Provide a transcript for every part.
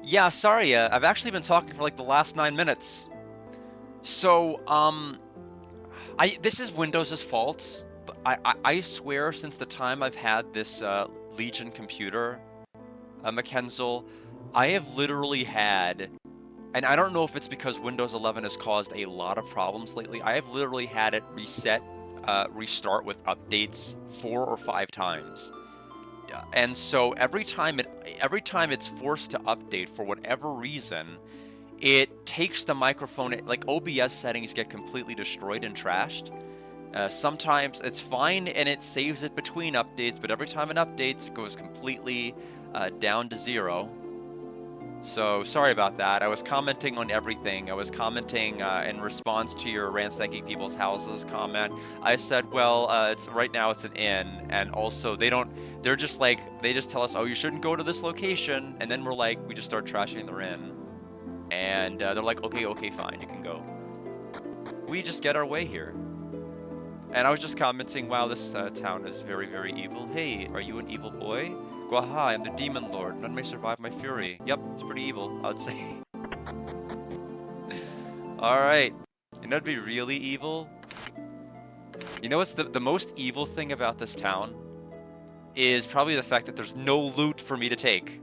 Yeah, sorry, I've actually been talking for like the last 9 minutes. So, this is Windows' fault. I swear since the time I've had this Legion computer, Mackenzel, I have literally had, and I don't know if it's because Windows 11 has caused a lot of problems lately, I have literally had it restart with updates 4 or 5 times. Yeah, and so every time it's forced to update for whatever reason, it takes the microphone, like OBS settings get completely destroyed and trashed. Sometimes it's fine and it saves it between updates, but every time it updates, it goes completely down to 0. So sorry about that. I was commenting on everything. I was commenting in response to your ransacking people's houses comment. I said, well, it's right now it's an inn, and also they're just like, they just tell us, oh, you shouldn't go to this location, and then we just start trashing their inn, and they're like, okay, fine, you can go. We just get our way here. And I was just commenting, wow, this town is very, very evil. Hey, are you an evil boy? Gwaha, I'm the Demon Lord. None may survive my fury. Yep, it's pretty evil, I would say. Alright. You know what'd be really evil? You know what's the most evil thing about this town? Is probably the fact that there's no loot for me to take.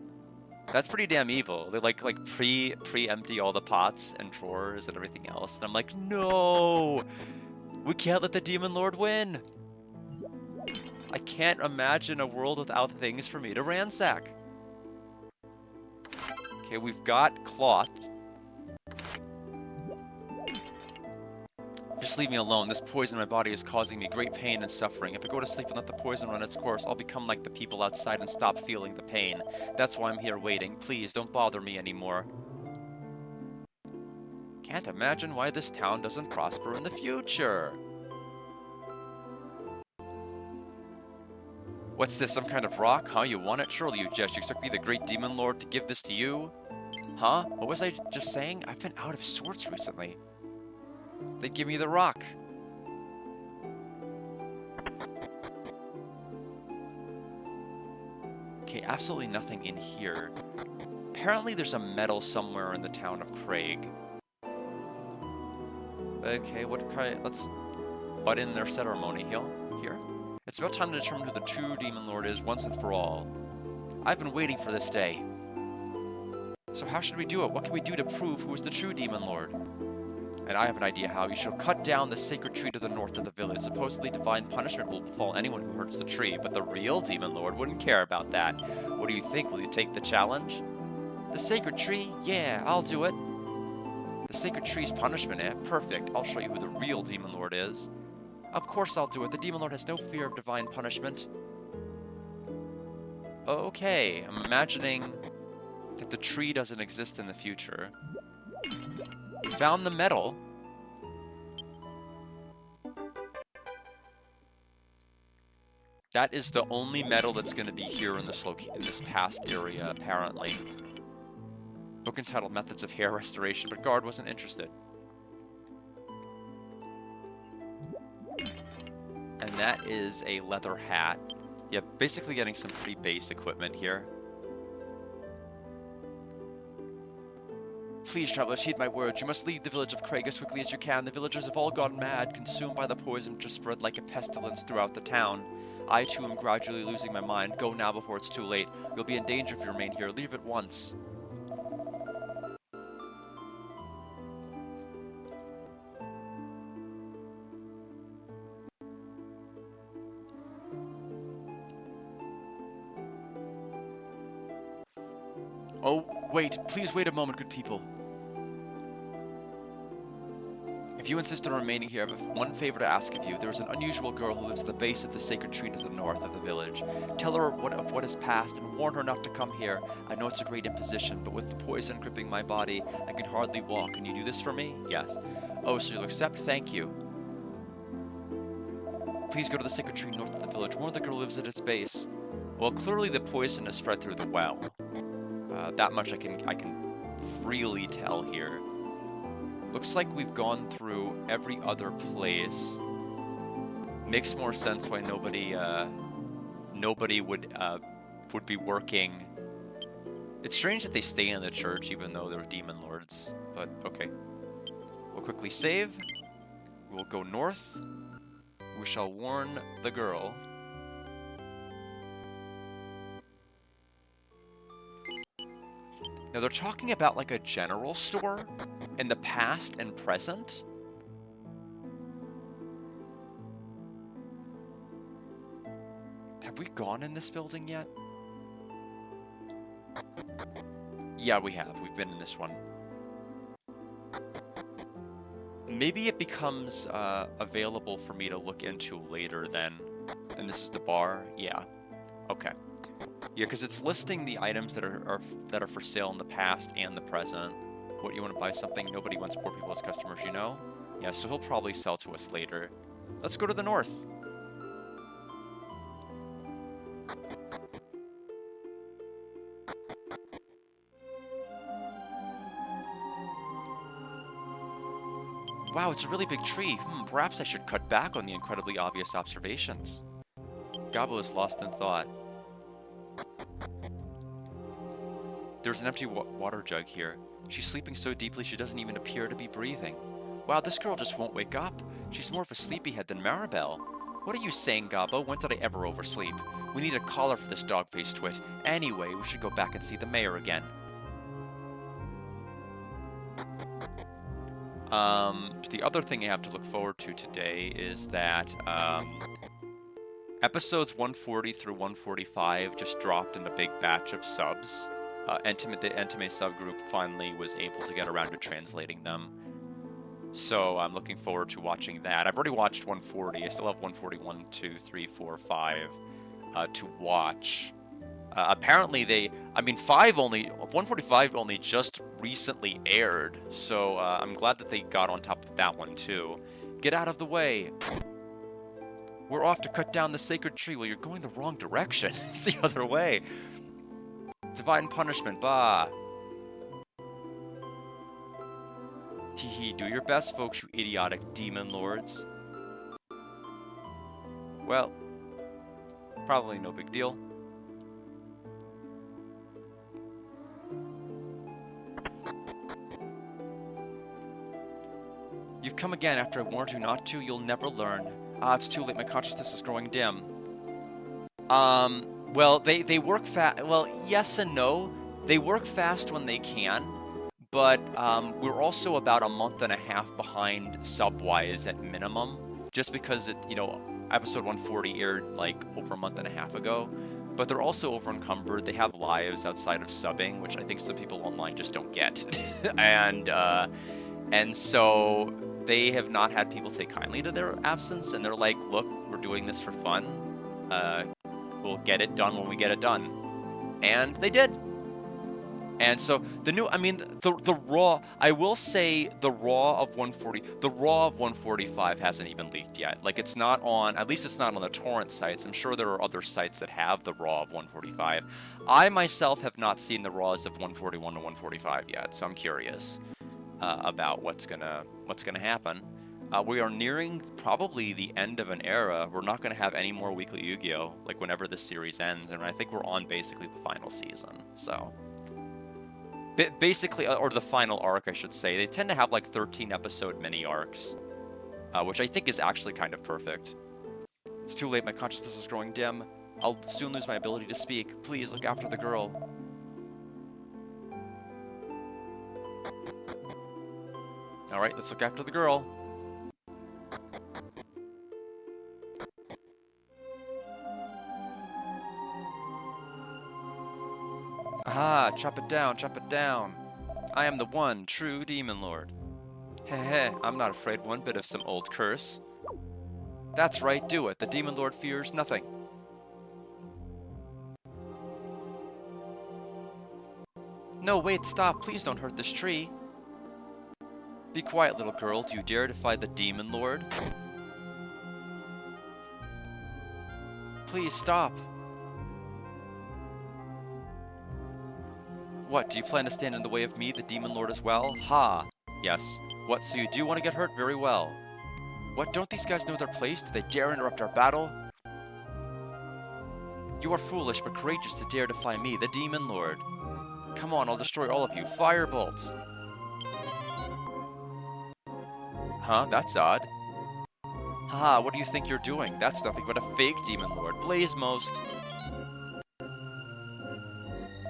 That's pretty damn evil. They like pre-empty all the pots and drawers and everything else. And I'm like, no! We can't let the Demon Lord win! I can't imagine a world without things for me to ransack. Okay, we've got cloth. Just leave me alone. This poison in my body is causing me great pain and suffering. If I go to sleep and let the poison run its course, I'll become like the people outside and stop feeling the pain. That's why I'm here waiting. Please, don't bother me anymore. Can't imagine why this town doesn't prosper in the future. What's this, some kind of rock? Huh? You want it? Surely you jest. You expect me, the great demon lord, to give this to you? Huh? What was I just saying? I've been out of sorts recently. They give me the rock. Okay, absolutely nothing in here. Apparently there's a medal somewhere in the town of Craig. Okay, what kind? Let's butt in their ceremony here. It's about time to determine who the true Demon Lord is once and for all. I've been waiting for this day. So how should we do it? What can we do to prove who is the true Demon Lord? And I have an idea how. You shall cut down the sacred tree to the north of the village. Supposedly divine punishment will befall anyone who hurts the tree, but the real Demon Lord wouldn't care about that. What do you think? Will you take the challenge? The sacred tree? Yeah, I'll do it. The sacred tree's punishment, eh? Perfect. I'll show you who the real Demon Lord is. Of course I'll do it. The Demon Lord has no fear of divine punishment. Okay, I'm imagining that the tree doesn't exist in the future. We found the medal. That is the only medal that's going to be here in this past area, apparently. Book entitled Methods of Hair Restoration, but Guard wasn't interested. And that is a leather hat. Yeah, basically getting some pretty base equipment here. Please, travelers, heed my words. You must leave the village of Craig as quickly as you can. The villagers have all gone mad, consumed by the poison which has spread like a pestilence throughout the town. I, too, am gradually losing my mind. Go now before it's too late. You'll be in danger if you remain here. Leave at once. Oh, wait. Please wait a moment, good people. If you insist on remaining here, I have one favor to ask of you. There is an unusual girl who lives at the base of the sacred tree to the north of the village. Tell her of what has passed and warn her not to come here. I know it's a great imposition, but with the poison gripping my body, I can hardly walk. Can you do this for me? Yes. Oh, so you'll accept? Thank you. Please go to the sacred tree north of the village. Warn the girl who lives at its base. Well, clearly the poison has spread through the well. That much I can freely tell here. Looks like we've gone through every other place. Makes more sense why nobody would be working It's strange that they stay in the church even though they're demon lords, but okay. We'll quickly save. We'll go north. We shall warn the girl. Now they're talking about like a general store in the past and present. Have we gone in this building yet? Yeah, we have. We've been in this one. Maybe it becomes available for me to look into later then. And this is the bar? Yeah. Okay. Yeah, because it's listing the items that are for sale in the past and the present. What, you want to buy something? Nobody wants poor people as customers, you know? Yeah, so he'll probably sell to us later. Let's go to the north. Wow, it's a really big tree. Perhaps I should cut back on the incredibly obvious observations. Gabo is lost in thought. There's an empty water jug here. She's sleeping so deeply she doesn't even appear to be breathing. Wow, this girl just won't wake up. She's more of a sleepyhead than Maribel. What are you saying, Gabo? When did I ever oversleep? We need a collar for this dog-faced twit. Anyway, we should go back and see the mayor again. The other thing I have to look forward to today is that episodes 140 through 145 just dropped in a big batch of subs. The Entame subgroup finally was able to get around to translating them. So I'm looking forward to watching that. I've already watched 140. I still have 141, 2, 3, 4, 5 to watch. Apparently 145 only just recently aired, so I'm glad that they got on top of that one too. Get out of the way. We're off to cut down the sacred tree. Well, you're going the wrong direction. It's the other way. Divine punishment, bah. Hee, do your best, folks, you idiotic demon lords. Well, probably no big deal. You've come again after I warned you not to. You'll never learn. It's too late. My consciousness is growing dim. Well, they work fast. Well, yes and no. They work fast when they can, but we're also about a month and a half behind sub-wise at minimum, just because episode 140 aired like over a month and a half ago. But they're also over encumbered. They have lives outside of subbing, which I think some people online just don't get, and so they have not had people take kindly to their absence, and they're like, look, we're doing this for fun. We'll get it done when we get it done. And they did. And so the raw, I will say the raw of 145 hasn't even leaked yet. Like, it's not on, at least it's not on the torrent sites. I'm sure there are other sites that have the raw of 145. I myself have not seen the raws of 141 to 145 yet, so I'm curious about what's gonna happen. We are nearing probably the end of an era. We're not going to have any more weekly Yu-Gi-Oh! Like whenever this series ends, and I think we're on basically the final season. So, basically, or the final arc, I should say. They tend to have like 13 episode mini arcs, which I think is actually kind of perfect. It's too late. My consciousness is growing dim. I'll soon lose my ability to speak. Please look after the girl. All right, let's look after the girl. Aha, chop it down, chop it down. I am the one true demon lord. Heh, I'm not afraid one bit of some old curse. That's right, do it. The demon lord fears nothing. No, wait, stop. Please don't hurt this tree. Be quiet, little girl. Do you dare defy the demon lord? Please stop. What, do you plan to stand in the way of me, the demon lord, as well? Ha! Yes. What, so you do want to get hurt? Very well. What, don't these guys know their place? Do they dare interrupt our battle? You are foolish, but courageous to dare defy me, the demon lord. Come on, I'll destroy all of you. Firebolt! Huh? That's odd. Haha, what do you think you're doing? That's nothing but a fake Demon Lord. Blazemost!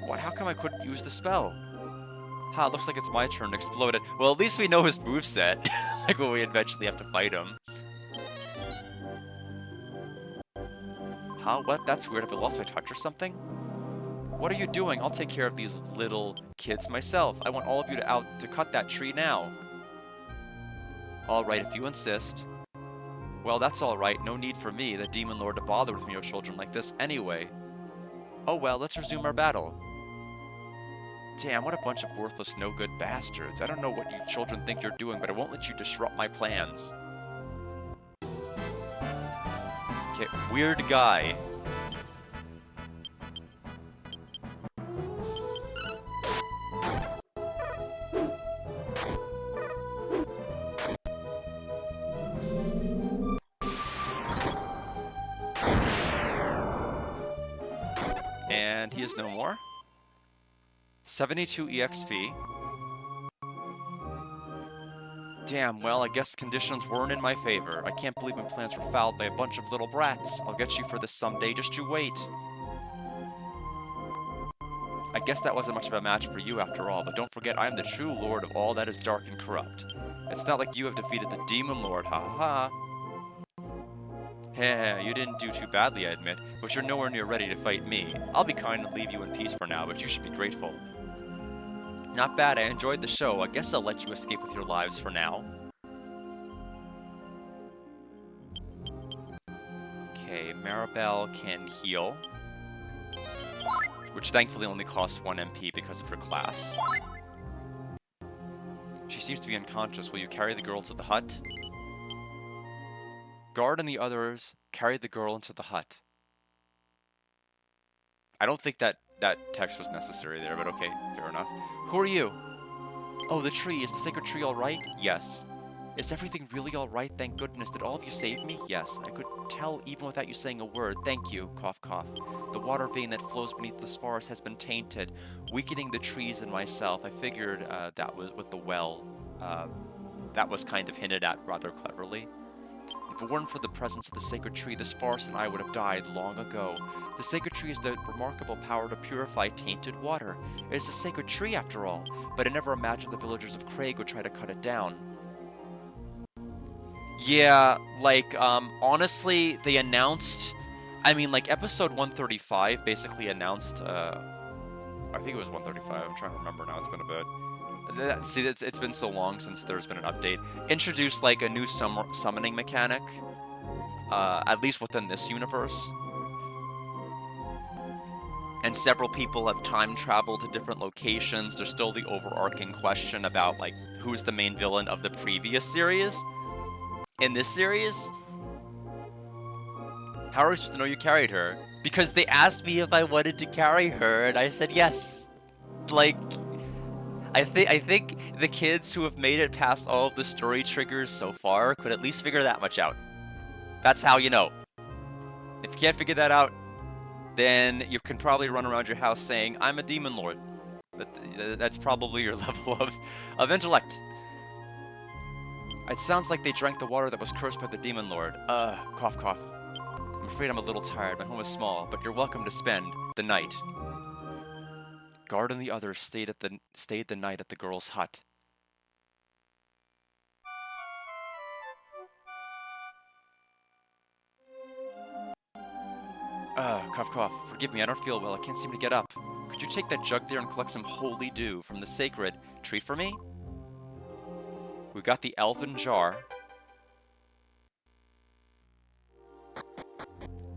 What? How come I couldn't use the spell? Ha, looks like it's my turn to explode it. Well, at least we know his moveset. Like when we eventually have to fight him. Huh? What? That's weird. Have I lost my touch or something? What are you doing? I'll take care of these little kids myself. I want all of you to cut that tree now. Alright, if you insist. Well, that's alright. No need for me, the Demon Lord, to bother with me or children like this anyway. Oh well, let's resume our battle. Damn, what a bunch of worthless, no-good bastards. I don't know what you children think you're doing, but I won't let you disrupt my plans. Okay, weird guy. And he is no more. 72 EXP. Damn, well, I guess conditions weren't in my favor. I can't believe my plans were fouled by a bunch of little brats. I'll get you for this someday, just you wait. I guess that wasn't much of a match for you after all, but don't forget I am the true lord of all that is dark and corrupt. It's not like you have defeated the Demon Lord, ha ha ha. Heh, you didn't do too badly, I admit, but you're nowhere near ready to fight me. I'll be kind and leave you in peace for now, but you should be grateful. Not bad, I enjoyed the show. I guess I'll let you escape with your lives for now. Okay, Maribel can heal. Which thankfully only costs 1 MP because of her class. She seems to be unconscious. Will you carry the girl to the hut? Guard and the others carry the girl into the hut. I don't think that text was necessary there, but okay, fair enough. Who are you? Oh, the tree. Is the sacred tree alright? Yes. Is everything really alright? Thank goodness. Did all of you save me? Yes. I could tell even without you saying a word. Thank you. Cough, cough. The water vein that flows beneath this forest has been tainted, weakening the trees and myself. I figured that was with the well. That was kind of hinted at rather cleverly. If it weren't for the presence of the sacred tree, this forest and I would have died long ago. The sacred tree has the remarkable power to purify tainted water. It is the sacred tree, after all, but I never imagined the villagers of Craig would try to cut it down. Yeah, like, honestly, they announced... I mean, like, episode 135 basically announced, I think it was 135, I'm trying to remember now, it's been a bit. See, it's been so long since there's been an update. Introduced, like, a new summoning mechanic, at least within this universe. And several people have time traveled to different locations. There's still the overarching question about, like, who's the main villain of the previous series? In this series? How are we supposed to know you carried her? Because they asked me if I wanted to carry her, and I said yes. Like... I think the kids who have made it past all of the story triggers so far could at least figure that much out. That's how you know. If you can't figure that out, then you can probably run around your house saying, I'm a demon lord. That's probably your level of intellect. It sounds like they drank the water that was cursed by the demon lord. Cough, cough. I'm afraid I'm a little tired. My home is small, but you're welcome to spend the night. Guard and the others stayed the night at the girl's hut. Cough, cough. Forgive me, I don't feel well. I can't seem to get up. Could you take that jug there and collect some holy dew from the sacred tree for me? We got the elven jar.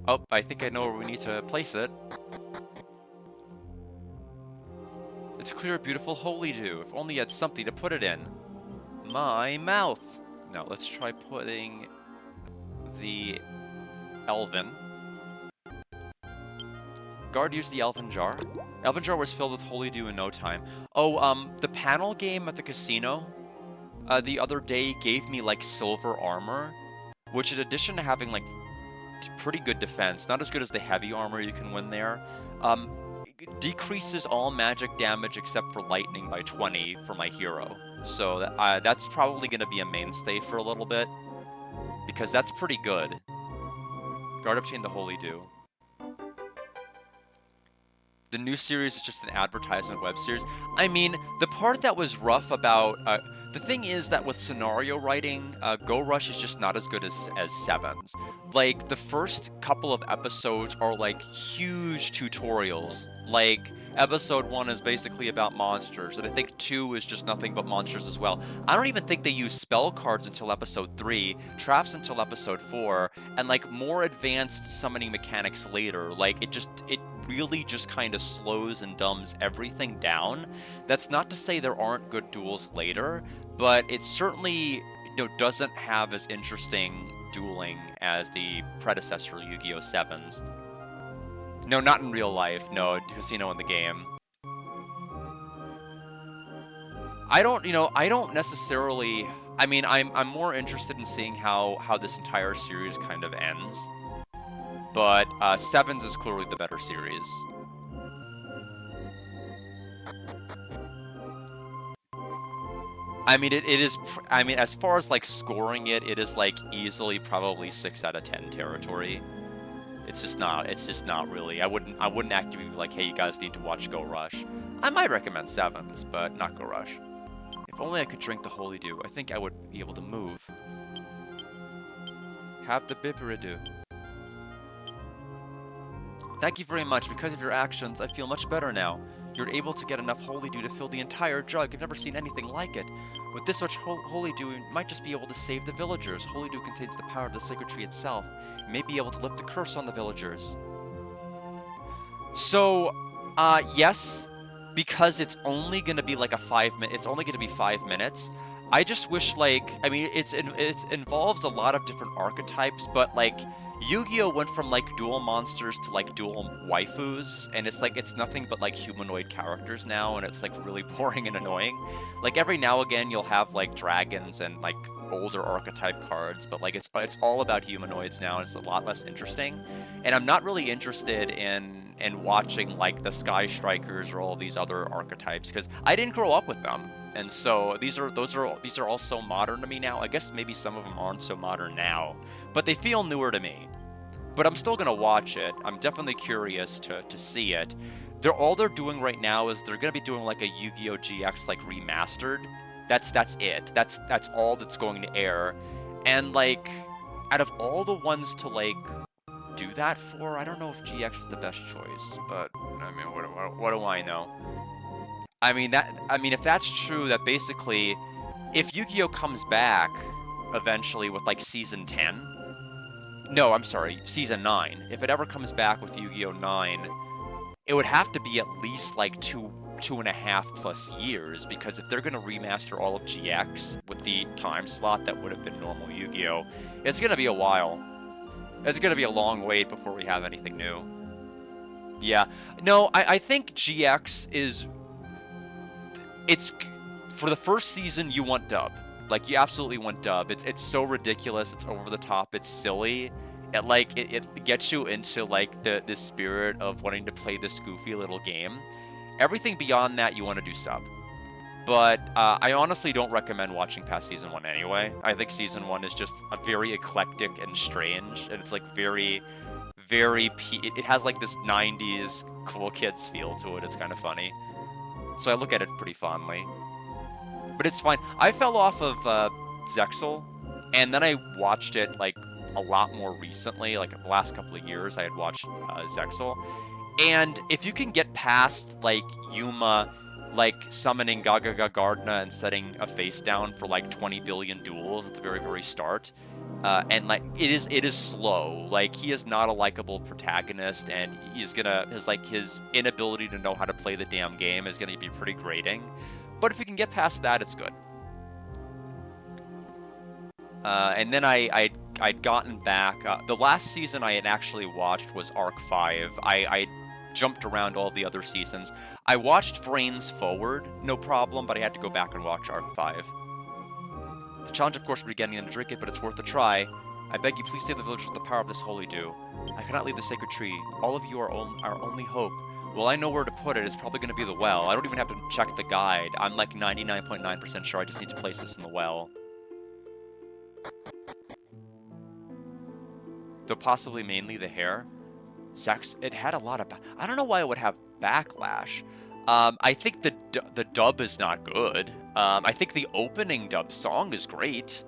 Oh, I think I know where we need to place it. It's clear, beautiful holy dew. If only you had something to put it in. My mouth. Now, let's try putting the elven. Guard used the elven jar. Elven jar was filled with holy dew in no time. Oh, the panel game at the casino the other day gave me, like, silver armor, which in addition to having, like, pretty good defense, not as good as the heavy armor you can win there, decreases all magic damage except for lightning by 20 for my hero. So that's probably going to be a mainstay for a little bit, because that's pretty good. Guard obtain the Holy Dew. The new series is just an advertisement web series. I mean, the part that was rough about... the thing is that with scenario writing, Go Rush is just not as good as Sevens. Like, the first couple of episodes are, like, huge tutorials. Like, episode 1 is basically about monsters, and I think 2 is just nothing but monsters as well. I don't even think they use spell cards until episode 3, traps until episode 4, and, like, more advanced summoning mechanics later. Like, it really just kind of slows and dumbs everything down. That's not to say there aren't good duels later, but it certainly doesn't have as interesting dueling as the predecessor Yu-Gi-Oh! Sevens. No, not in real life. No, Casino in the game. I don't necessarily... I mean, I'm more interested in seeing how this entire series kind of ends. But Sevens is clearly the better series. I mean, it is... I mean, as far as, like, scoring it is, like, easily probably 6 out of 10 territory. It's just not really. I wouldn't actively be like, hey, you guys need to watch Go Rush. I might recommend Sevens, but not Go Rush. If only I could drink the Holy Dew, I think I would be able to move. Have the Bibiridu. Thank you very much. Because of your actions, I feel much better now. You're able to get enough Holy Dew to fill the entire jug. I've never seen anything like it. With this much Holy Dew, you might just be able to save the villagers. Holy Dew contains the power of the sacred tree itself. You may be able to lift the curse on the villagers. So, yes, because it's only going to be like it's only going to be 5 minutes. I just wish, like, I mean, it involves a lot of different archetypes, but, like, Yu-Gi-Oh! Went from, like, dual monsters to, like, dual waifus, and it's, like, it's nothing but, like, humanoid characters now, and it's, like, really boring and annoying. Like, every now and again, you'll have, like, dragons and, like, older archetype cards, but, like, it's all about humanoids now, and it's a lot less interesting. And I'm not really interested in watching, like, the Sky Strikers or all these other archetypes, because I didn't grow up with them. And so these are all so modern to me now. I guess maybe some of them aren't so modern now, but they feel newer to me. But I'm still gonna watch it. I'm definitely curious to see it. All they're doing right now is they're gonna be doing like a Yu-Gi-Oh! GX like remastered. That's it. That's all that's going to air. And like, out of all the ones to like do that for, I don't know if GX is the best choice. But I mean, what do I know? I mean, if that's true, that basically, if Yu-Gi-Oh! Comes back eventually with, like, Season 10... No, I'm sorry, Season 9. If it ever comes back with Yu-Gi-Oh! 9, it would have to be at least, like, 2.5+ years, because if they're going to remaster all of GX with the time slot that would have been normal Yu-Gi-Oh!, it's going to be a while. It's going to be a long wait before we have anything new. Yeah. No, I think GX is... It's for the first season you want dub. Like, you absolutely want dub. It's so ridiculous, it's over the top, it's silly. It gets you into like the spirit of wanting to play this goofy little game. Everything beyond that you want to do sub. But I honestly don't recommend watching past season 1 anyway. I think season 1 is just a very eclectic and strange, and it's like very it has like this 90s cool kids feel to it. It's kind of funny. So I look at it pretty fondly. But it's fine. I fell off of Zexal, and then I watched it, like, a lot more recently. Like, the last couple of years, I had watched Zexal. And if you can get past, like, Yuma, like, summoning Gaga Gardna and setting a face down for, like, 20 billion duels at the very, very start, and, like, it is slow. Like, he is not a likable protagonist, and his inability to know how to play the damn game is gonna be pretty grating. But if you can get past that, it's good. And then I'd gotten back. The last season I had actually watched was Arc 5. I jumped around all the other seasons. I watched Vrains Forward, no problem, but I had to go back and watch Arc 5. The challenge, of course, would be getting them to drink it, but it's worth a try. I beg you, please save the villagers with the power of this Holy Dew. I cannot leave the sacred tree. All of you are our only hope. Well, I know where to put it. It's probably going to be the well. I don't even have to check the guide. I'm like 99.9% sure I just need to place this in the well. Though possibly mainly the hair. It had a lot of... I don't know why it would have backlash. I think the dub is not good. I think the opening dub song is great.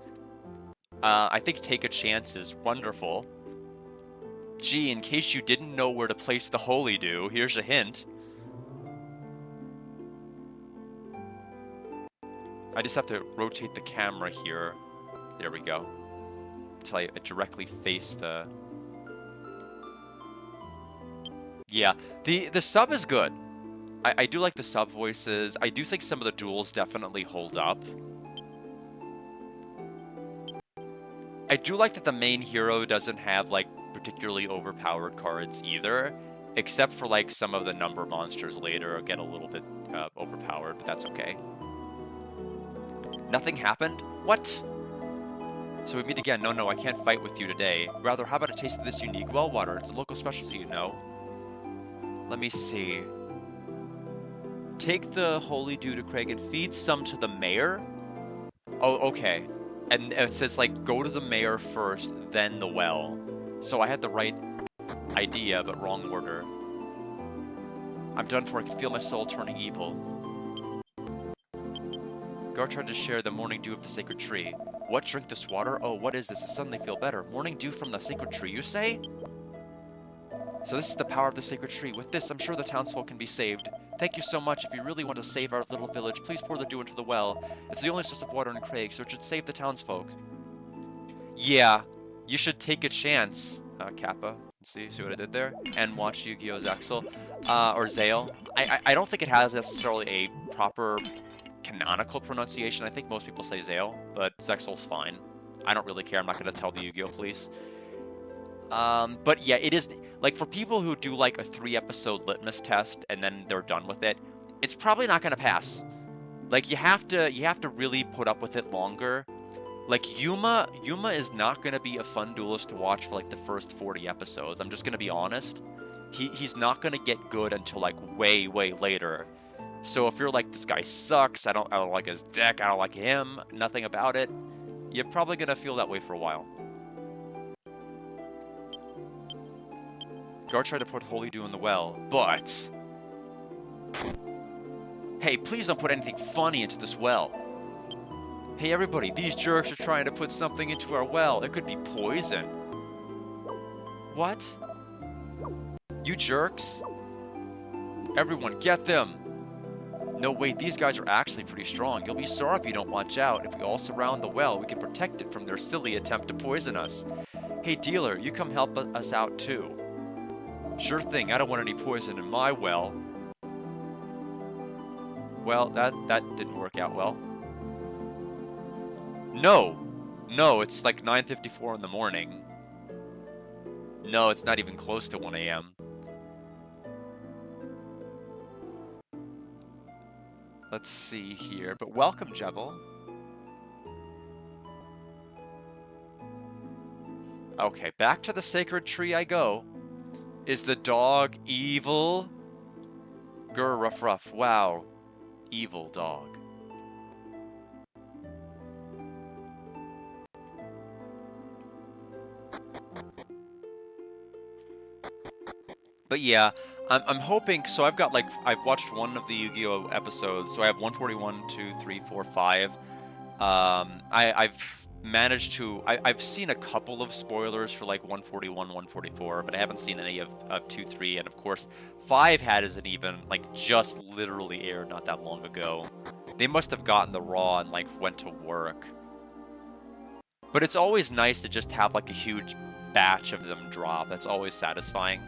I think Take a Chance is wonderful. Gee, in case you didn't know where to place the Holy Dew, here's a hint. I just have to rotate the camera here. There we go. Until I directly face the... Yeah, the sub is good. I do like the sub voices. I do think some of the duels definitely hold up. I do like that the main hero doesn't have, like, particularly overpowered cards either. Except for, like, some of the number monsters later get a little bit overpowered, but that's okay. Nothing happened? What? So we meet again. No, I can't fight with you today. Rather, how about a taste of this unique well water? It's a local specialty, you know. Let me see. Take the Holy Dew to Craig and feed some to the mayor? Oh, okay. And it says, like, go to the mayor first, then the well. So I had the right idea, but wrong order. I'm done for. I can feel my soul turning evil. Gar tried to share the morning dew of the sacred tree. What? Drink this water? Oh, what is this? I suddenly feel better. Morning dew from the sacred tree, you say? So this is the power of the sacred tree. With this, I'm sure the townsfolk can be saved. Thank you so much. If you really want to save our little village, please pour the dew into the well. It's the only source of water in Craig, so it should save the townsfolk. Yeah, you should take a chance, Kappa. See what I did there? And watch Yu-Gi-Oh! Zexal. Or Zale. I don't think it has necessarily a proper canonical pronunciation. I think most people say Zale, but Zexal's fine. I don't really care. I'm not going to tell the Yu-Gi-Oh! Police. But yeah, it is, like, for people who do, like, a 3-episode litmus test and then they're done with it, it's probably not gonna pass. Like, you have to really put up with it longer. Like, Yuma is not gonna be a fun duelist to watch for, like, the first 40 episodes. I'm just gonna be honest. He's not gonna get good until, like, way later. So if you're like, this guy sucks, I don't like his deck, I don't like him, nothing about it, you're probably gonna feel that way for a while. Gar tried to put Holy Dew in the well, but... Hey, please don't put anything funny into this well. Hey everybody, these jerks are trying to put something into our well. It could be poison. What? You jerks? Everyone, get them! No, wait, these guys are actually pretty strong. You'll be sorry if you don't watch out. If we all surround the well, we can protect it from their silly attempt to poison us. Hey dealer, you come help us out too. Sure thing, I don't want any poison in my well. Well, that didn't work out well. No, it's like 9:54 in the morning. No, it's not even close to 1 a.m. Let's see here, but welcome, Jebel. Okay, back to the sacred tree I go. Is the dog evil? Grr, ruff. Wow. Evil dog. But yeah, I'm hoping, so I've watched one of the Yu-Gi-Oh! Episodes, so I have 141, 2, 3, 4, 5. I've managed to, I've seen a couple of spoilers for like 141, 144, but I haven't seen any of 2, 3, and of course 5 hasn't even, like, just literally aired not that long ago. They must have gotten the raw and, like, went to work. But it's always nice to just have, like, a huge batch of them drop. That's always satisfying.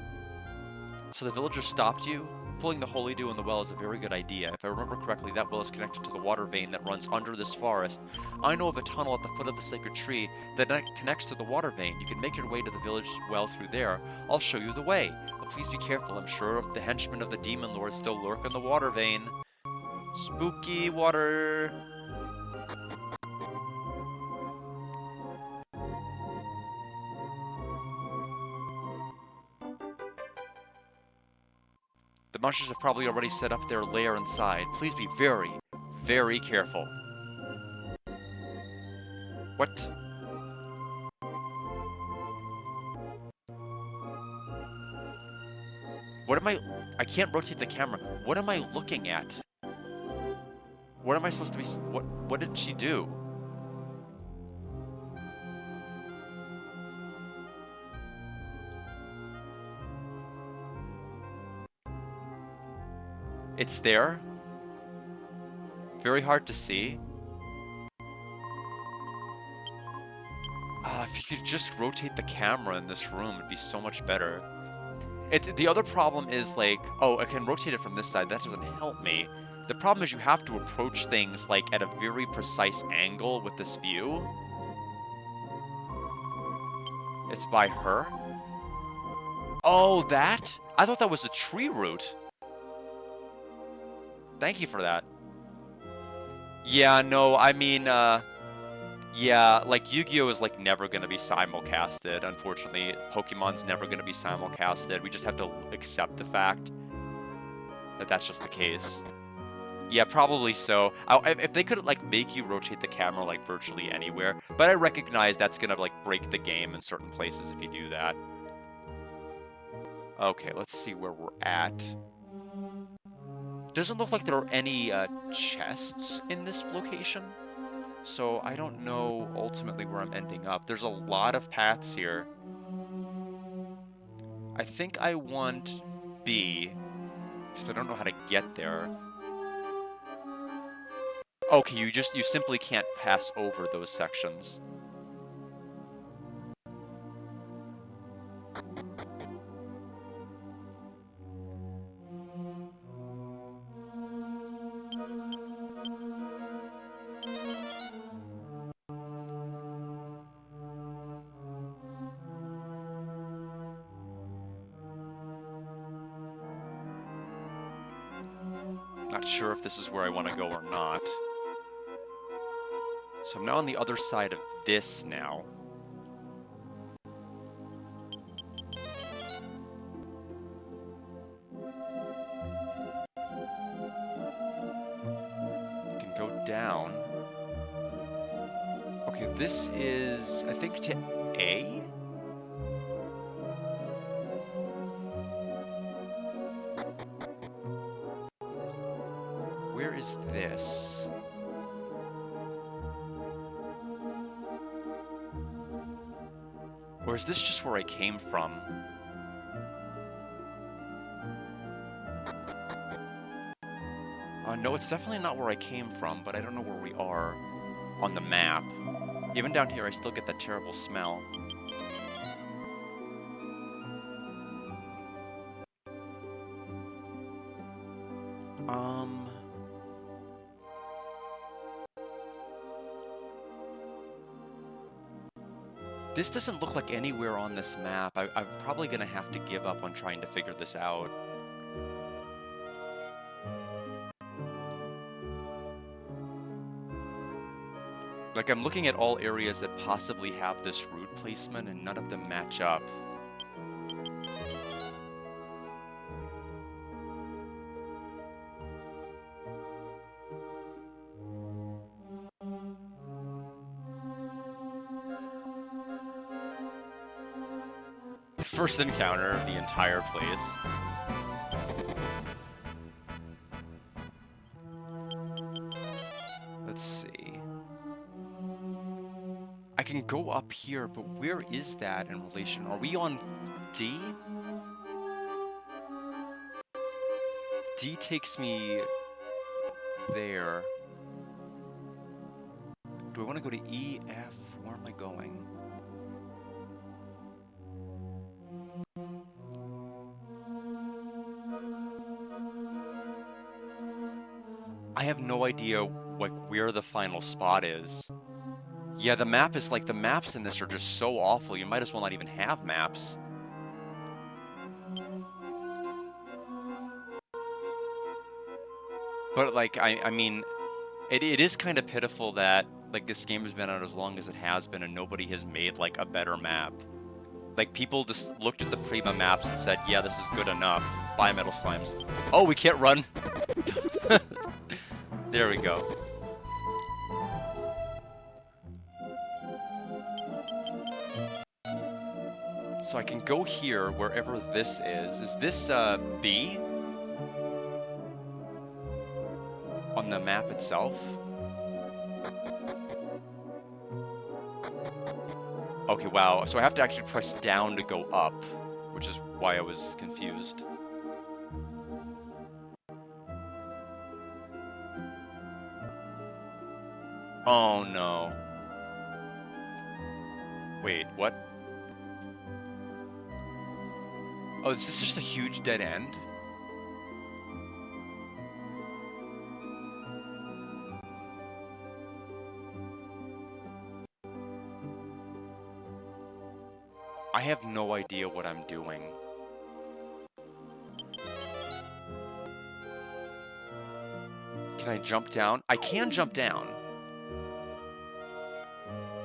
So the villagers stopped you? Pulling the Holy Dew in the well is a very good idea. If I remember correctly, that well is connected to the water vein that runs under this forest. I know of a tunnel at the foot of the sacred tree that connects to the water vein. You can make your way to the village well through there. I'll show you the way. But please be careful. I'm sure the henchmen of the Demon Lord still lurk in the water vein. Spooky water. The monsters have probably already set up their lair inside. Please be very, very careful. What? What am I can't rotate the camera. What am I looking at? What am I supposed to be... What did she do? It's there. Very hard to see. If you could just rotate the camera in this room, it'd be so much better. The other problem is, like, oh, I can rotate it from this side. That doesn't help me. The problem is you have to approach things, like, at a very precise angle with this view. It's by her. Oh, that? I thought that was a tree root. Thank you for that. Yeah, no, I mean, yeah, like, Yu-Gi-Oh! Is, like, never gonna be simulcasted, unfortunately. Pokemon's never gonna be simulcasted. We just have to accept the fact that that's just the case. Yeah, probably so. If they could, like, make you rotate the camera, like, virtually anywhere. But I recognize that's gonna, like, break the game in certain places if you do that. Okay, let's see where we're at. Doesn't look like there are any chests in this location. So I don't know ultimately where I'm ending up. There's a lot of paths here. I think I want B, because I don't know how to get there. Okay, you simply can't pass over those sections. Not sure if this is where I want to go or not. So I'm now on the other side of this now. You can go down. Okay, this is, I think, to A? Where is this? Or is this just where I came from? No, it's definitely not where I came from, but I don't know where we are on the map. Even down here, I still get that terrible smell. This doesn't look like anywhere on this map. I'm probably gonna have to give up on trying to figure this out. Like, I'm looking at all areas that possibly have this route placement, and none of them match up. First encounter of the entire place. Let's see. I can go up here, but where is that in relation? Are we on D? D takes me there. Do I want to go to E, F? Where am I going? I have no idea, like, where the final spot is. Yeah, the map is, like, the maps in this are just so awful, you might as well not even have maps. But, like, I mean, it is kind of pitiful that, like, this game has been out as long as it has been and nobody has made, like, a better map. Like, people just looked at the Prima maps and said, yeah, this is good enough. Buy Metal Slimes. Oh, we can't run. There we go. So I can go here, wherever this is. Is this, B? On the map itself? Okay, wow. So I have to actually press down to go up, which is why I was confused. Oh, no. Wait, what? Oh, is this just a huge dead end? I have no idea what I'm doing. Can I jump down? I can jump down.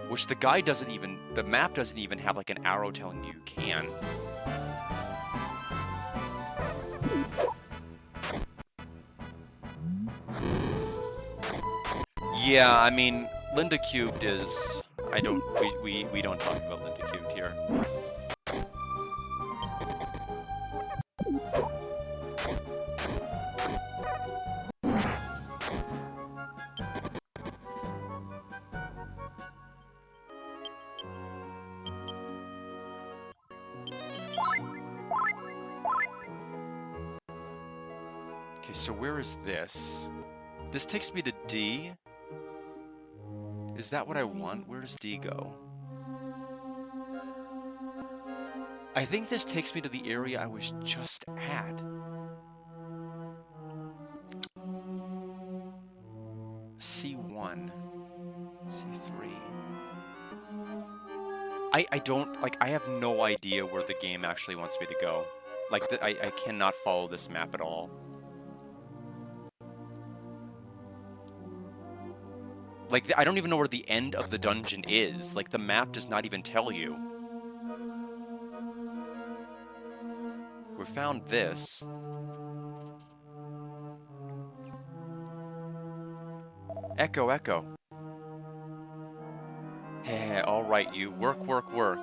Which the guide doesn't even... The map doesn't even have like an arrow telling you can. Yeah, I mean, Linda Cubed is... I don't... We don't talk about Linda Cubed here. Okay, so where is this? This takes me to D. Is that what I want? Where does D go? I think this takes me to the area I was just at. C1. C3. I don't, like, I have no idea where the game actually wants me to go. Like, I cannot follow this map at all. Like, I don't even know where the end of the dungeon is. Like, the map does not even tell you. We found this. Echo, echo. Heh, alright you. Work, work, work.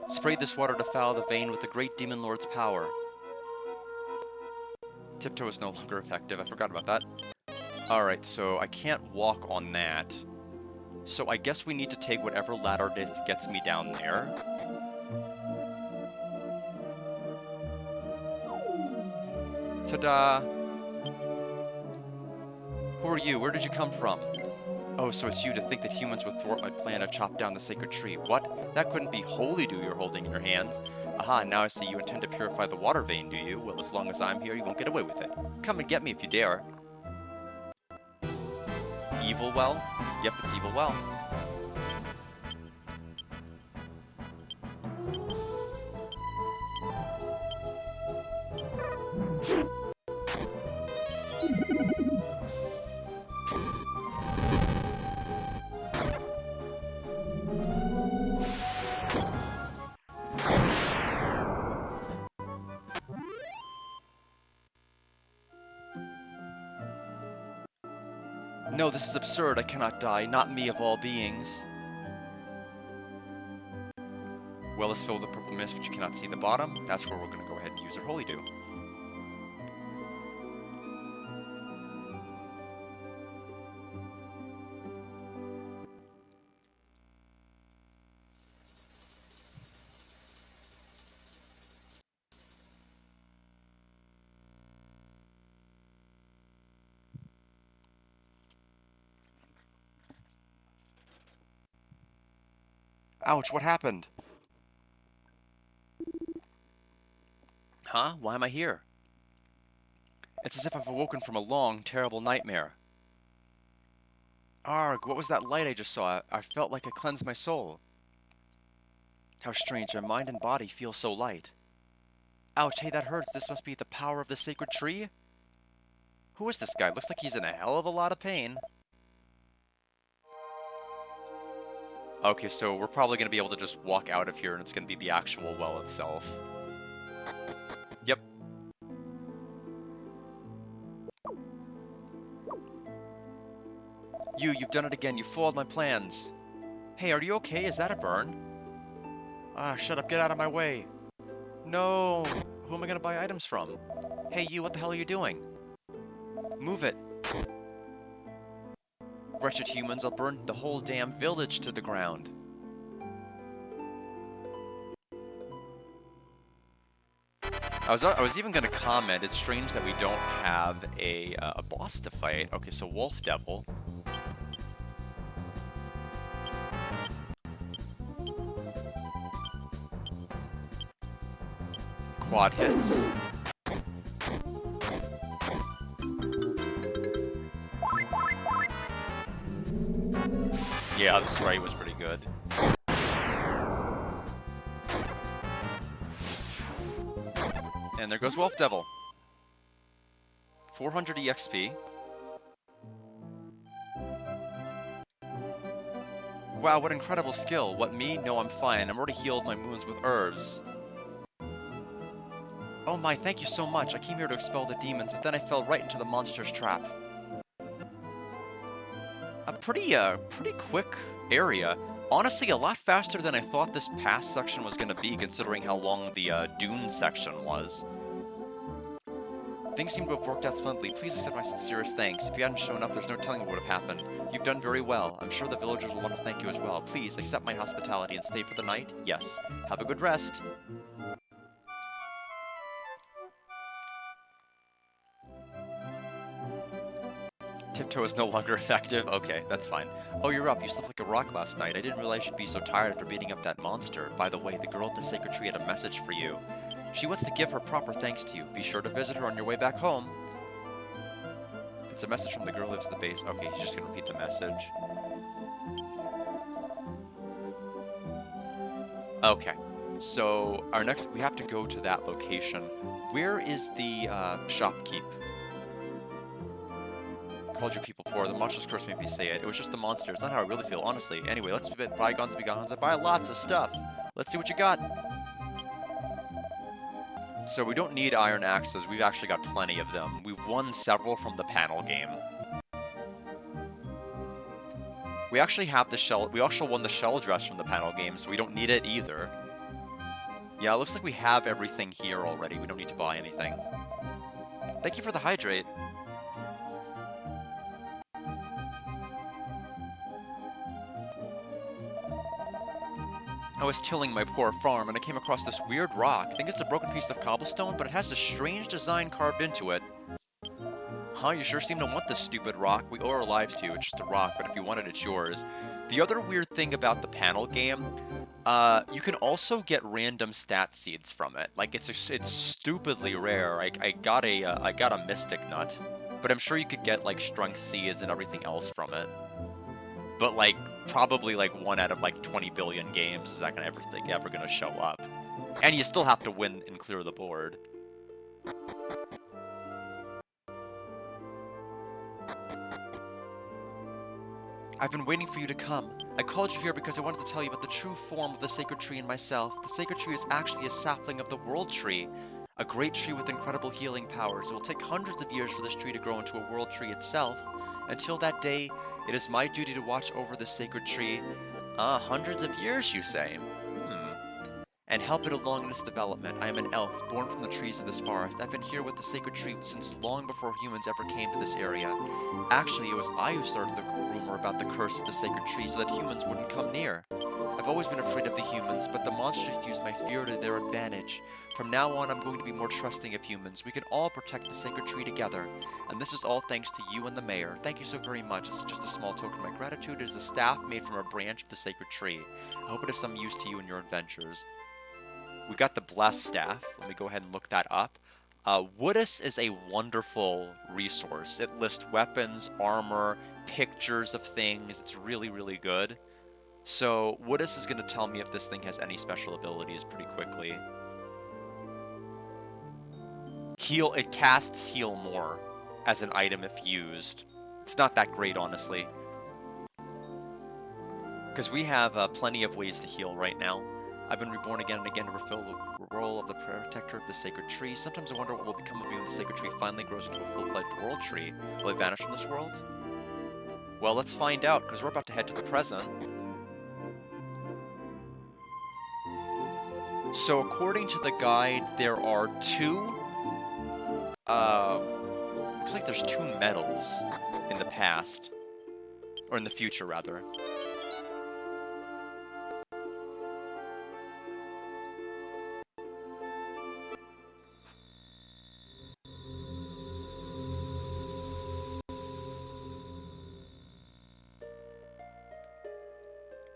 Spray this water to foul the vein with the great demon lord's power. Tiptoe is no longer effective. I forgot about that. Alright, so I can't walk on that. So I guess we need to take whatever ladder gets me down there. Ta-da! Who are you? Where did you come from? Oh, so it's you to think that humans would thwart my plan to chop down the sacred tree. What? That couldn't be holy dew you're holding in your hands. Aha, now I see you intend to purify the water vein, do you? Well, as long as I'm here, you won't get away with it. Come and get me if you dare. Evil Well? Yep, it's Evil Well. No, this is absurd. I cannot die. Not me of all beings. Well is filled with purple mist, but you cannot see the bottom. That's where we're going to go ahead and use our Holy Dew. Ouch, what happened? Huh? Why am I here? It's as if I've awoken from a long, terrible nightmare. Arg, what was that light I just saw? I felt like I cleansed my soul. How strange, my mind and body feel so light. Ouch, hey, that hurts. This must be the power of the sacred tree? Who is this guy? Looks like he's in a hell of a lot of pain. Okay, so we're probably going to be able to just walk out of here and it's going to be the actual well itself. Yep. You've done it again. You foiled my plans. Hey, are you okay? Is that a burn? Ah, shut up. Get out of my way. No. Who am I going to buy items from? Hey, you, what the hell are you doing? Move it. Wretched humans, I'll burn the whole damn village to the ground. I was even going to comment, it's strange that we don't have a boss to fight. Okay, so Wolf Devil. Quad hits. Yeah, the sprite was pretty good. And there goes Wolf Devil. 400 EXP. Wow, what incredible skill. What, me? No, I'm fine. I'm already healed my wounds with herbs. Oh my, thank you so much. I came here to expel the demons, but then I fell right into the monster's trap. A pretty quick area. Honestly, a lot faster than I thought this past section was going to be, considering how long the Dune section was. Things seem to have worked out splendidly. Please accept my sincerest thanks. If you hadn't shown up, there's no telling what would have happened. You've done very well. I'm sure the villagers will want to thank you as well. Please accept my hospitality and stay for the night. Yes. Have a good rest. Tiptoe is no longer effective? Okay, that's fine. Oh, you're up. You slept like a rock last night. I didn't realize you'd be so tired after beating up that monster. By the way, the girl at the sacred tree had a message for you. She wants to give her proper thanks to you. Be sure to visit her on your way back home. It's a message from the girl who lives at the base. Okay, he's just gonna repeat the message. Okay, so our next, we have to go to that location. Where is the shopkeep? Called your people poor. The monstrous curse made me say it. It was just the monster. It's not how I really feel, honestly. Anyway, let's be bygones be bygones. I buy lots of stuff. Let's see what you got. So we don't need iron axes. We've actually got plenty of them. We've won several from the panel game. We actually have the shell. We also won the shell dress from the panel game, so we don't need it either. Yeah, it looks like we have everything here already. We don't need to buy anything. Thank you for the hydrate. I was tilling my poor farm and I came across this weird rock. I think it's a broken piece of cobblestone, but it has a strange design carved into it. Huh, you sure seem to want this stupid rock. We owe our lives to you. It's just a rock, but if you want it, it's yours. The other weird thing about the panel game, you can also get random stat seeds from it. Like, it's stupidly rare. I got a mystic nut, but I'm sure you could get, like, strength seeds and everything else from it. But, like, probably, like, 1 out of, like, 20 billion games is that ever gonna show up. And you still have to win and clear the board. I've been waiting for you to come. I called you here because I wanted to tell you about the true form of the sacred tree and myself. The sacred tree is actually a sapling of the world tree. A great tree with incredible healing powers. It will take hundreds of years for this tree to grow into a world tree itself. Until that day, it is my duty to watch over this sacred tree. Hundreds of years, you say? And help it along in its development. I am an elf, born from the trees of this forest. I've been here with the sacred tree since long before humans ever came to this area. Actually, it was I who started the rumor about the curse of the sacred tree so that humans wouldn't come near. I've always been afraid of the humans, but the monsters use my fear to their advantage. From now on, I'm going to be more trusting of humans. We can all protect the sacred tree together. And this is all thanks to you and the mayor. Thank you so very much. This is just a small token of my gratitude. It is a staff made from a branch of the sacred tree. I hope it is some use to you in your adventures. We got the Blessed Staff. Let me go ahead and look that up. Woodus is a wonderful resource. It lists weapons, armor, pictures of things. It's really, really good. So Woodus is going to tell me if this thing has any special abilities pretty quickly. Heal. It casts Heal More as an item if used. It's not that great, honestly. Because we have plenty of ways to heal right now. I've been reborn again and again to fulfill the role of the protector of the sacred tree. Sometimes I wonder what will become of me when the sacred tree finally grows into a full-fledged world tree. Will it vanish from this world? Well, let's find out, because we're about to head to the present. So according to the guide, there are looks like there's 2 medals in the past. Or in the future, rather.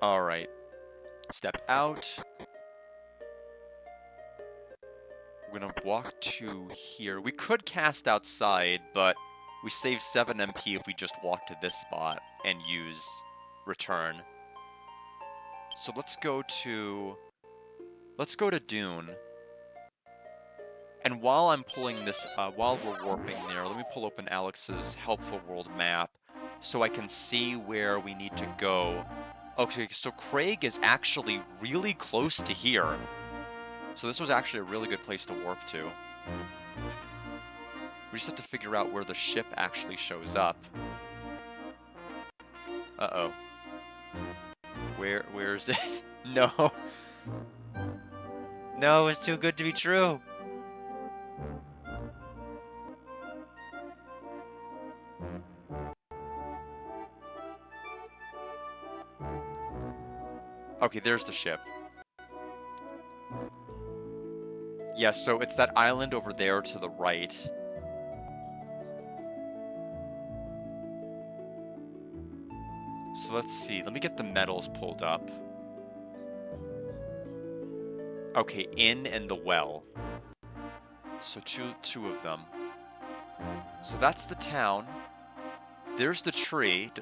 Alright. Step out. We're gonna walk to here. We could cast outside, but we save 7 MP if we just walk to this spot and use return. So let's go to Dune. And while I'm pulling this, while we're warping there, let me pull open Alex's Helpful World map so I can see where we need to go. Okay, so Craig is actually really close to here. So this was actually a really good place to warp to. We just have to figure out where the ship actually shows up. Uh-oh. Where is it? No. No, it's too good to be true. Okay, there's the ship. Yeah, so it's that island over there to the right. So let's see. Let me get the medals pulled up. Okay, Inn and the Well. So two of them. So that's the town. There's the tree.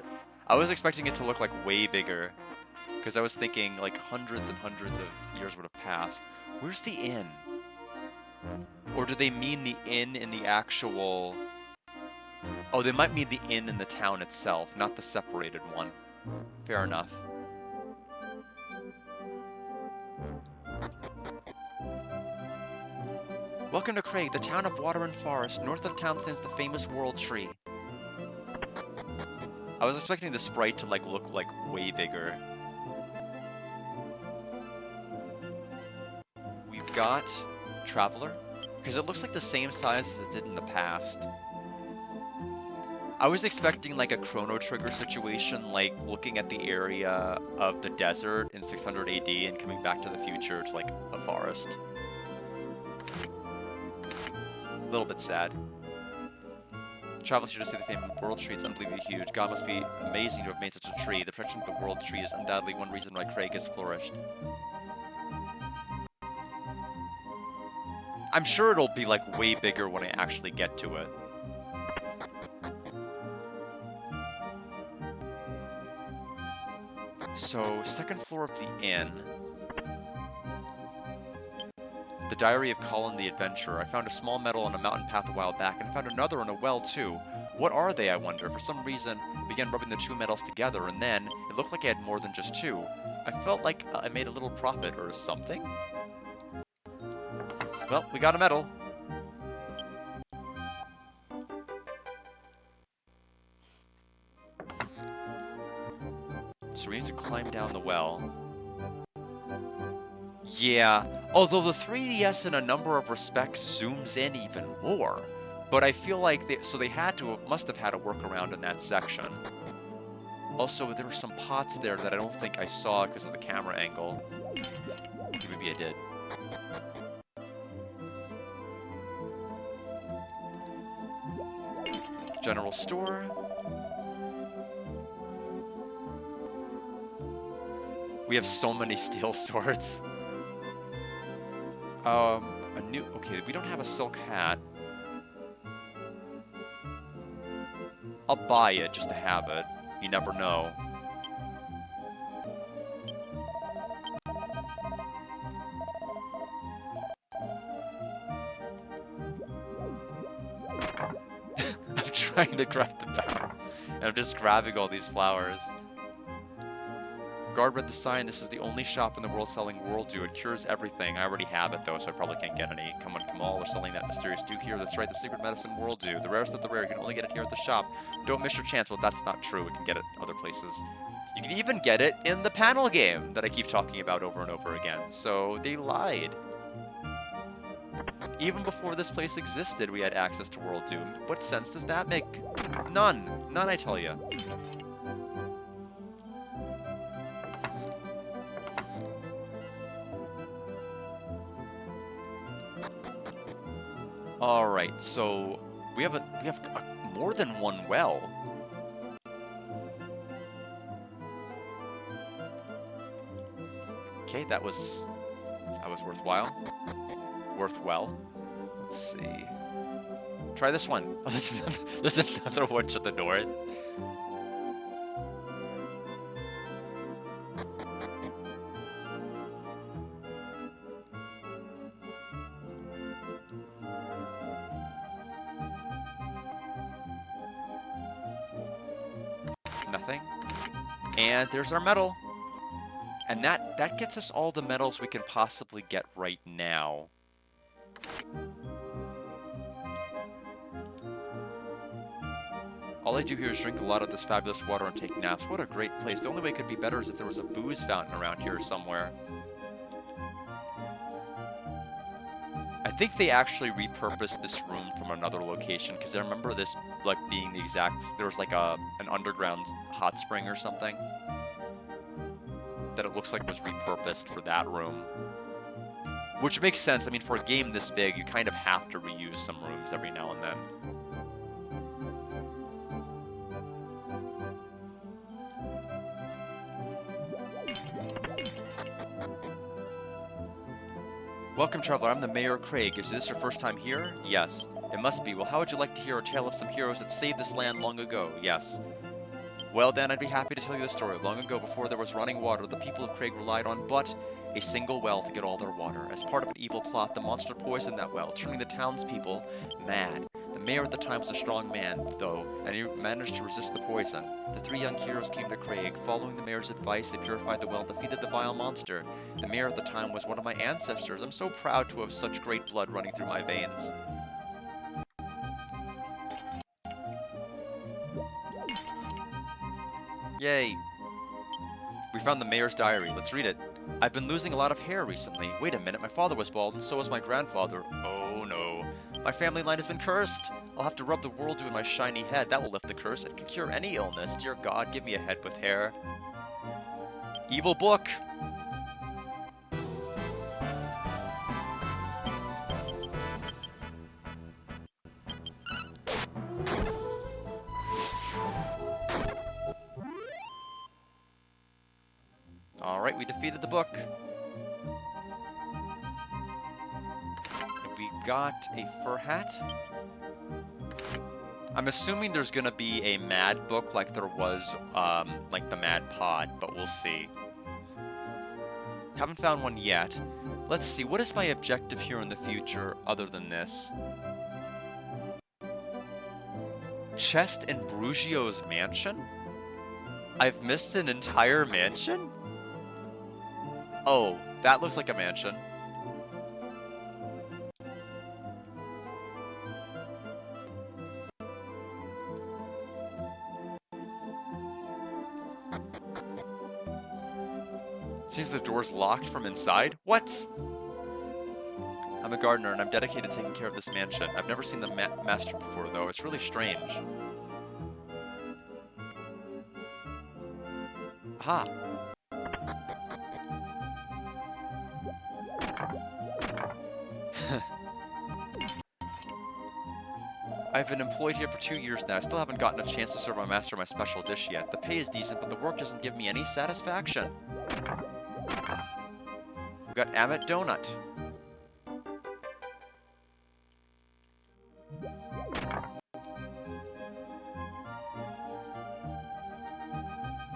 I was expecting it to look like way bigger, because I was thinking like hundreds and hundreds of years would have passed. Where's the inn? Or do they mean the inn in the actual... Oh, they might mean the inn in the town itself, not the separated one. Fair enough. Welcome to Craig, the town of water and forest. North of town stands the famous world tree. I was expecting the sprite to like look like way bigger. We've got Traveler, because it looks like the same size as it did in the past. I was expecting like a Chrono Trigger situation, like looking at the area of the desert in 600 AD and coming back to the future to like a forest. A little bit sad. Travelers here to see the famous world tree. It's unbelievably huge. God must be amazing to have made such a tree. The protection of the world tree is undoubtedly one reason why Craig has flourished. I'm sure it'll be like way bigger when I actually get to it. So, second floor of the inn. The Diary of Colin the Adventurer. I found a small medal on a mountain path a while back, and found another in a well, too. What are they, I wonder? For some reason, I began rubbing the 2 medals together, and then, it looked like I had more than just 2. I felt like I made a little profit, or something? Well, we got a medal. So we need to climb down the well. Yeah, although the 3DS in a number of respects zooms in even more. But I feel like they must have had a workaround in that section. Also, there were some pots there that I don't think I saw because of the camera angle. Maybe I did. General store. We have so many steel swords. Okay, we don't have a silk hat. I'll buy it just to have it. You never know. I'm trying to grab the barrel, and I'm just grabbing all these flowers. Guard read the sign. This is the only shop in the world selling World Dew. It cures everything. I already have it, though, so I probably can't get any. Come on, Kamal. We're selling that mysterious Dew here. That's right, the secret medicine World Dew. The rarest of the rare. You can only get it here at the shop. Don't miss your chance. Well, that's not true. We can get it other places. You can even get it in the panel game that I keep talking about over and over again. So they lied. Even before this place existed, we had access to World Dew. What sense does that make? None. None, I tell you. All right, so we have more than one well. Okay, that was worthwhile. Worthwhile. Let's see. Try this one. Oh, there's another one to the north. Nothing. And there's our medal. And that gets us all the medals we can possibly get right now. All I do here is drink a lot of this fabulous water and take naps. What a great place. The only way it could be better is if there was a booze fountain around here somewhere. I think they actually repurposed this room from another location, because I remember this like being the exact... There was like an underground hot spring or something that it looks like was repurposed for that room. Which makes sense. I mean, for a game this big, you kind of have to reuse some rooms every now and then. Welcome, traveler. I'm the Mayor Craig. Is this your first time here? Yes. It must be. Well, how would you like to hear a tale of some heroes that saved this land long ago? Yes. Well, then, I'd be happy to tell you the story. Long ago, before there was running water, the people of Craig relied on but a single well to get all their water. As part of an evil plot, the monster poisoned that well, turning the townspeople mad. The mayor at the time was a strong man, though, and he managed to resist the poison. The three young heroes came to Craig. Following the mayor's advice, they purified the well and defeated the vile monster. The mayor at the time was one of my ancestors. I'm so proud to have such great blood running through my veins. Yay. We found the mayor's diary. Let's read it. I've been losing a lot of hair recently. Wait a minute, my father was bald and so was my grandfather. Oh no. My family line has been cursed. I'll have to rub the World Dew in my shiny head. That will lift the curse. It can cure any illness. Dear God, give me a head with hair. Evil book. Alright, we defeated the book. We got a fur hat. I'm assuming there's gonna be a mad book like there was, like the Mad Pod, but we'll see. Haven't found one yet. Let's see, what is my objective here in the future other than this? Chest in Brugio's mansion? I've missed an entire mansion? Oh, that looks like a mansion. Seems the door's locked from inside. What? I'm a gardener and I'm dedicated to taking care of this mansion. I've never seen the master before, though. It's really strange. Aha. I've been employed here for 2 years now. I still haven't gotten a chance to serve my master my special dish yet. The pay is decent, but the work doesn't give me any satisfaction. We've got Amit Donut.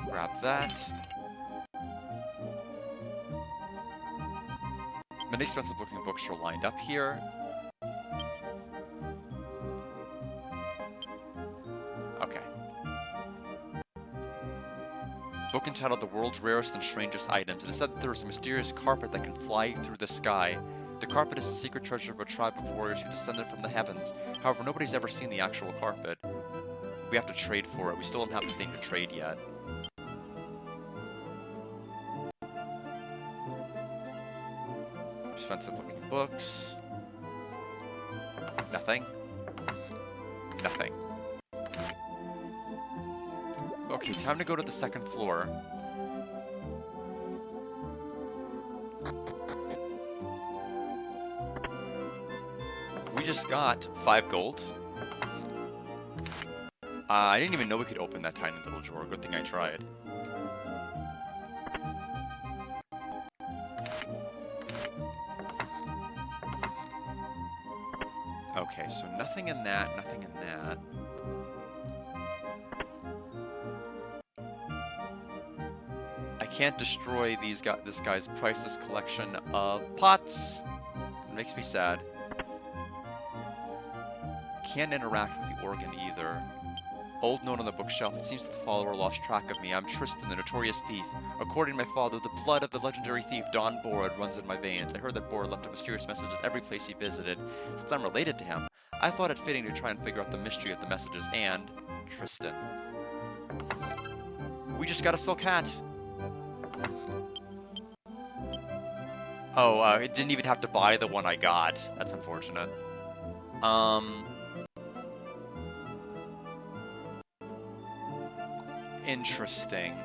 Grab that. Many expensive looking books are lined up here. book entitled The World's Rarest and Strangest Items. It is said that there is a mysterious carpet that can fly through the sky. The carpet is the secret treasure of a tribe of warriors who descended from the heavens. However, nobody's ever seen the actual carpet. We have to trade for it. We still don't have the thing to trade yet. Expensive looking books. Nothing. Nothing. Okay, time to go to the second floor. We just got 5 gold. I didn't even know we could open that tiny little drawer. Good thing I tried. Okay, so nothing in that, nothing in that. I can't destroy this guy's priceless collection of pots. It makes me sad. Can't interact with the organ either. Old note on the bookshelf. It seems that the follower lost track of me. I'm Tristan, the notorious thief. According to my father, the blood of the legendary thief Don Borad runs in my veins. I heard that Borad left a mysterious message at every place he visited. Since I'm related to him, I thought it fitting to try and figure out the mystery of the messages and Tristan. We just got a silk hat. Oh, it didn't even have to buy the one I got. That's unfortunate. Interesting.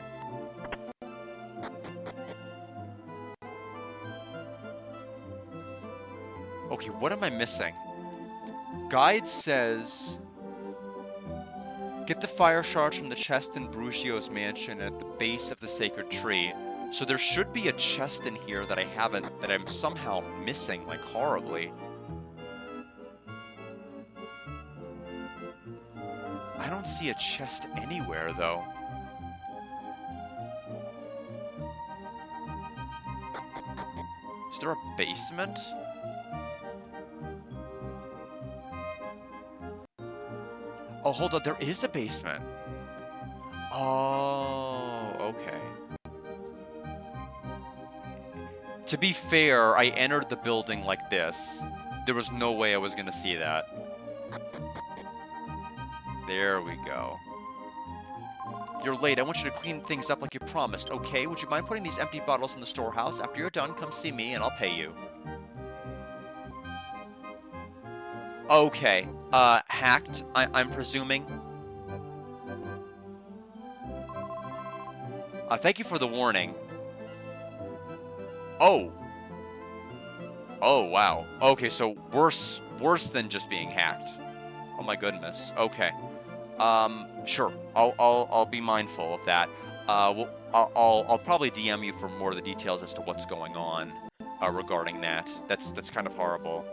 Okay, what am I missing? Guide says... Get the fire shards from the chest in Brugio's mansion at the base of the sacred tree. So there should be a chest in here that I haven't, that I'm somehow missing, like, horribly. I don't see a chest anywhere, though. Is there a basement? Oh, hold on, there is a basement. Oh, okay. To be fair, I entered the building like this. There was no way I was gonna see that. There we go. You're late. I want you to clean things up like you promised, okay? Would you mind putting these empty bottles in the storehouse? After you're done, come see me and I'll pay you. Okay. Hacked, I'm presuming. Thank you for the warning. Oh. Oh, wow. Okay, so worse than just being hacked. Oh my goodness. Okay. Sure. I'll be mindful of that. I'll probably DM you for more of the details as to what's going on regarding that. That's kind of horrible.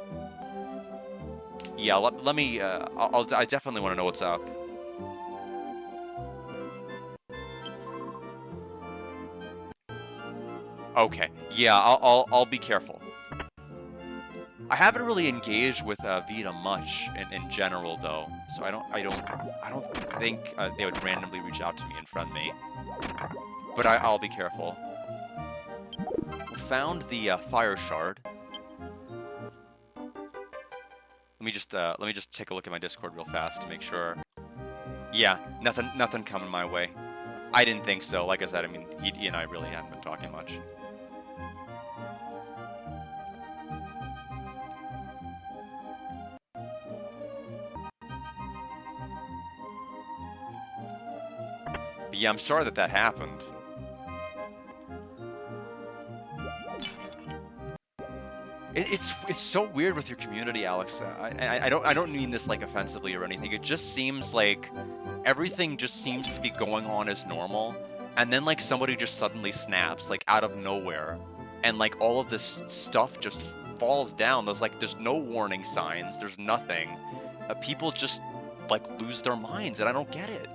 Yeah, let me. I definitely want to know what's up. Okay. Yeah, I'll be careful. I haven't really engaged with Vita much in general, though, so I don't think they would randomly reach out to me and friend me. But I'll be careful. Found the fire shard. Let me just take a look at my Discord real fast to make sure. Yeah, nothing coming my way. I didn't think so. Like I said, I mean, he and I really hadn't been talking much. But yeah, I'm sorry that happened. It's so weird with your community, Alex. I don't mean this like offensively or anything. It just seems like everything just seems to be going on as normal, and then like somebody just suddenly snaps like out of nowhere, and like all of this stuff just falls down. There's no warning signs. There's nothing. People just like lose their minds, and I don't get it.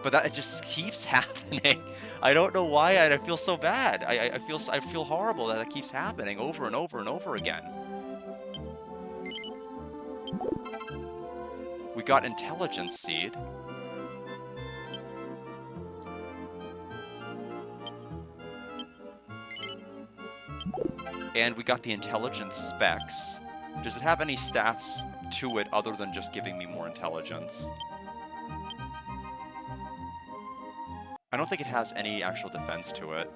But that it just keeps happening. I don't know why, and I feel so bad. I feel horrible that keeps happening over and over and over again. We got intelligence seed. And we got the intelligence specs. Does it have any stats to it other than just giving me more intelligence? I don't think it has any actual defense to it.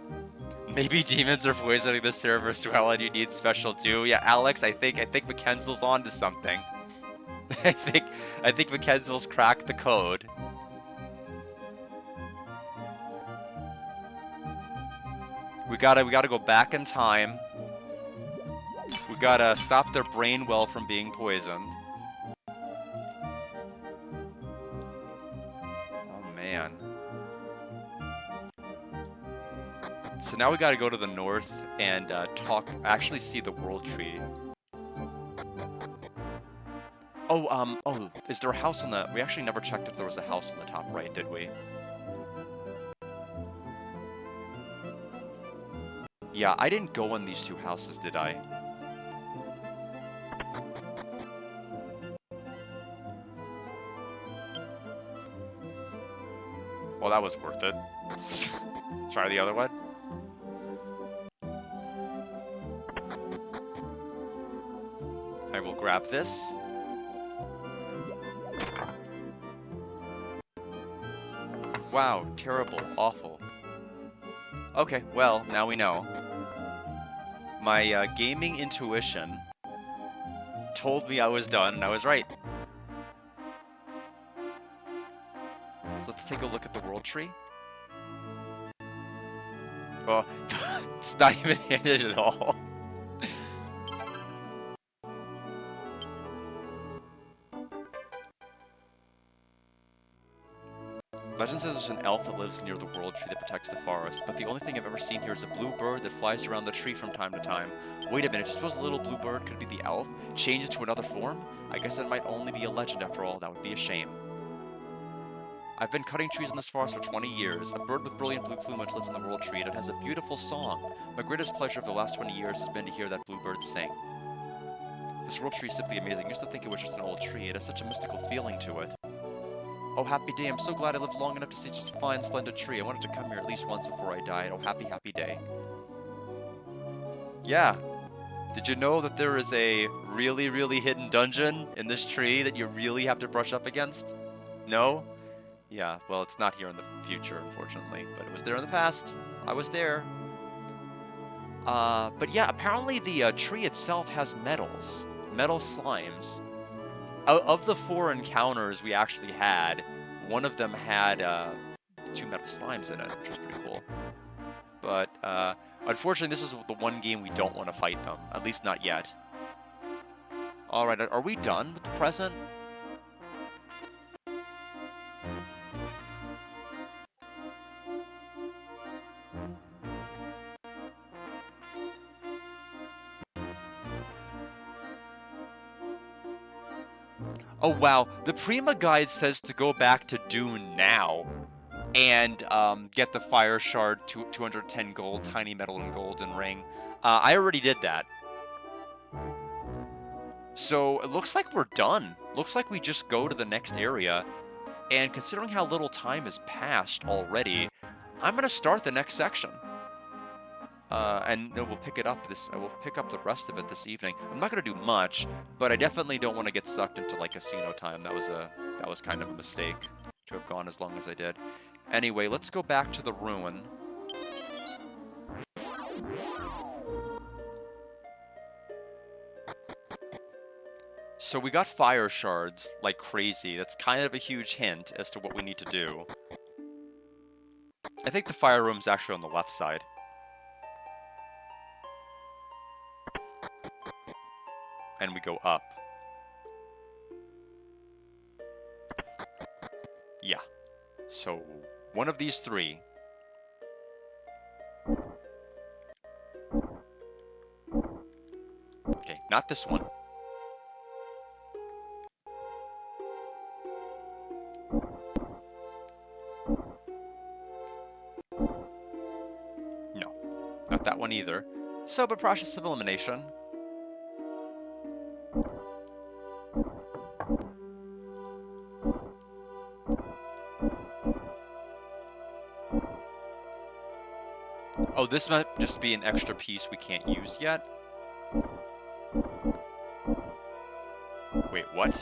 Maybe demons are poisoning the server, Swell, and you need special too. Yeah, Alex, I think Mackenzel's onto something. I think Mackenzel's cracked the code. We gotta go back in time. We gotta stop their brain well from being poisoned. Oh man. So now we gotta go to the north and actually see the World Tree. Oh, is there a house on the... We actually never checked if there was a house on the top right, did we? Yeah, I didn't go in these two houses, did I? Well, that was worth it. Try the other one. I will grab this. Wow, terrible, awful. Okay, well, now we know. My gaming intuition told me I was done, and I was right. So let's take a look at the World Tree. Oh, it's not even hidden at all. Legend says there's an elf that lives near the World Tree that protects the forest, but the only thing I've ever seen here is a blue bird that flies around the tree from time to time. Wait a minute, do you suppose the little blue bird could be the elf? Change it to another form? I guess that might only be a legend after all. That would be a shame. I've been cutting trees in this forest for 20 years. A bird with brilliant blue plumage lives in the World Tree, and it has a beautiful song. My greatest pleasure of the last 20 years has been to hear that bluebird sing. This World Tree is simply amazing. I used to think it was just an old tree. It has such a mystical feeling to it. Oh, happy day. I'm so glad I lived long enough to see such a fine, splendid tree. I wanted to come here at least once before I died. Oh, happy, happy day. Yeah. Did you know that there is a really, really hidden dungeon in this tree that you really have to brush up against? No? Yeah, well, it's not here in the future, unfortunately, but it was there in the past. I was there. But yeah, apparently the tree itself has metals. Metal slimes. Of the 4 encounters we actually had, one of them had 2 metal slimes in it, which was pretty cool. But unfortunately, this is the one game we don't want to fight them, at least not yet. Alright, are we done with the present? Oh wow, the Prima guide says to go back to Dune now and get the Fire Shard, 210 gold, Tiny Metal and Golden Ring. I already did that. So it looks like we're done. Looks like we just go to the next area. And considering how little time has passed already, I'm going to start the next section. And we'll pick it up I will pick up the rest of it this evening. I'm not gonna do much, but I definitely don't want to get sucked into like casino time. That was kind of a mistake to have gone as long as I did. Anyway, let's go back to the ruin. So we got fire shards like crazy. That's kind of a huge hint as to what we need to do. I think the fire room's actually on the left side. And we go up. Yeah. So, one of these 3. Okay, not this one. No, not that one either. So, but process of elimination. Oh, this might just be an extra piece we can't use yet. What?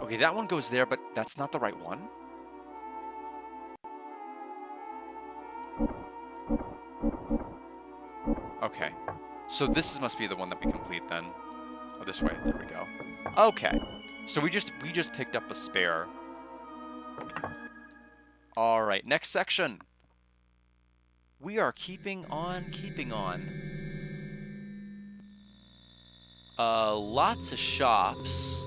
Okay, that one goes there, but that's not the right one. Okay. So this must be the one that we complete then. Oh, this way. There we go. Okay. So we just picked up a spare. All right, next section. We are keeping on keeping on. Lots of shops.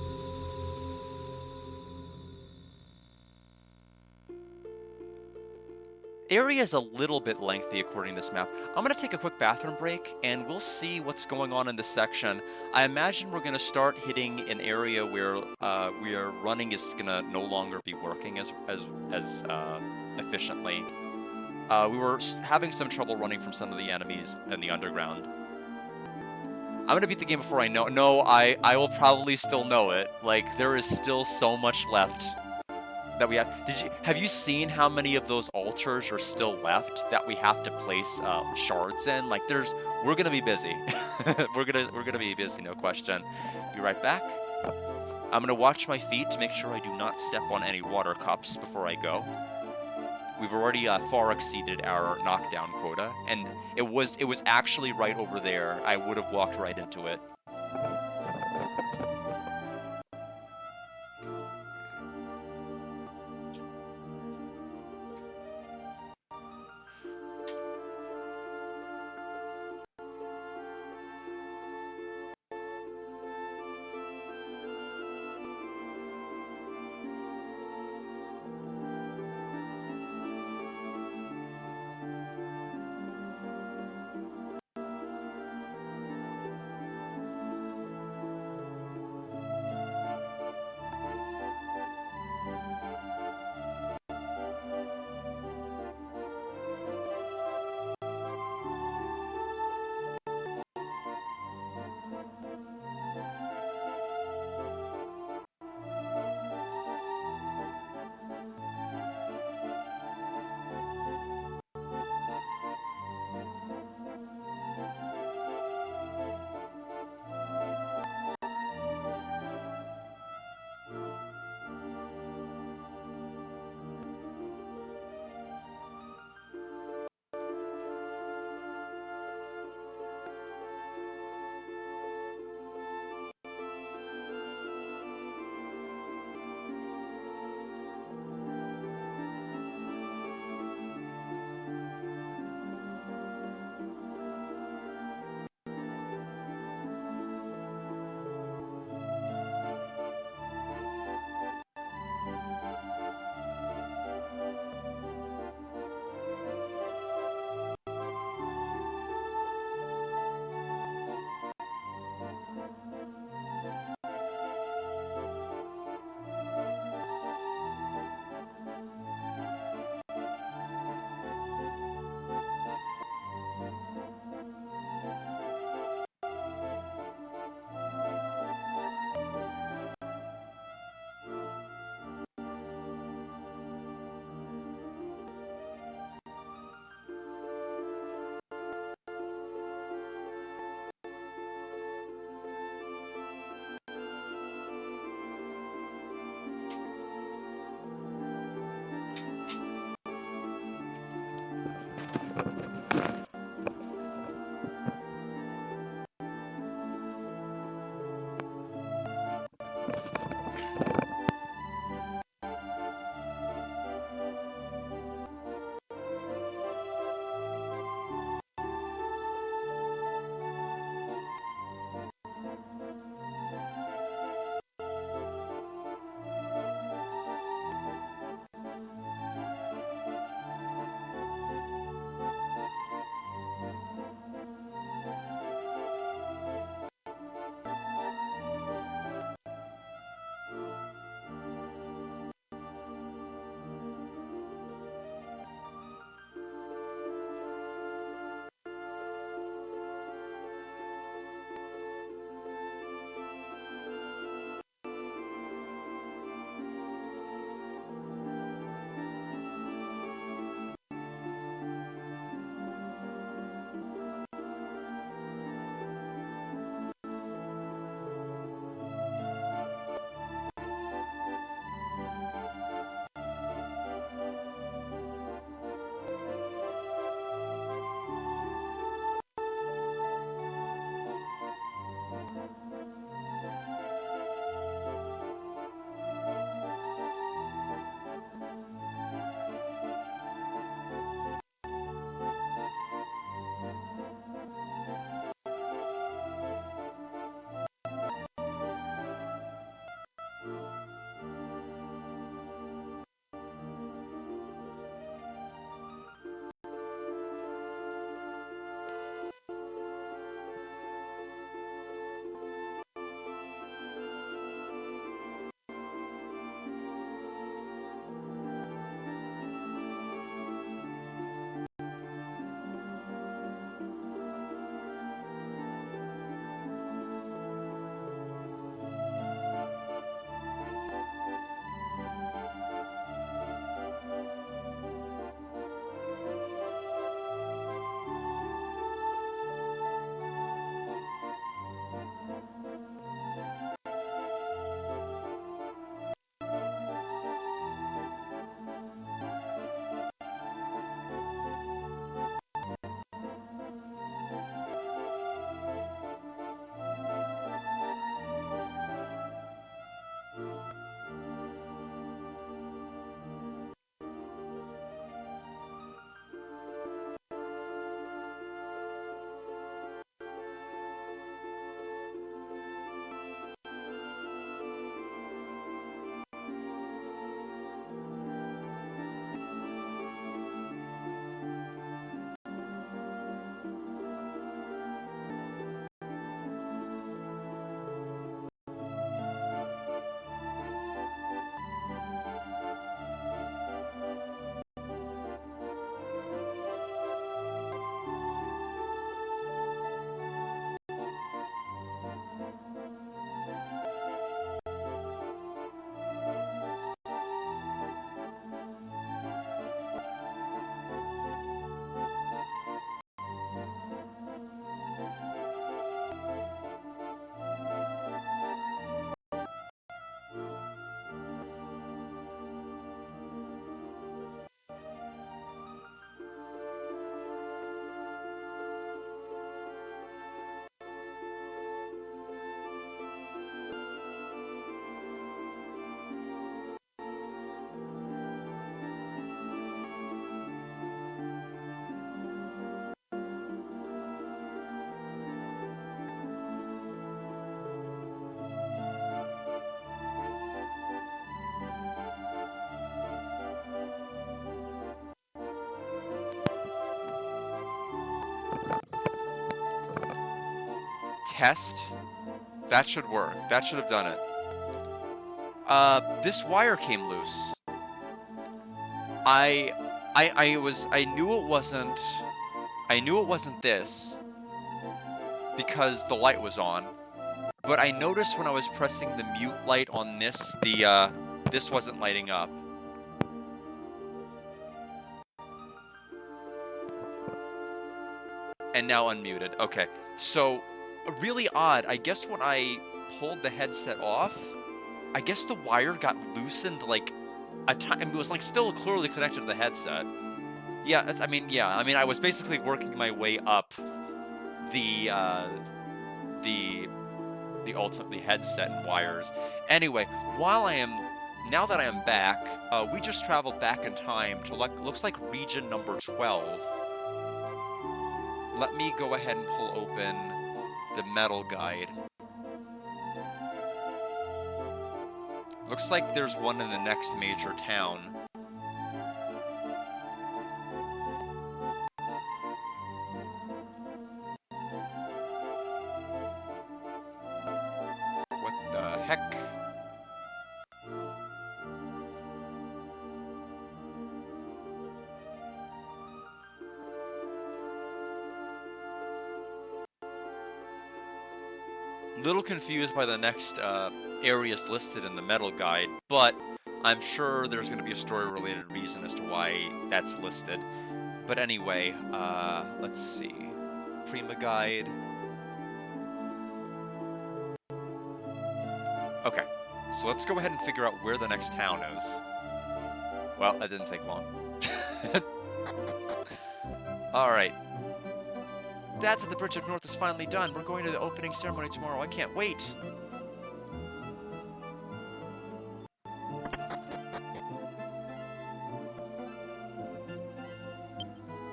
Area is a little bit lengthy according to this map. I'm going to take a quick bathroom break, and we'll see what's going on in this section. I imagine we're going to start hitting an area where running is going to no longer be working as efficiently. We were having some trouble running from some of the enemies in the underground. I'm going to beat the game before I know it. No, I will probably still know it. Like, there is still so much left that we have. Have you seen how many of those altars are still left that we have to place shards in? Like, we're gonna be busy. we're gonna be busy, no question. Be right back. I'm gonna watch my feet to make sure I do not step on any water cups before I go. We've already far exceeded our knockdown quota, and it was actually right over there. I would have walked right into it. Test. That should work. That should have done it. This wire came loose. I knew it wasn't. I knew it wasn't this because the light was on. But I noticed when I was pressing the mute light on this, this wasn't lighting up. And now unmuted. Okay, so really odd. I guess when I pulled the headset off, I guess the wire got loosened like a time. It was like still clearly connected to the headset. Yeah, I mean, I was basically working my way up the headset and wires. Anyway, now that I am back, we just traveled back in time to looks like region number 12. Let me go ahead and pull open the metal guide. Looks like there's one in the next major town. What the heck? Little confused by the next areas listed in the metal guide, but I'm sure there's going to be a story-related reason as to why that's listed. But anyway, let's see. Prima guide. Okay, so let's go ahead and figure out where the next town is. Well, that didn't take long. Alright. Dad's at the Bridge of North is finally done. We're going to the opening ceremony tomorrow. I can't wait.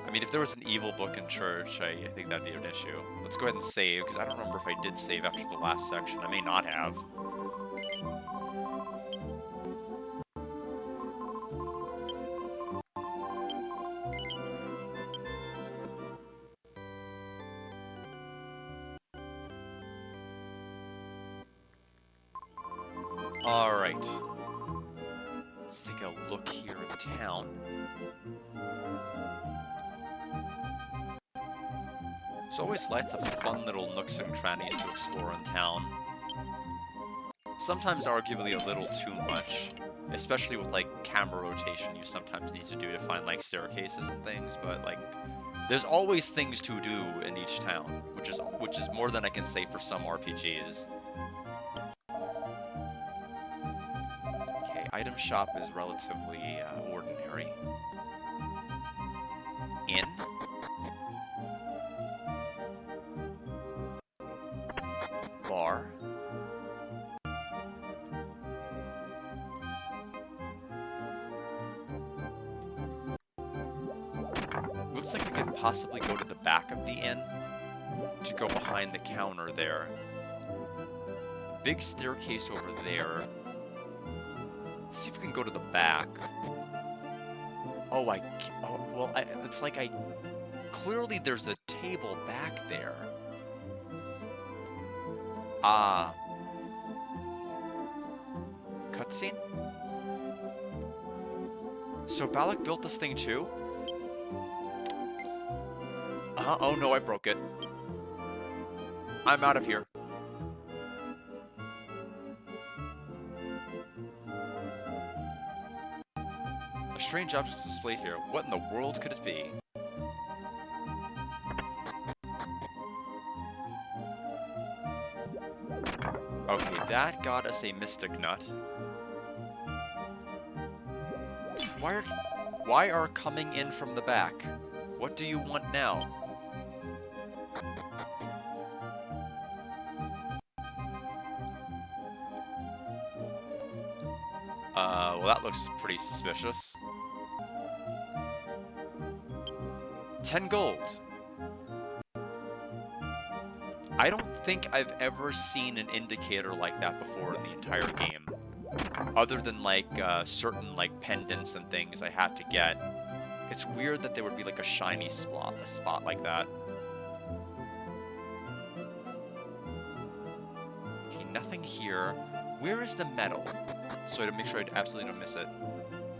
I mean, if there was an evil book in church, I think that'd be an issue. Let's go ahead and save, because I don't remember if I did save after the last section. I may not have. Alright. Let's take a look here in town. There's always lots of fun little nooks and crannies to explore in town. Sometimes arguably a little too much, especially with like camera rotation you sometimes need to do to find like staircases and things, but like there's always things to do in each town, which is more than I can say for some RPGs. Okay, item shop is relatively ordinary. Inn. Bar. Looks like we could possibly go to the back of the inn to go behind the counter there. Big staircase over there. Let's see if we can go to the back. It's like clearly there's a table back there. Ah. Cutscene? So Balak built this thing too? Oh no, I broke it. I'm out of here. A strange object is displayed here. What in the world could it be? Okay, that got us a Mystic Nut. Why are coming in from the back? What do you want now? Well, that looks pretty suspicious. 10 gold. I don't think I've ever seen an indicator like that before in the entire game. Other than, like, certain, like, pendants and things I had to get. It's weird that there would be, like, a shiny spot like that. nothing here. Where is the medal? So to make sure I absolutely don't miss it.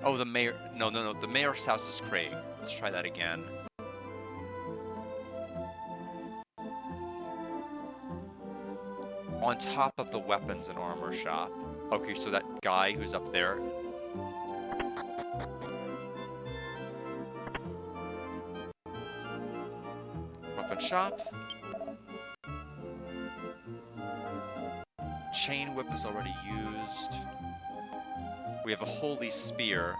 Oh, the mayor. No. The mayor's house is Craig. Let's try that again. On top of the weapons and armor shop. Okay, so that guy who's up there. Weapon shop. Chain whip is already used. We have a holy spear.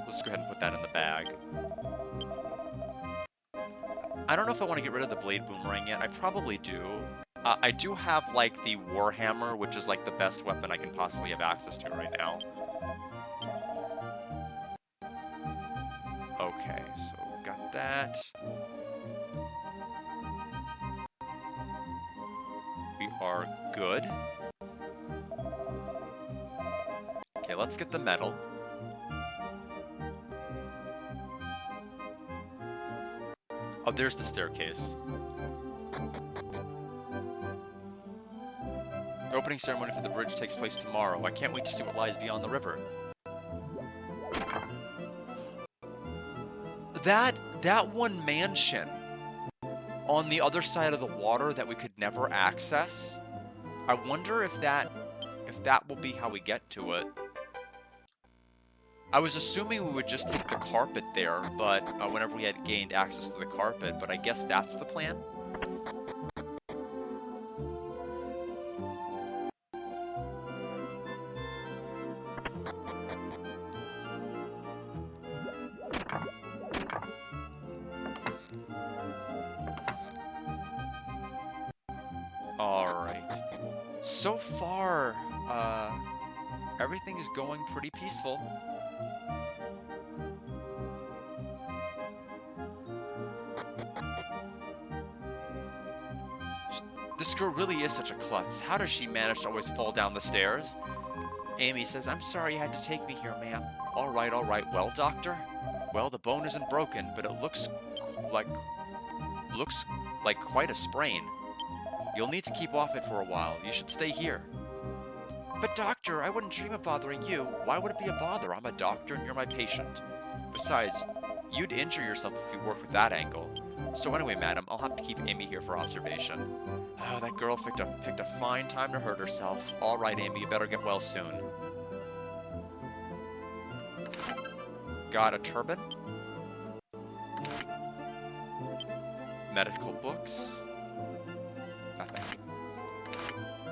Let's go ahead and put that in the bag. I don't know if I want to get rid of the blade boomerang yet. I probably do. I do have, like, the Warhammer, which is, like, the best weapon I can possibly have access to right now. Okay, so got that. We are good. Okay, let's get the medal. Oh, there's the staircase. The opening ceremony for the bridge takes place tomorrow. I can't wait to see what lies beyond the river. That one mansion on the other side of the water that we could never access. I wonder if that will be how we get to it. I was assuming we would just take the carpet there, but whenever we had gained access to the carpet, but I guess that's the plan. Alright. So far, everything is going pretty peaceful. This girl really is such a klutz. How does she manage to always fall down the stairs? Amy says, I'm sorry you had to take me here, ma'am. All right. Well, doctor? Well, the bone isn't broken, but it looks like quite a sprain. You'll need to keep off it for a while. You should stay here. But doctor, I wouldn't dream of bothering you. Why would it be a bother? I'm a doctor and you're my patient. Besides, you'd injure yourself if you worked with that angle. So anyway, madam, I'll have to keep Amy here for observation. Oh, that girl picked a fine time to hurt herself. All right, Amy, you better get well soon. Got a turban? Medical books? Nothing.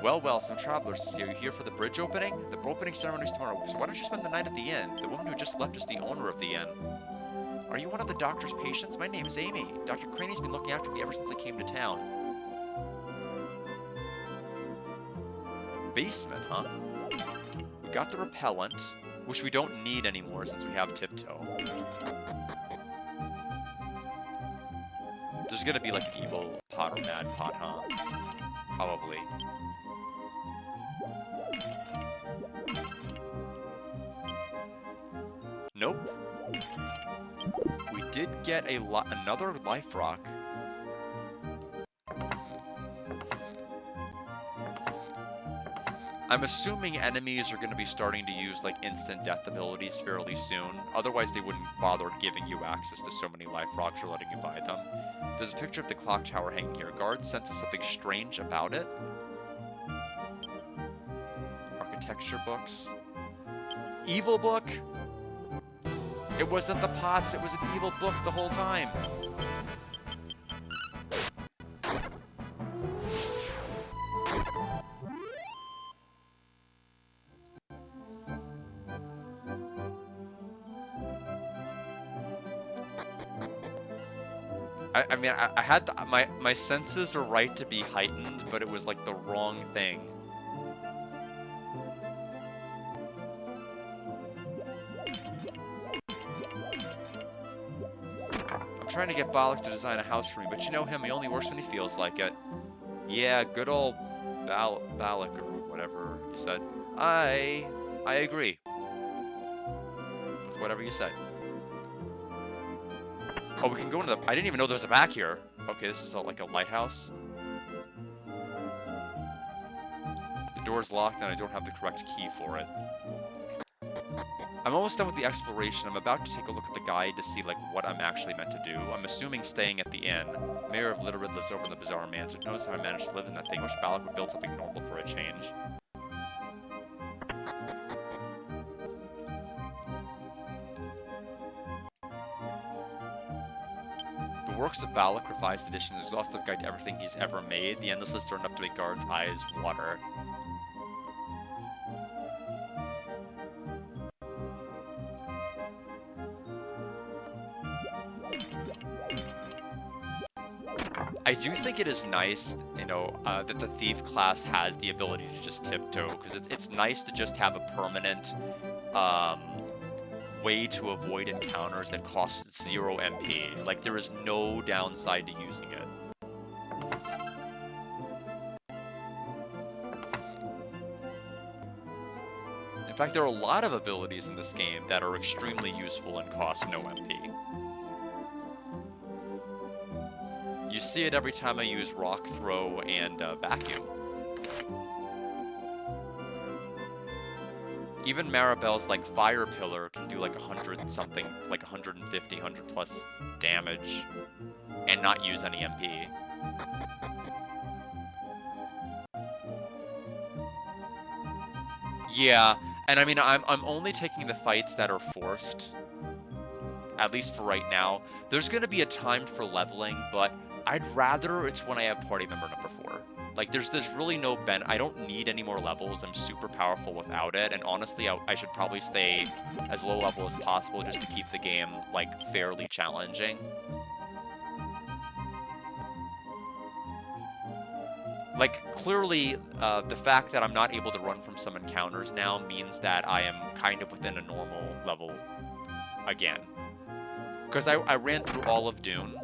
Well, some travelers see you here for the bridge opening? The opening ceremony is tomorrow, so why don't you spend the night at the inn? The woman who just left is the owner of the inn. Are you one of the doctor's patients? My name is Amy. Dr. Craney's been looking after me ever since I came to town. Basement, huh? We got the repellent, which we don't need anymore since we have Tiptoe. There's gonna be like an evil pot or mad pot, huh? Probably. Nope. We did get another life rock. I'm assuming enemies are going to be starting to use like instant death abilities fairly soon. Otherwise, they wouldn't bother giving you access to so many life rocks or letting you buy them. There's a picture of the clock tower hanging here. Guard senses something strange about it. Architecture books. Evil book? It wasn't the pots, it was an evil book the whole time. I mean, I had my senses are right to be heightened, but it was like the wrong thing. I'm trying to get Bollock to design a house for me, but you know him, he only works when he feels like it. Yeah, good old Bollock or whatever you said. I agree with whatever you said. Oh, we can go into the... I didn't even know there was a back here. Okay, this is like a lighthouse. door's locked and I don't have the correct key for it. I'm almost done with the exploration. I'm about to take a look at the guide to see, like, what I'm actually meant to do. I'm assuming staying at the inn. Mayor of Litterid lives over in the Bizarre Mansion. Notice how I managed to live in that thing. Wish Balak would build something normal for a change. The Works of Balak Revised Edition is an exhaustive guide to everything he's ever made. The endless list are enough to make guards' eyes water. I do think it is nice, you know, that the Thief class has the ability to just tiptoe, because it's nice to just have a permanent way to avoid encounters that cost 0 MP. Like, there is no downside to using it. In fact, there are a lot of abilities in this game that are extremely useful and cost no MP. You see it every time I use Rock Throw and Vacuum. Even Maribel's, like, Fire Pillar can do, like, 100 something, like 150, 100 plus damage, and not use any MP. Yeah, and I mean, I'm only taking the fights that are forced, at least for right now. There's gonna be a time for leveling, but I'd rather it's when I have party member number 4. Like, there's really no I don't need any more levels. I'm super powerful without it, and honestly, I should probably stay as low level as possible just to keep the game, like, fairly challenging. Like, clearly, the fact that I'm not able to run from some encounters now means that I am kind of within a normal level again. Because I ran through all of Dune,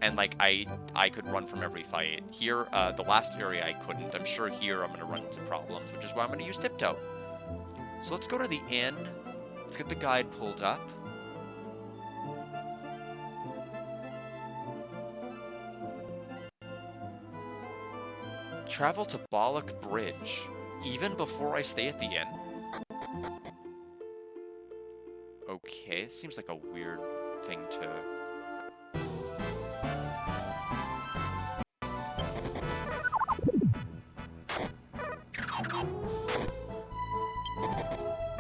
and, like, I could run from every fight. Here, the last area I couldn't. I'm sure here I'm going to run into problems, which is why I'm going to use Tiptoe. So let's go to the inn. Let's get the guide pulled up. Travel to Balak Bridge, even before I stay at the inn. Okay, it seems like a weird thing to...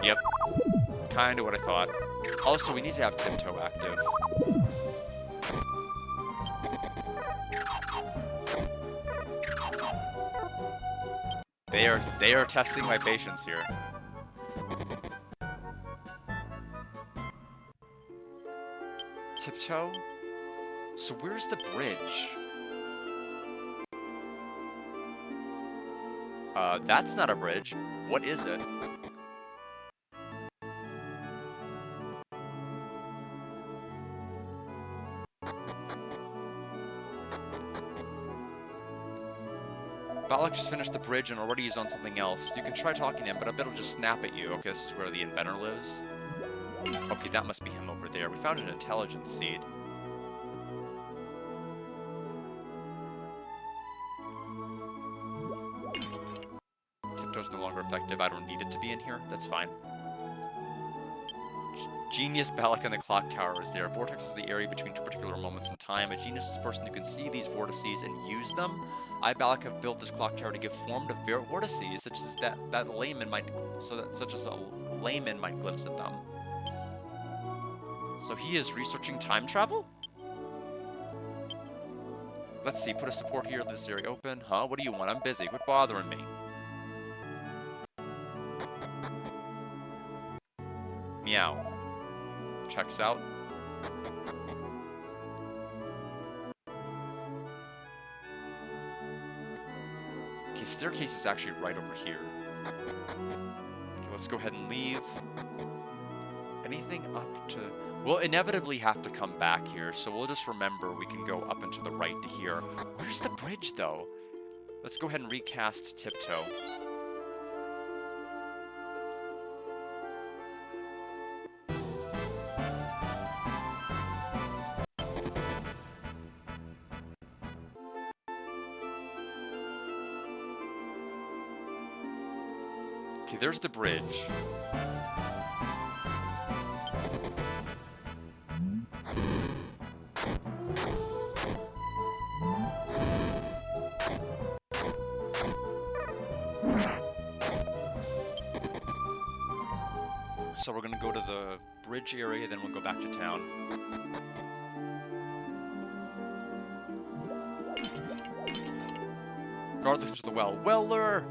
Yep. Kinda what I thought. Also, we need to have Tiptoe active. They are testing my patience here. Tiptoe? So where's the bridge? That's not a bridge. What is it? Balak just finished the bridge and already is on something else. You can try talking to him, but I bet he'll just snap at you. Okay, this is where the inventor lives. Okay, that must be him over there. We found an intelligence seed. Tiptoe's no longer effective. I don't need it to be in here. That's fine. Genius Balak on the clock tower is there. Vortex is the area between two particular moments in time. A genius is a person who can see these vortices and use them. I, Balak, have built this clock tower to give form to vortices, such as such as a layman might glimpse at them. So he is researching time travel? Let's see, put a support here, this area open. Huh? What do you want? I'm busy. Quit bothering me. Meow. Checks out. Okay, staircase is actually right over here. Okay, let's go ahead and leave. Anything up to... We'll inevitably have to come back here, so we'll just remember we can go up and to the right to here. Where's the bridge, though? Let's go ahead and recast Tiptoe. Okay, there's the bridge. So we're gonna go to the bridge area, then we'll go back to town. Guard looks into the well. Weller!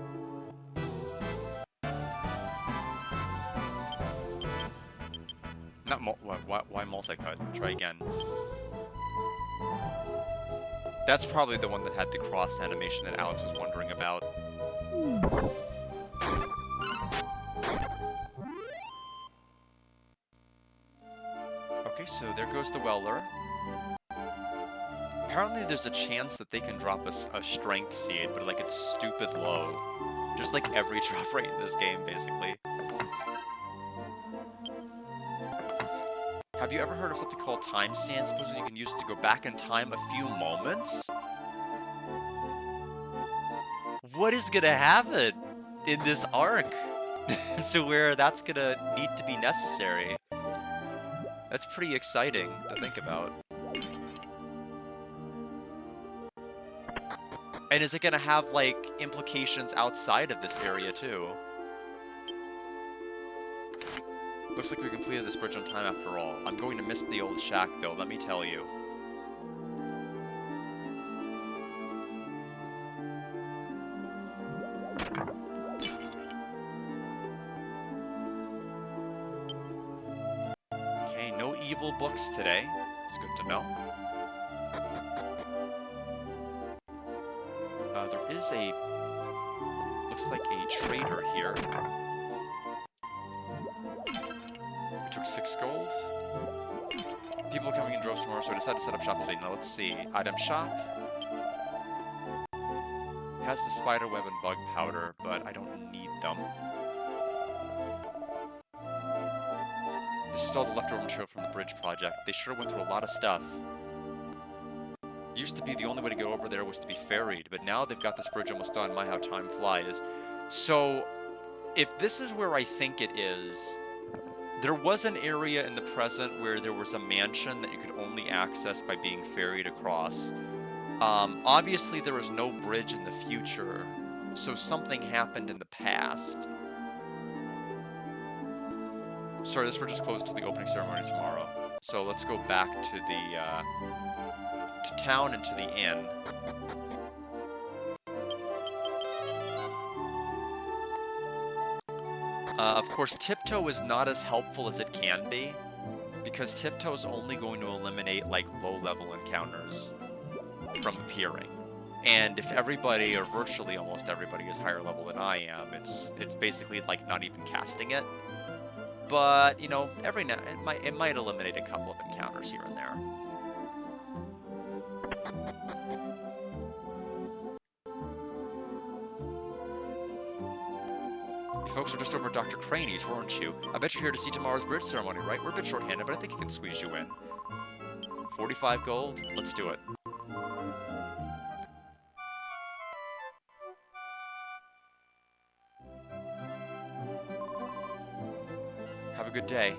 Not why multi-cut? Try again. That's probably the one that had the cross animation that Alex was wondering about. Okay, so there goes the Weller. Apparently there's a chance that they can drop a strength seed, but like it's stupid low. Just like every drop rate in this game, basically. Have you ever heard of something called time sand? Supposedly you can use it to go back in time a few moments? What is gonna happen in this arc? To where that's gonna need to be necessary. That's pretty exciting to think about. And is it gonna have, like, implications outside of this area, too? Looks like we completed this bridge on time after all. I'm going to miss the old shack, though, let me tell you. Okay, no evil books today. It's good to know. There is a... looks like a trader here. We took 6 gold. People coming in droves tomorrow, so I decided to set up shop today. Now let's see. Item shop. It has the spider web and bug powder, but I don't need them. This is all the leftover material from the bridge project. They sure went through a lot of stuff. Used to be the only way to go over there was to be ferried, but now they've got this bridge almost done. My, how time flies. So, if this is where I think it is, there was an area in the present where there was a mansion that you could only access by being ferried across. Obviously, there was no bridge in the future, so something happened in the past. Sorry, this bridge is closed to the opening ceremony tomorrow. So let's go back to the, to town and to the inn. Of course, Tiptoe is not as helpful as it can be, because Tiptoe is only going to eliminate, like, low-level encounters from appearing. And if everybody, or virtually almost everybody, is higher level than I am, it's basically, like, not even casting it. But, you know, every now it might eliminate a couple of encounters here and there. You folks are just over at Dr. Craney's, weren't you? I bet you're here to see tomorrow's bridge ceremony, right? We're a bit short-handed, but I think he can squeeze you in. 45 gold? Let's do it. Have a good day.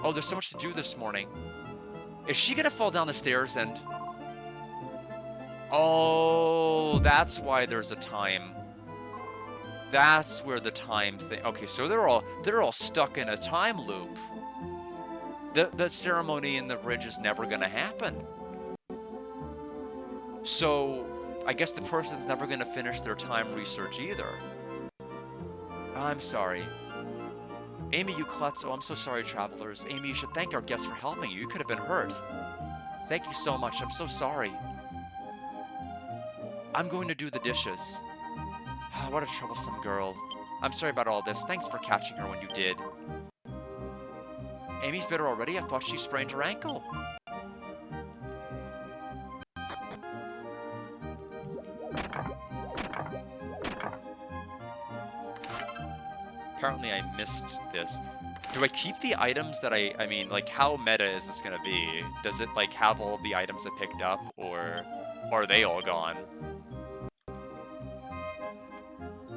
Oh, there's so much to do this morning. Is she gonna fall down the stairs and... Oh, that's why there's a time. That's where the time thing... Okay, so they're all stuck in a time loop. The ceremony in the bridge is never gonna happen. So, I guess the person's never gonna finish their time research either. I'm sorry. Amy, you klutz. Oh, I'm so sorry, travelers. Amy, you should thank our guests for helping you. You could have been hurt. Thank you so much. I'm so sorry. I'm going to do the dishes. What a troublesome girl. I'm sorry about all this. Thanks for catching her when you did. Amy's better already? I thought she sprained her ankle. Apparently I missed this. Do I keep the items that I mean, like, how meta is this gonna be? Does it, like, have all the items I picked up, or are they all gone?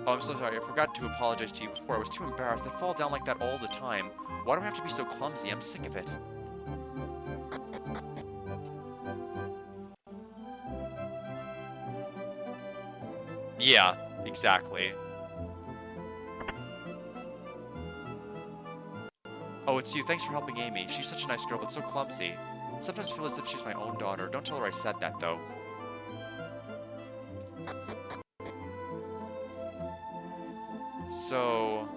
Oh, I'm so sorry. I forgot to apologize to you before. I was too embarrassed. I fall down like that all the time. Why do I have to be so clumsy? I'm sick of it. Yeah, exactly. Oh, it's you. Thanks for helping Amy. She's such a nice girl, but so clumsy. Sometimes I feel as if she's my own daughter. Don't tell her I said that, though. So...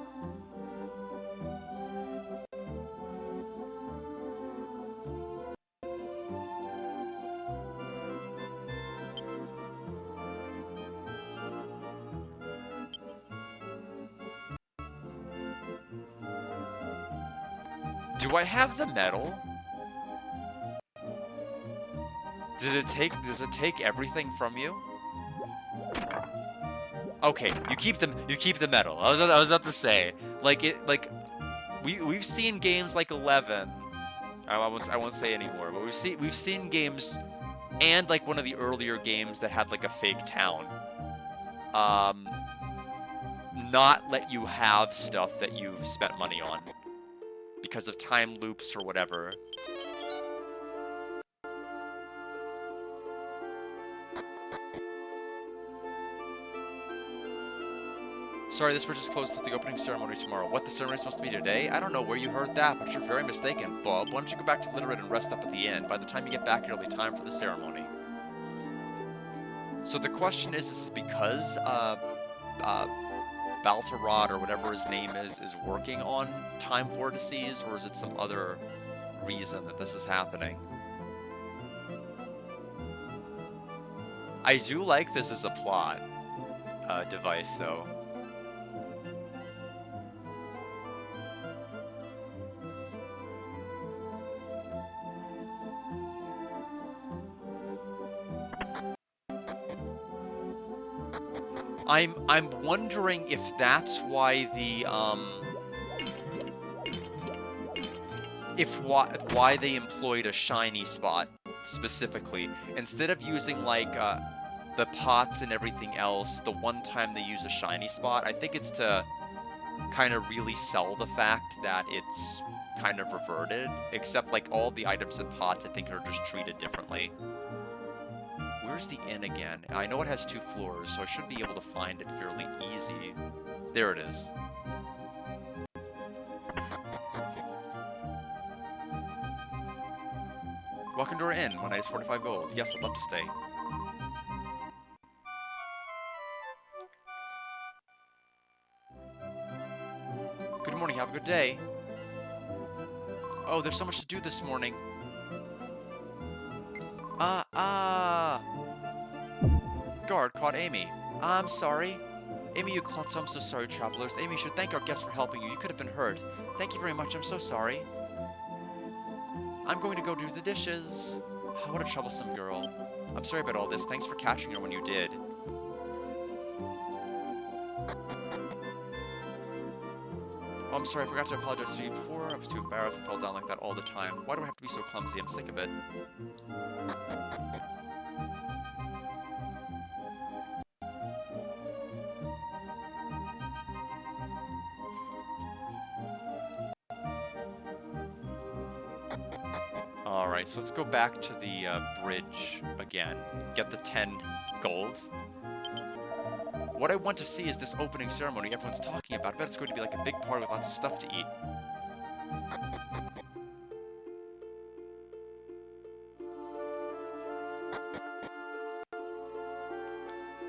do I have the medal? Does it take everything from you? Okay, you keep the medal. I was about to say, we've seen games like 11. I won't say anymore, but we've seen games, and like one of the earlier games that had like a fake town. Not let you have stuff that you've spent money on because of time loops or whatever. Sorry, this bridge is closed to the opening ceremony tomorrow. What, the ceremony is supposed to be today? I don't know where you heard that, but you're very mistaken, Bob. Why don't you go back to Literate and rest up at the inn? By the time you get back, it'll be time for the ceremony. So the question is because Baltarod, or whatever his name is working on time vortices, or is it some other reason that this is happening? I do like this as a plot device, though. I'm wondering if that's why the why they employed a shiny spot specifically instead of using like the pots and everything else. The one time they use a shiny spot, I think it's to kind of really sell the fact that it's kind of reverted, except like all the items and pots I think are just treated differently. Where's the inn again? I know it has 2 floors, so I should be able to find it fairly easy. There it is. Welcome to our inn. One night is 45 gold. Yes, I'd love to stay. Good morning, have a good day. Oh, there's so much to do this morning. Guard caught Amy. I'm sorry. Amy, you klutz, I'm so sorry, travelers. Amy, you should thank our guests for helping you. You could have been hurt. Thank you very much, I'm so sorry. I'm going to go do the dishes. Oh, what a troublesome girl. I'm sorry about all this. Thanks for catching her when you did. Oh, I'm sorry, I forgot to apologize to you before. I was too embarrassed. I fell down like that all the time. Why do I have to be so clumsy? I'm sick of it. Alright, so let's go back to the bridge again. Get the 10 gold. What I want to see is this opening ceremony everyone's talking about. I bet it's going to be like a big party with lots of stuff to eat.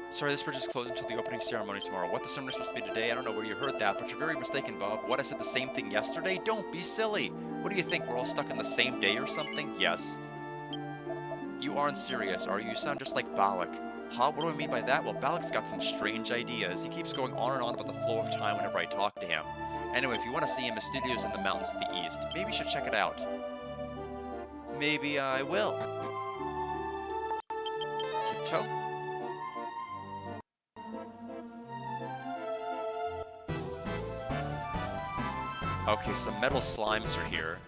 Sorry, this bridge is closed until the opening ceremony tomorrow. What the ceremony is supposed to be today, I don't know where you heard that, but you're very mistaken, Bob. What, I said the same thing yesterday? Don't be silly. What do you think, we're all stuck in the same day or something? Yes. You aren't serious, are you? You sound just like Balak. Huh? What do I mean by that? Well, Balak's got some strange ideas. He keeps going on and on about the flow of time whenever I talk to him. Anyway, if you want to see him, his studio's in the mountains to the east. Maybe you should check it out. Maybe I will. Tiptoe? Okay, some metal slimes are here.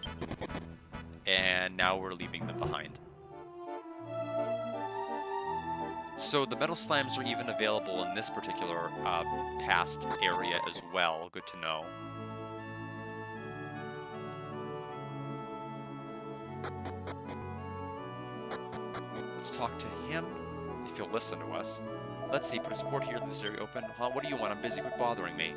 And now we're leaving them behind. So the metal slimes are even available in this particular past area as well. Good to know. Let's talk to him, if he'll listen to us. Let's see, put a support here in this area open. Huh, what do you want? I'm busy, quit bothering me.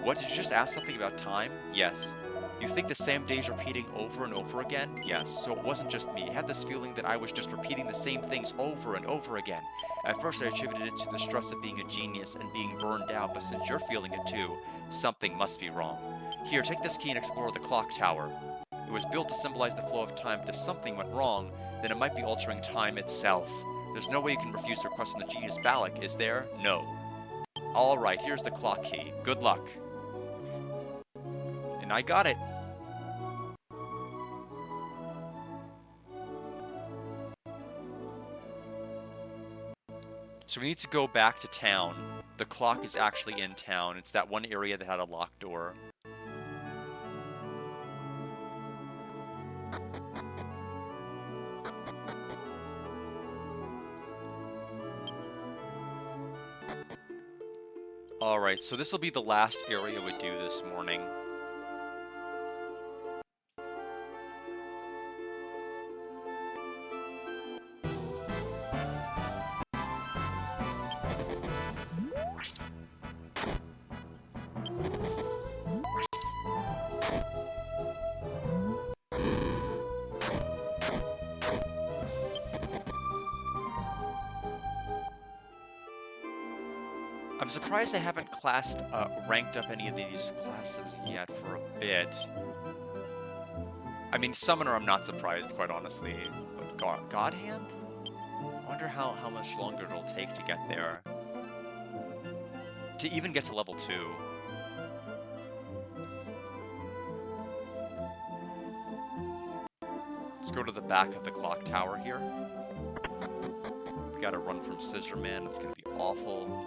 What, did you just ask something about time? Yes. You think the same day's repeating over and over again? Yes. So it wasn't just me. I had this feeling that I was just repeating the same things over and over again. At first I attributed it to the stress of being a genius and being burned out, but since you're feeling it too, something must be wrong. Here, take this key and explore the clock tower. It was built to symbolize the flow of time, but if something went wrong, then it might be altering time itself. There's no way you can refuse the request from the genius Balak, is there? No. Alright, here's the clock key. Good luck. And I got it. So we need to go back to town. The clock is actually in town. It's that one area that had a locked door. Alright, so this will be the last area we do this morning. I'm surprised I haven't ranked up any of these classes yet for a bit. I mean, Summoner I'm not surprised, quite honestly. But God Hand? I wonder how much longer it'll take to get there. To even get to level 2. Let's go to the back of the clock tower here. We gotta run from Scissorman, it's gonna be awful.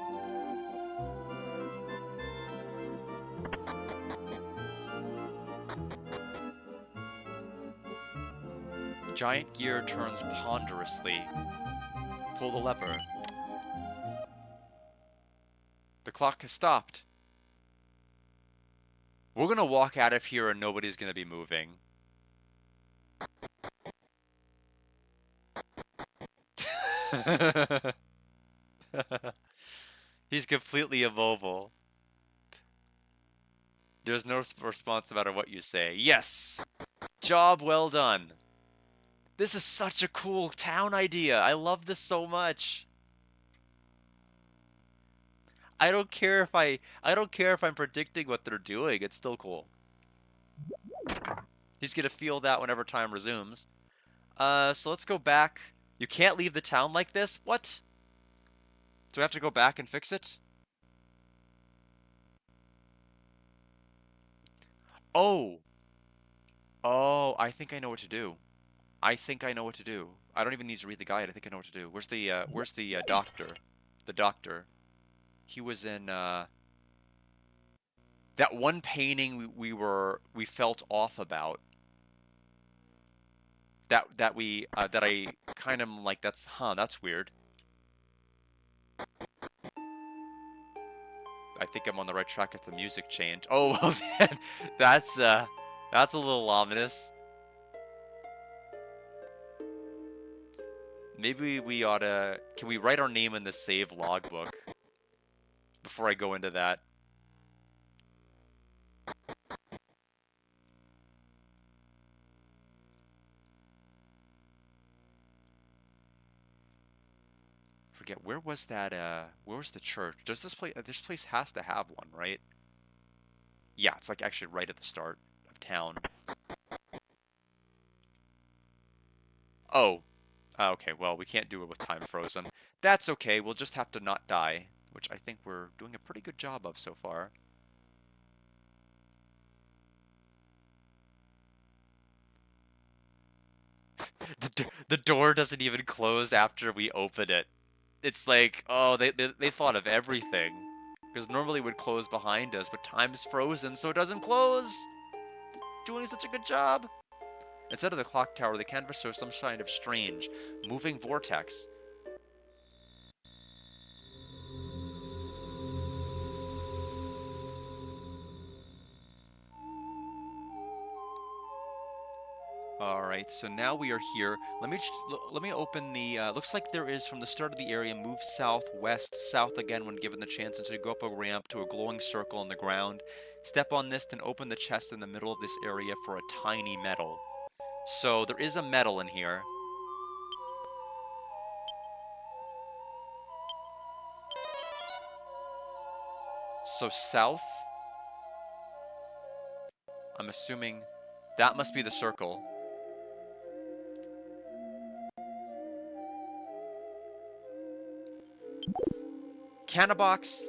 Giant gear turns ponderously. Pull the lever. The clock has stopped. We're gonna walk out of here and nobody's gonna be moving. He's completely immobile. There's no response no matter what you say. Yes! Job well done. This is such a cool town idea. I love this so much. I don't care if I'm predicting what they're doing. It's still cool. He's gonna feel that whenever time resumes. So let's go back. You can't leave the town like this? What? Do I have to go back and fix it? Oh. Oh, I think I know what to do. I think I know what to do. I don't even need to read the guide. I think I know what to do. Where's the doctor? The doctor. He was in that one painting we felt off about. That I kind of like, that's weird. I think I'm on the right track if the music changed. Oh, well then, that's a little ominous. Maybe we oughta... Can we write our name in the save logbook before I go into that? Forget, where was that, where was the church? Does this place has to have one, right? Yeah, it's like actually right at the start of town. Oh. Okay, well, we can't do it with time frozen. That's okay, we'll just have to not die, which I think we're doing a pretty good job of so far. The door doesn't even close after we open it. It's like, oh, they thought of everything. Because normally it would close behind us, but time's frozen, so it doesn't close! Doing such a good job! Instead of the clock tower, the canvas shows some kind of strange, moving vortex. All right, so now we are here. Let me open the. Looks like there is from the start of the area. Move south, west, south again when given the chance until you go up a ramp to a glowing circle on the ground. Step on this, then open the chest in the middle of this area for a tiny medal. So there is a medal in here. So south. I'm assuming that must be the circle. Canabox.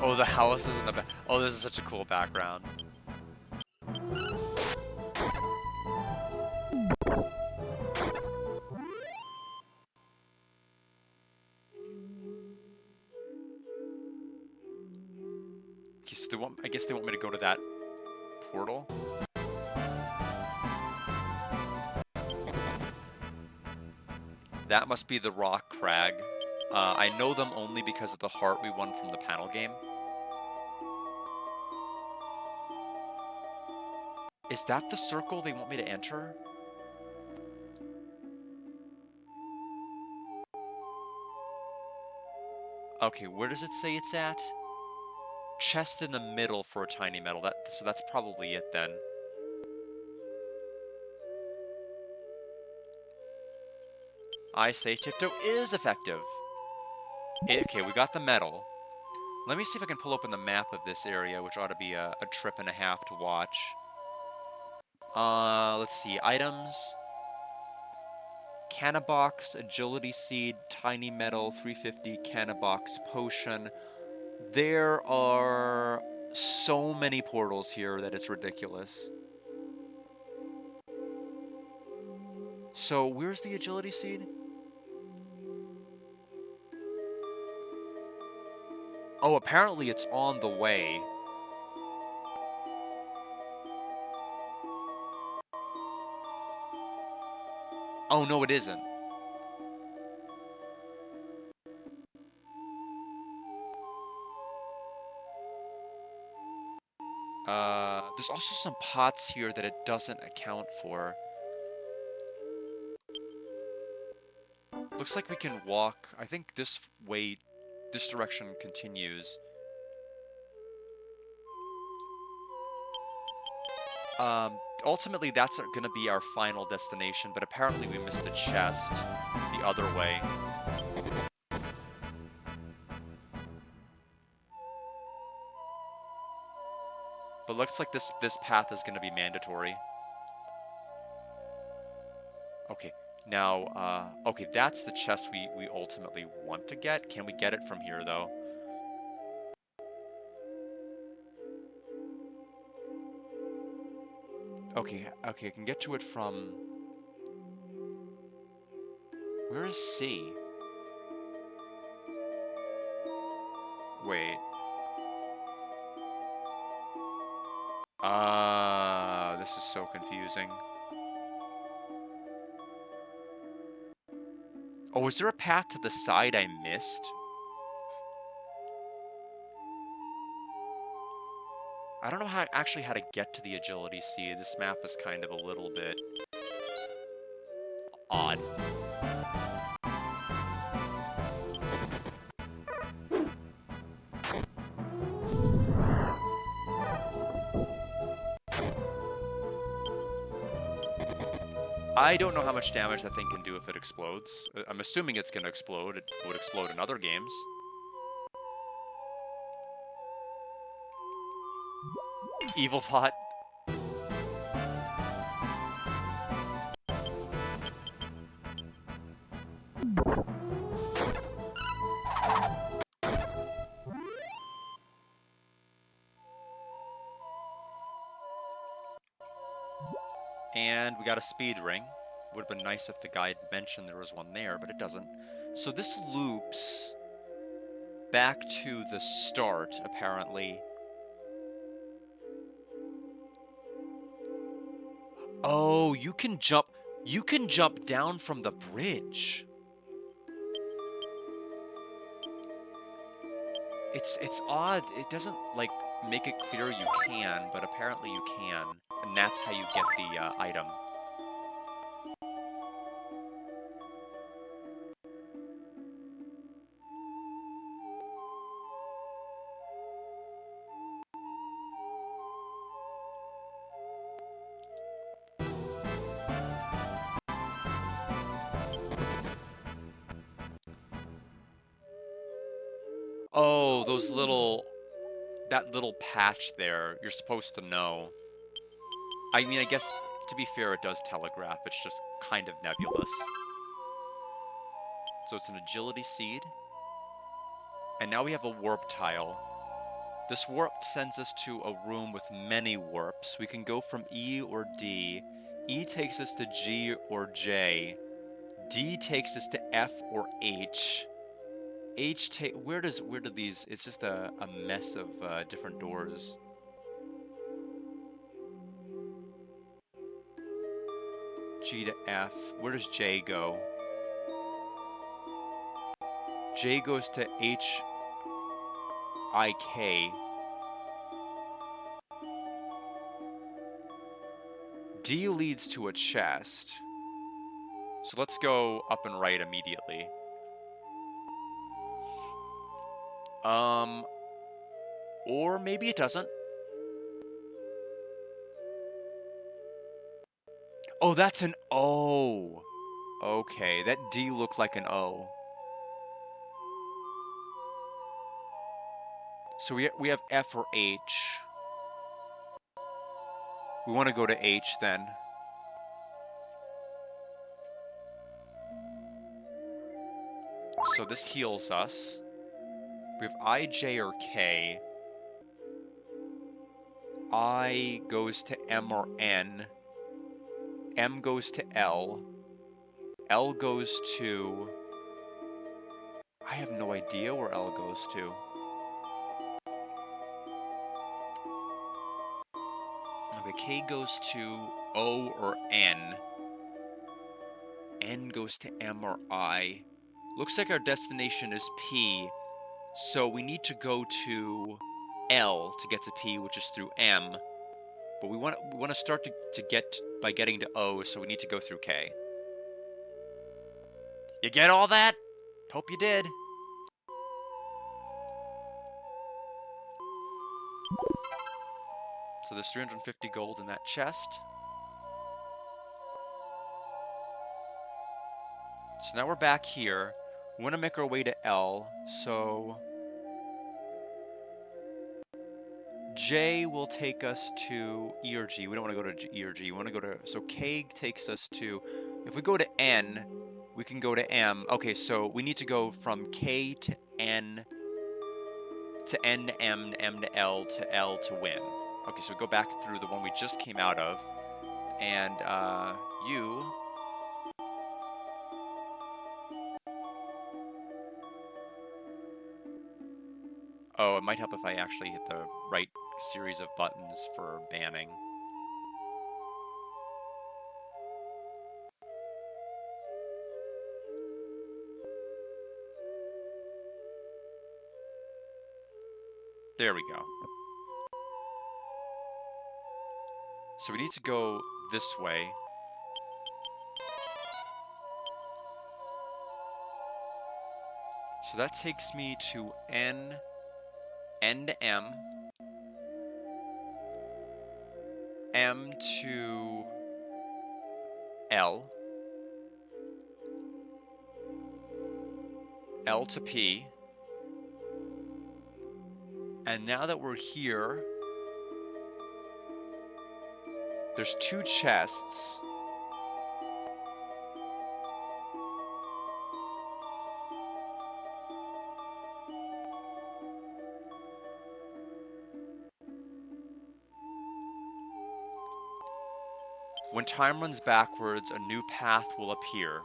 Oh, the house is in the back. Oh, this is such a cool background. Okay, so I guess they want me to go to that portal. That must be the Rock Crag. I know them only because of the heart we won from the panel game. Is that the circle they want me to enter? Okay, where does it say it's at? Chest in the middle for a tiny medal. So that's probably it then. I say Tiptoe is effective. Okay, we got the medal. Let me see if I can pull open the map of this area, which ought to be a trip and a half to watch. Let's see. Items. Canabox, Agility Seed, Tiny Medal, 350, Canabox, Potion. There are so many portals here that it's ridiculous. So, where's the Agility Seed? Oh, apparently it's on the way. Oh, no, it isn't. There's also some pots here that it doesn't account for. Looks like we can walk. I think this way, this direction continues. Ultimately, that's going to be our final destination, but apparently we missed a chest the other way. But looks like this path is going to be mandatory. Okay, now, okay, that's the chest we ultimately want to get. Can we get it from here, though? Okay, I can get to it from... Where is C? Wait. This is so confusing. Oh, is there a path to the side I missed? I don't know how to get to the Agility Seed. This map is kind of a little bit odd. I don't know how much damage that thing can do if it explodes. I'm assuming it's going to explode. It would explode in other games. Evil Pot. And we got a speed ring. Would have been nice if the guide mentioned there was one there, but it doesn't. So this loops back to the start, apparently. Oh, you can jump down from the bridge. It's odd. It doesn't, like, make it clear you can, but apparently you can. And that's how you get the item. Oh, those little... that little patch there, you're supposed to know. I mean, I guess, to be fair, it does telegraph. It's just kind of nebulous. So it's an agility seed. And now we have a warp tile. This warp sends us to a room with many warps. We can go from E or D. E takes us to G or J. D takes us to F or H. Where do these... it's just a mess of different doors. G to F. Where does J go? J goes to H, I, K. D leads to a chest. So let's go up and right immediately. Or maybe it doesn't. Oh, that's an O. Okay, that D looked like an O. So we have F or H. We want to go to H then. So this heals us. We have I, J, or K. I goes to M or N. M goes to L. L goes to... I have no idea where L goes to. Okay, K goes to O or N. N goes to M or I. Looks like our destination is P. So we need to go to L to get to P, which is through M. But we want to start to get by getting to O, so we need to go through K. You get all that? Hope you did. So there's 350 gold in that chest. So now we're back here. We want to make our way to L, so... J will take us to E or G. We don't want to go to E or G. We want to go to... So K takes us to... If we go to N, we can go to M. Okay, so we need to go from K to N to N to M to L to win. Okay, so we go back through the one we just came out of. And, you... Oh, it might help if I actually hit the right series of buttons for banning. There we go. So we need to go this way. So that takes me to N to M. M to L. L to P. And now that we're here, there's two chests. When time runs backwards, a new path will appear.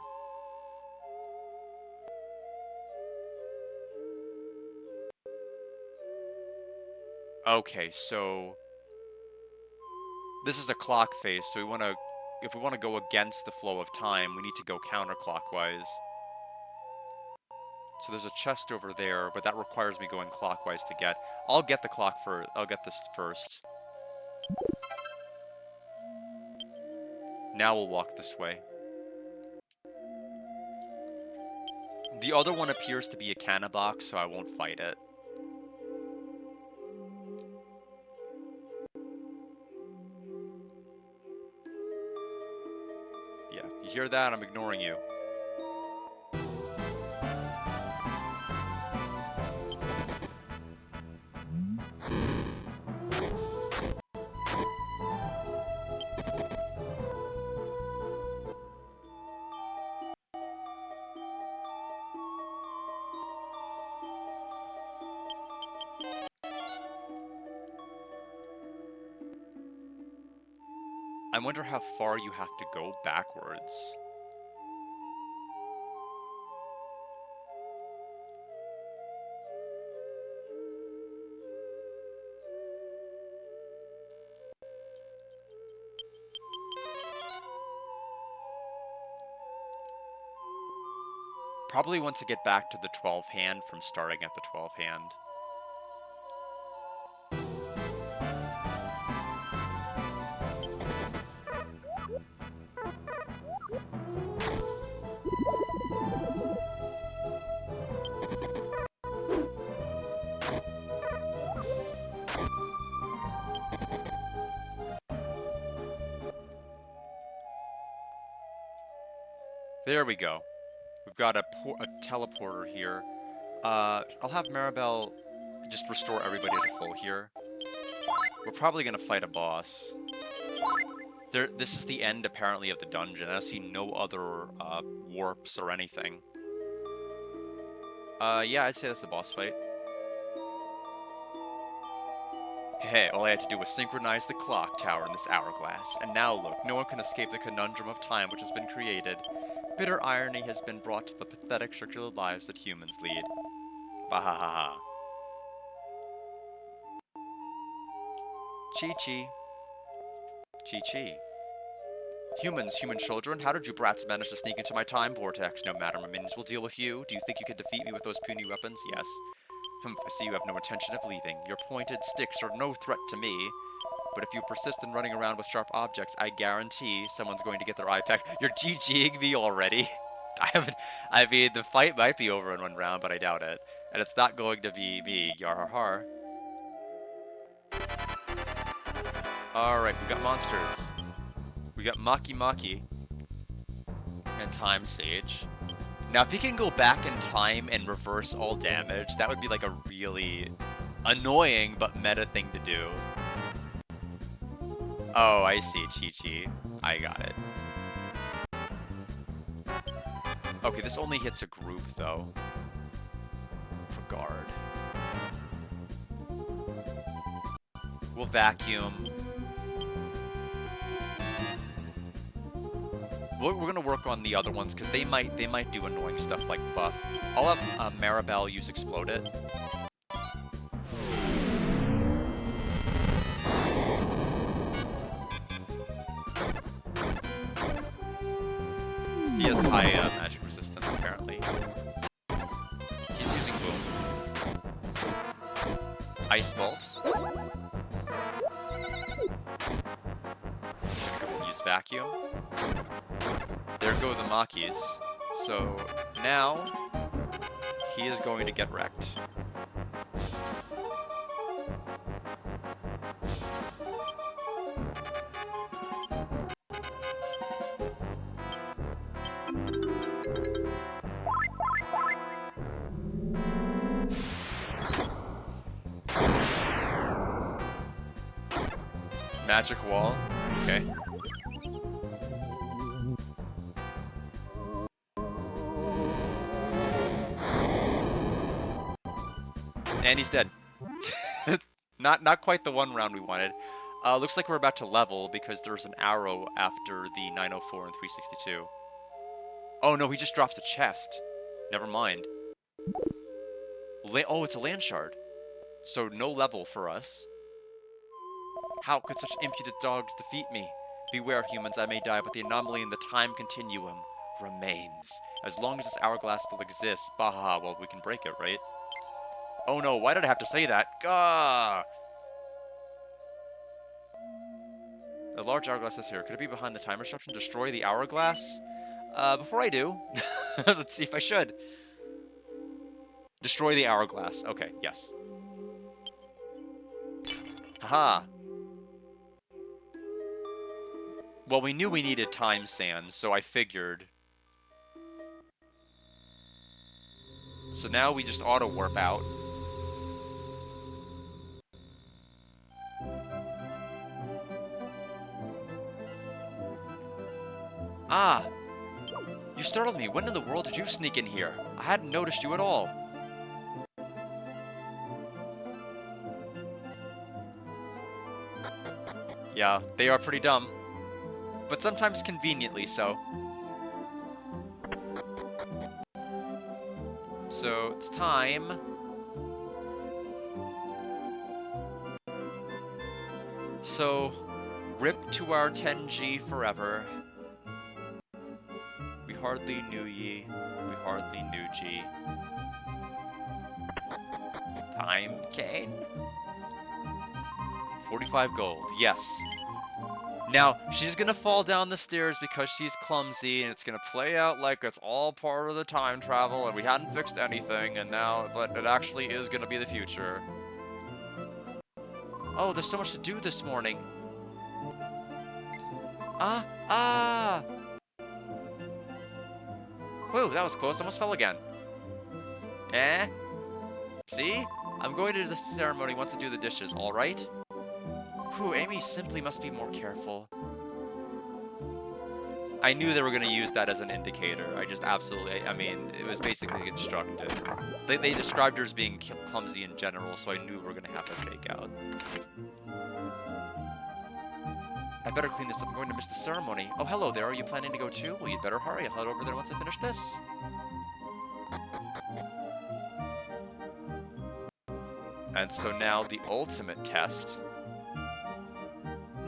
Okay, so this is a clock face, so if we want to go against the flow of time, we need to go counterclockwise. So there's a chest over there, but that requires me going clockwise to get. I'll get the clock first. I'll get this first. Now we'll walk this way. The other one appears to be a canna box, so I won't fight it. Yeah, you hear that? I'm ignoring you. I wonder how far you have to go backwards. Probably want to get back to the 12 hand from starting at the 12 hand. There we go. We've got a teleporter here. I'll have Maribel just restore everybody to full here. We're probably gonna fight a boss. This is the end, apparently, of the dungeon. I see no other warps or anything. Yeah, I'd say that's a boss fight. Hey, all I had to do was synchronize the clock tower in this hourglass. And now look, no one can escape the conundrum of time which has been created. Bitter irony has been brought to the pathetic circular lives that humans lead. Bahahaha. Chi-chi. Chi-chi. Humans, human children, how did you brats manage to sneak into my time vortex? No matter, my minions will deal with you. Do you think you can defeat me with those puny weapons? Yes. I see you have no intention of leaving. Your pointed sticks are no threat to me. But if you persist in running around with sharp objects, I guarantee someone's going to get their eye back. You're GGing me already. I mean, the fight might be over in one round, but I doubt it. And it's not going to be me. Yarhar. Alright, we got monsters. We got Maki Maki. And Time Sage. Now, if he can go back in time and reverse all damage, that would be like a really annoying but meta thing to do. Oh, I see, Chi-Chi. I got it. Okay, this only hits a group, though. For guard. We'll vacuum. We're gonna work on the other ones because they might do annoying stuff like buff. I'll have Maribel use Explode It. He has high magic resistance apparently. He's using Boom. Ice Balls. Use Vacuum. There go the Makis. So now he is going to get wrecked. Magic Wall. Okay. And he's dead. Not quite the one round we wanted. Looks like we're about to level because there's an arrow after the 904 and 362. Oh no, he just drops a chest. Never mind. Oh, it's a land shard. So no level for us. How could such impudent dogs defeat me? Beware, humans, I may die, but the anomaly in the time continuum remains. As long as this hourglass still exists, baha, well, we can break it, right? Oh no, why did I have to say that? Gah! A large hourglass is here. Could it be behind the time disruption? Destroy the hourglass? Before I do, let's see if I should. Destroy the hourglass. Okay, yes. Haha. Well, we knew we needed time sands, so I figured. So now we just auto-warp out. Ah! You startled me. When in the world did you sneak in here? I hadn't noticed you at all. Yeah, they are pretty dumb. But sometimes conveniently so. So, it's time. So, rip to our 10G forever. We hardly knew ye. We hardly knew G. Time cane? 45 gold, yes. Now, she's gonna fall down the stairs because she's clumsy, and it's gonna play out like it's all part of the time travel, and we hadn't fixed anything, and now, but it actually is gonna be the future. Oh, there's so much to do this morning. Whoa, that was close, almost fell again. Eh? See? I'm going to do the ceremony once I do the dishes, alright? Whew, Amy simply must be more careful. I knew they were going to use that as an indicator. I just absolutely, I mean, it was basically constructed. They described her as being clumsy in general, so I knew we were going to have to fake out. I better clean this up. I'm going to miss the ceremony. Oh, hello there. Are you planning to go too? Well, you'd better hurry. I'll head over there once I finish this. And so now the ultimate test.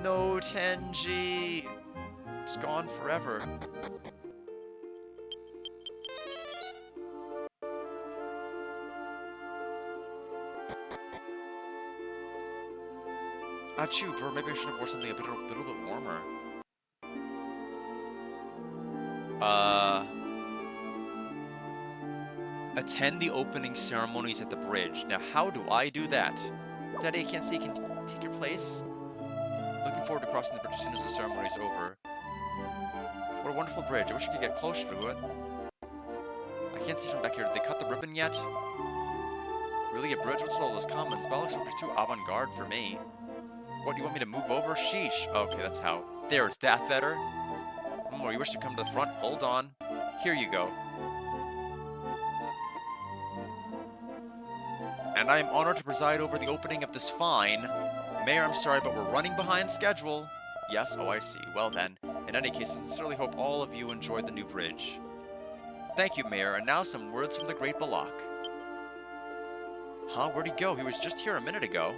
No 10G. It's gone forever. Achoo, bro. Maybe I should have worn something a little bit warmer. Attend the opening ceremonies at the bridge. Now, how do I do that? Daddy, I can't see. Can you take your place? Looking forward to crossing the bridge as soon as the ceremony is over. What a wonderful bridge. I wish I could get closer to it. I can't see from back here. Did they cut the ribbon yet? Really, a bridge? What's all those comments? Balak's just too avant-garde for me. What, do you want me to move over? Sheesh. Okay, that's how. There, is that better? One more, you wish to come to the front? Hold on. Here you go. And I am honored to preside over the opening of this fine. Mayor, I'm sorry, but we're running behind schedule. Yes, oh I see. Well then, in any case, I sincerely hope all of you enjoyed the new bridge. Thank you, Mayor, and now some words from the great Balak. Huh, where'd he go? He was just here a minute ago.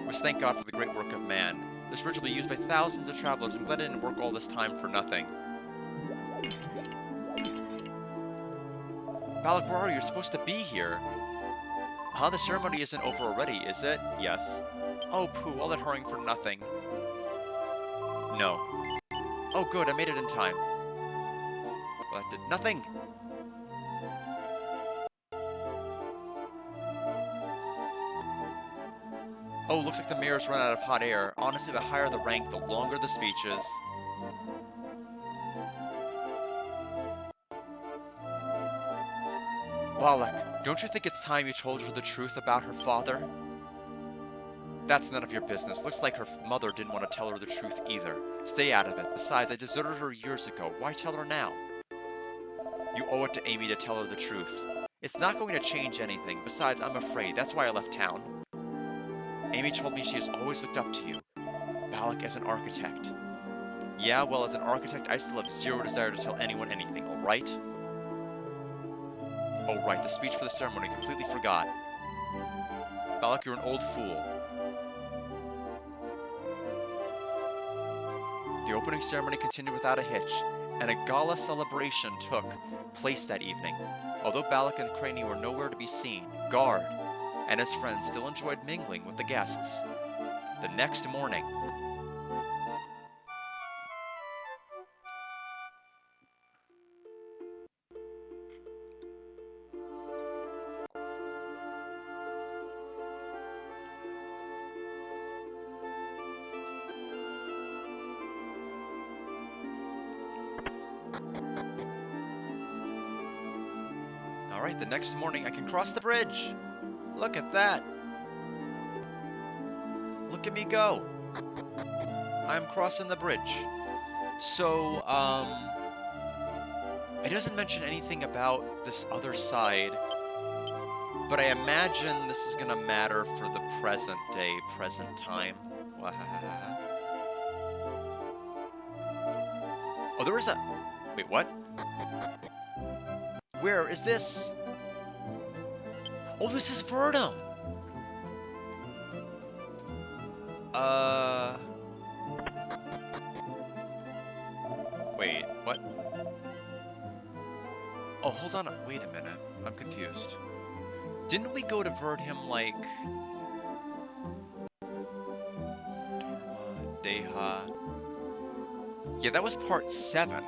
We must thank God for the great work of man. This bridge will be used by thousands of travelers. I'm glad I didn't work all this time for nothing. Balak, where are you? You're supposed to be here. Huh? The ceremony isn't over already, is it? Yes. Oh, pooh, all that hurrying for nothing. No. Oh, good, I made it in time. Well, that did nothing. Oh, looks like the mayor's run out of hot air. Honestly, the higher the rank, the longer the speeches. Balak, don't you think it's time you told her the truth about her father? That's none of your business. Looks like her mother didn't want to tell her the truth either. Stay out of it. Besides, I deserted her years ago. Why tell her now? You owe it to Amy to tell her the truth. It's not going to change anything. Besides, I'm afraid. That's why I left town. Amy told me she has always looked up to you. Balak as an architect. Yeah, well, as an architect, I still have zero desire to tell anyone anything, alright? Oh, right, the speech for the ceremony. Completely forgot. Balak, you're an old fool. The opening ceremony continued without a hitch, and a gala celebration took place that evening. Although Balak and Craney were nowhere to be seen, Guard and his friends still enjoyed mingling with the guests. The next morning, Alright, the next morning I can cross the bridge. Look at that. Look at me go. I'm crossing the bridge. So, it doesn't mention anything about this other side, but I imagine this is gonna matter for the present day, present time. Oh, there is a... Wait, what? Where is this? Oh, this is Verdum! Wait, what? Oh, hold on. Wait a minute. I'm confused. Didn't we go to Verdham, like... Dharma, Deha... Yeah, that was part 7.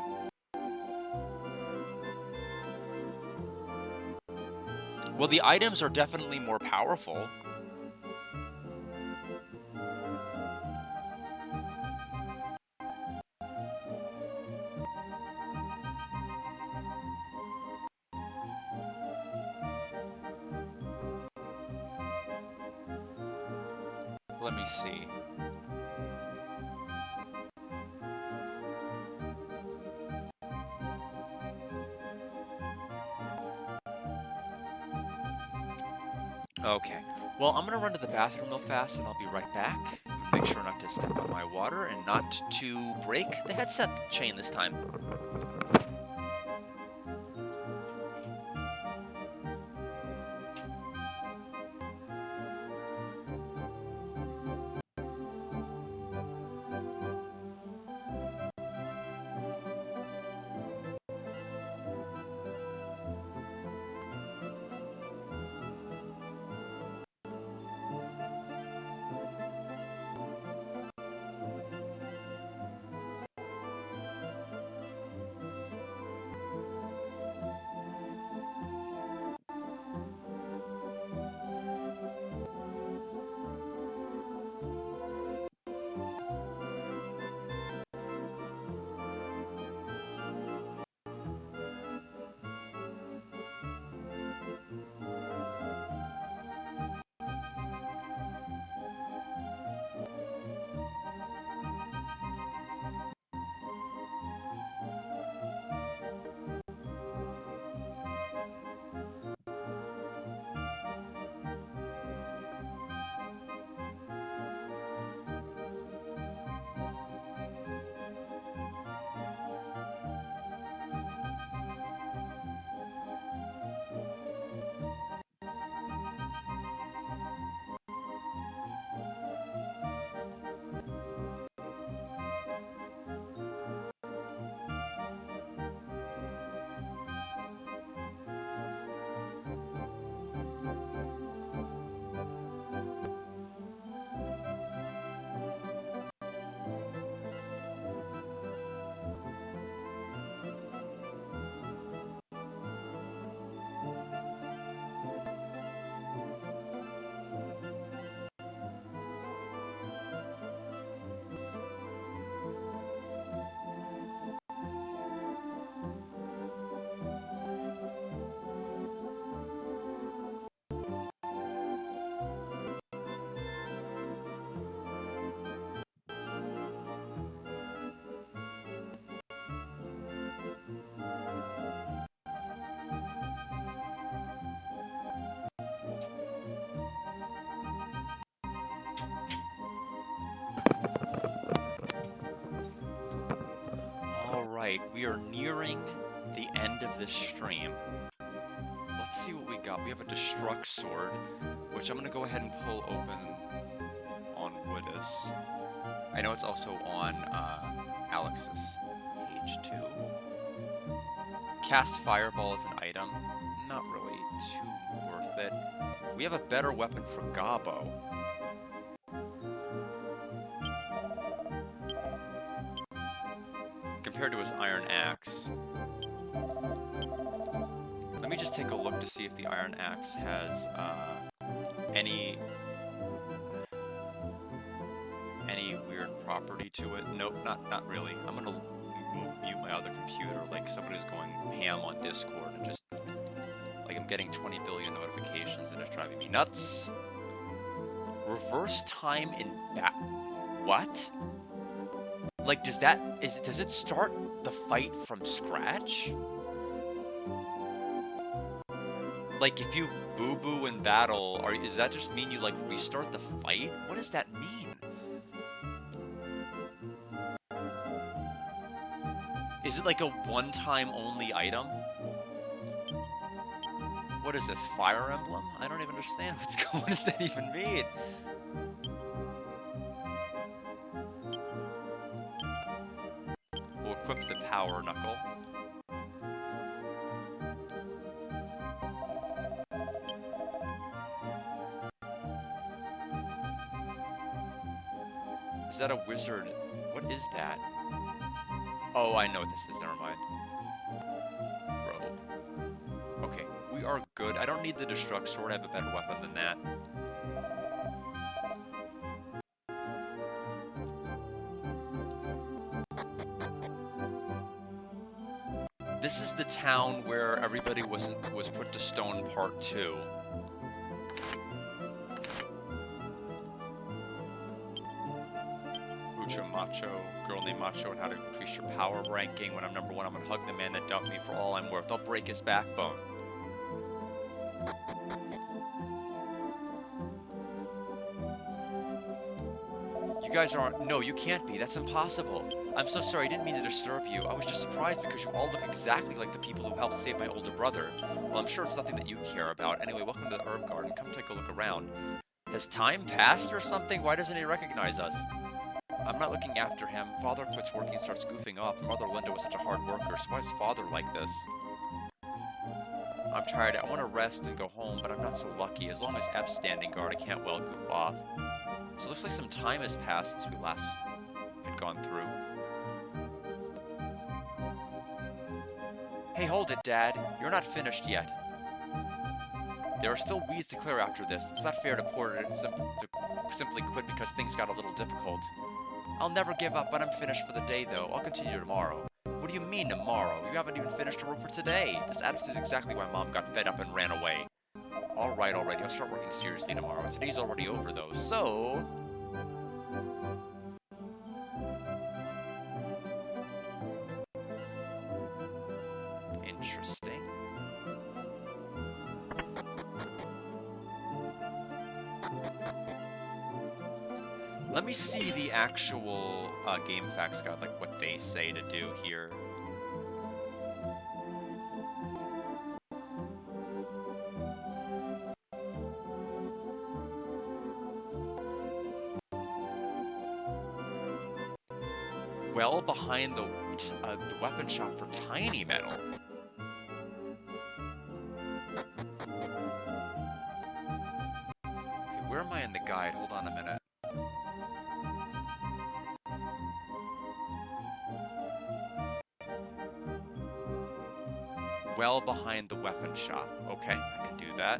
Well, the items are definitely more powerful. Let me see. Okay. Well, I'm gonna run to the bathroom real fast, and I'll be right back. Make sure not to step on my water and not to break the headset chain this time. Alright, we are nearing the end of this stream. Let's see what we got. We have a Destruct Sword, which I'm going to go ahead and pull open on Woodus. I know it's also on Alex's page 2. Cast Fireball as an item. Not really too worth it. We have a better weapon for Gabo. Compared to his Iron Axe. Let me just take a look to see if the Iron Axe has any weird property to it. Nope, not really. I'm gonna mute my other computer, like somebody's going ham on Discord and just like I'm getting 20 billion notifications and it's driving me nuts. Reverse time in what? Like, does it start the fight from scratch? Like, if you boo-boo in battle, does that just mean you, like, restart the fight? What does that mean? Is it, like, a one-time only item? What is this, Fire Emblem? I don't even understand what does that even mean? We'll equip the Power Knuckle. Is that a wizard? What is that? Oh, I know what this is. Never mind. Robe. Okay, we are good. I don't need the Destruct Sword. I have a better weapon than that. This is the town where everybody was put to stone part 2. Macho, girl named Macho, and how to increase your power ranking. When I'm number 1, I'm gonna hug the man that dumped me for all I'm worth. I'll break his backbone. You guys aren't. No, you can't be. That's impossible. I'm so sorry. I didn't mean to disturb you. I was just surprised because you all look exactly like the people who helped save my older brother. Well, I'm sure it's nothing that you care about. Anyway, welcome to the Herb Garden. Come take a look around. Has time passed or something? Why doesn't he recognize us? I'm not looking after him. Father quits working and starts goofing off. Mother Linda was such a hard worker, so why is Father like this? I'm tired. I want to rest and go home, but I'm not so lucky. As long as Eb's standing guard, I can't well goof off. So it looks like some time has passed since we last had gone through. Hey, hold it, Dad. You're not finished yet. There are still weeds to clear after this. It's not fair to Porter to simply quit because things got a little difficult. I'll never give up, but I'm finished for the day, though. I'll continue tomorrow. What do you mean, tomorrow? You haven't even finished your work for today. This attitude is exactly why Mom got fed up and ran away. Alright, alright. I'll start working seriously tomorrow. Today's already over, though, so... Interesting. Let me see the actual GameFAQs guide, like what they say to do here. Well behind the weapon shop for tiny metal. Okay, where am I in the guide? Hold on a minute. Well behind the weapon shop. Okay, I can do that.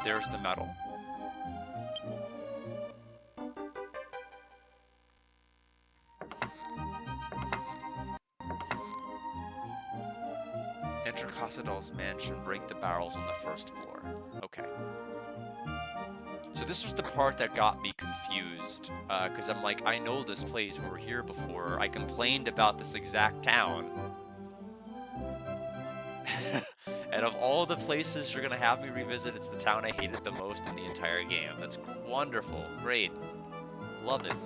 There's the metal. Enter Casadal's mansion, break the barrels on the first floor. Okay. So this was the part that got me confused, because I'm like, I know this place, we were here before. I complained about this exact town. And of all the places you're gonna have me revisit, it's the town I hated the most in the entire game. That's wonderful. Great. Love it.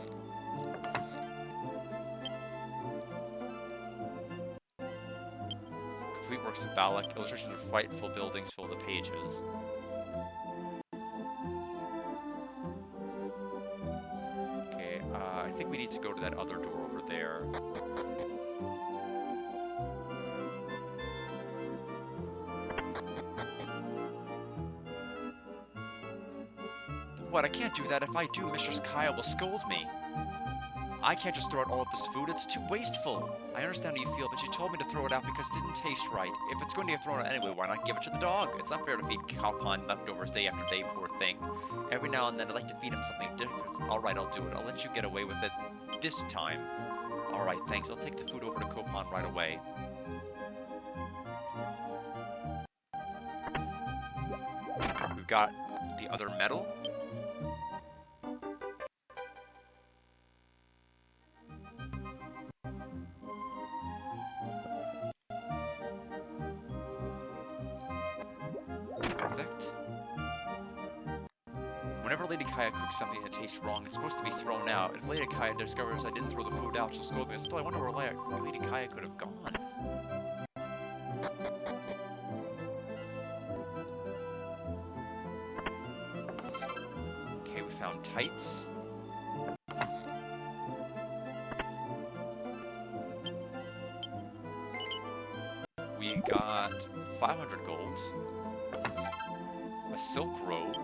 Complete works of Valak. Illustrations of frightful buildings fill the pages. Okay, I think we need to go to that other door over there. What? I can't do that. If I do, Mistress Kaya will scold me. I can't just throw out all of this food. It's too wasteful. I understand how you feel, but she told me to throw it out because it didn't taste right. If it's going to get thrown out anyway, why not give it to the dog? It's not fair to feed Cowpon leftovers day after day, poor thing. Every now and then I'd like to feed him something different. Alright, I'll do it. I'll let you get away with it this time. Alright, thanks. I'll take the food over to Cowpon right away. We've got the other medal. Perfect. Whenever Lady Kaya cooks something that tastes wrong, it's supposed to be thrown out. If Lady Kaya discovers I didn't throw the food out, she'll scold me. Still, I wonder where Lady Kaya could have gone. Okay, we found tights. We got 500 gold. A silk robe.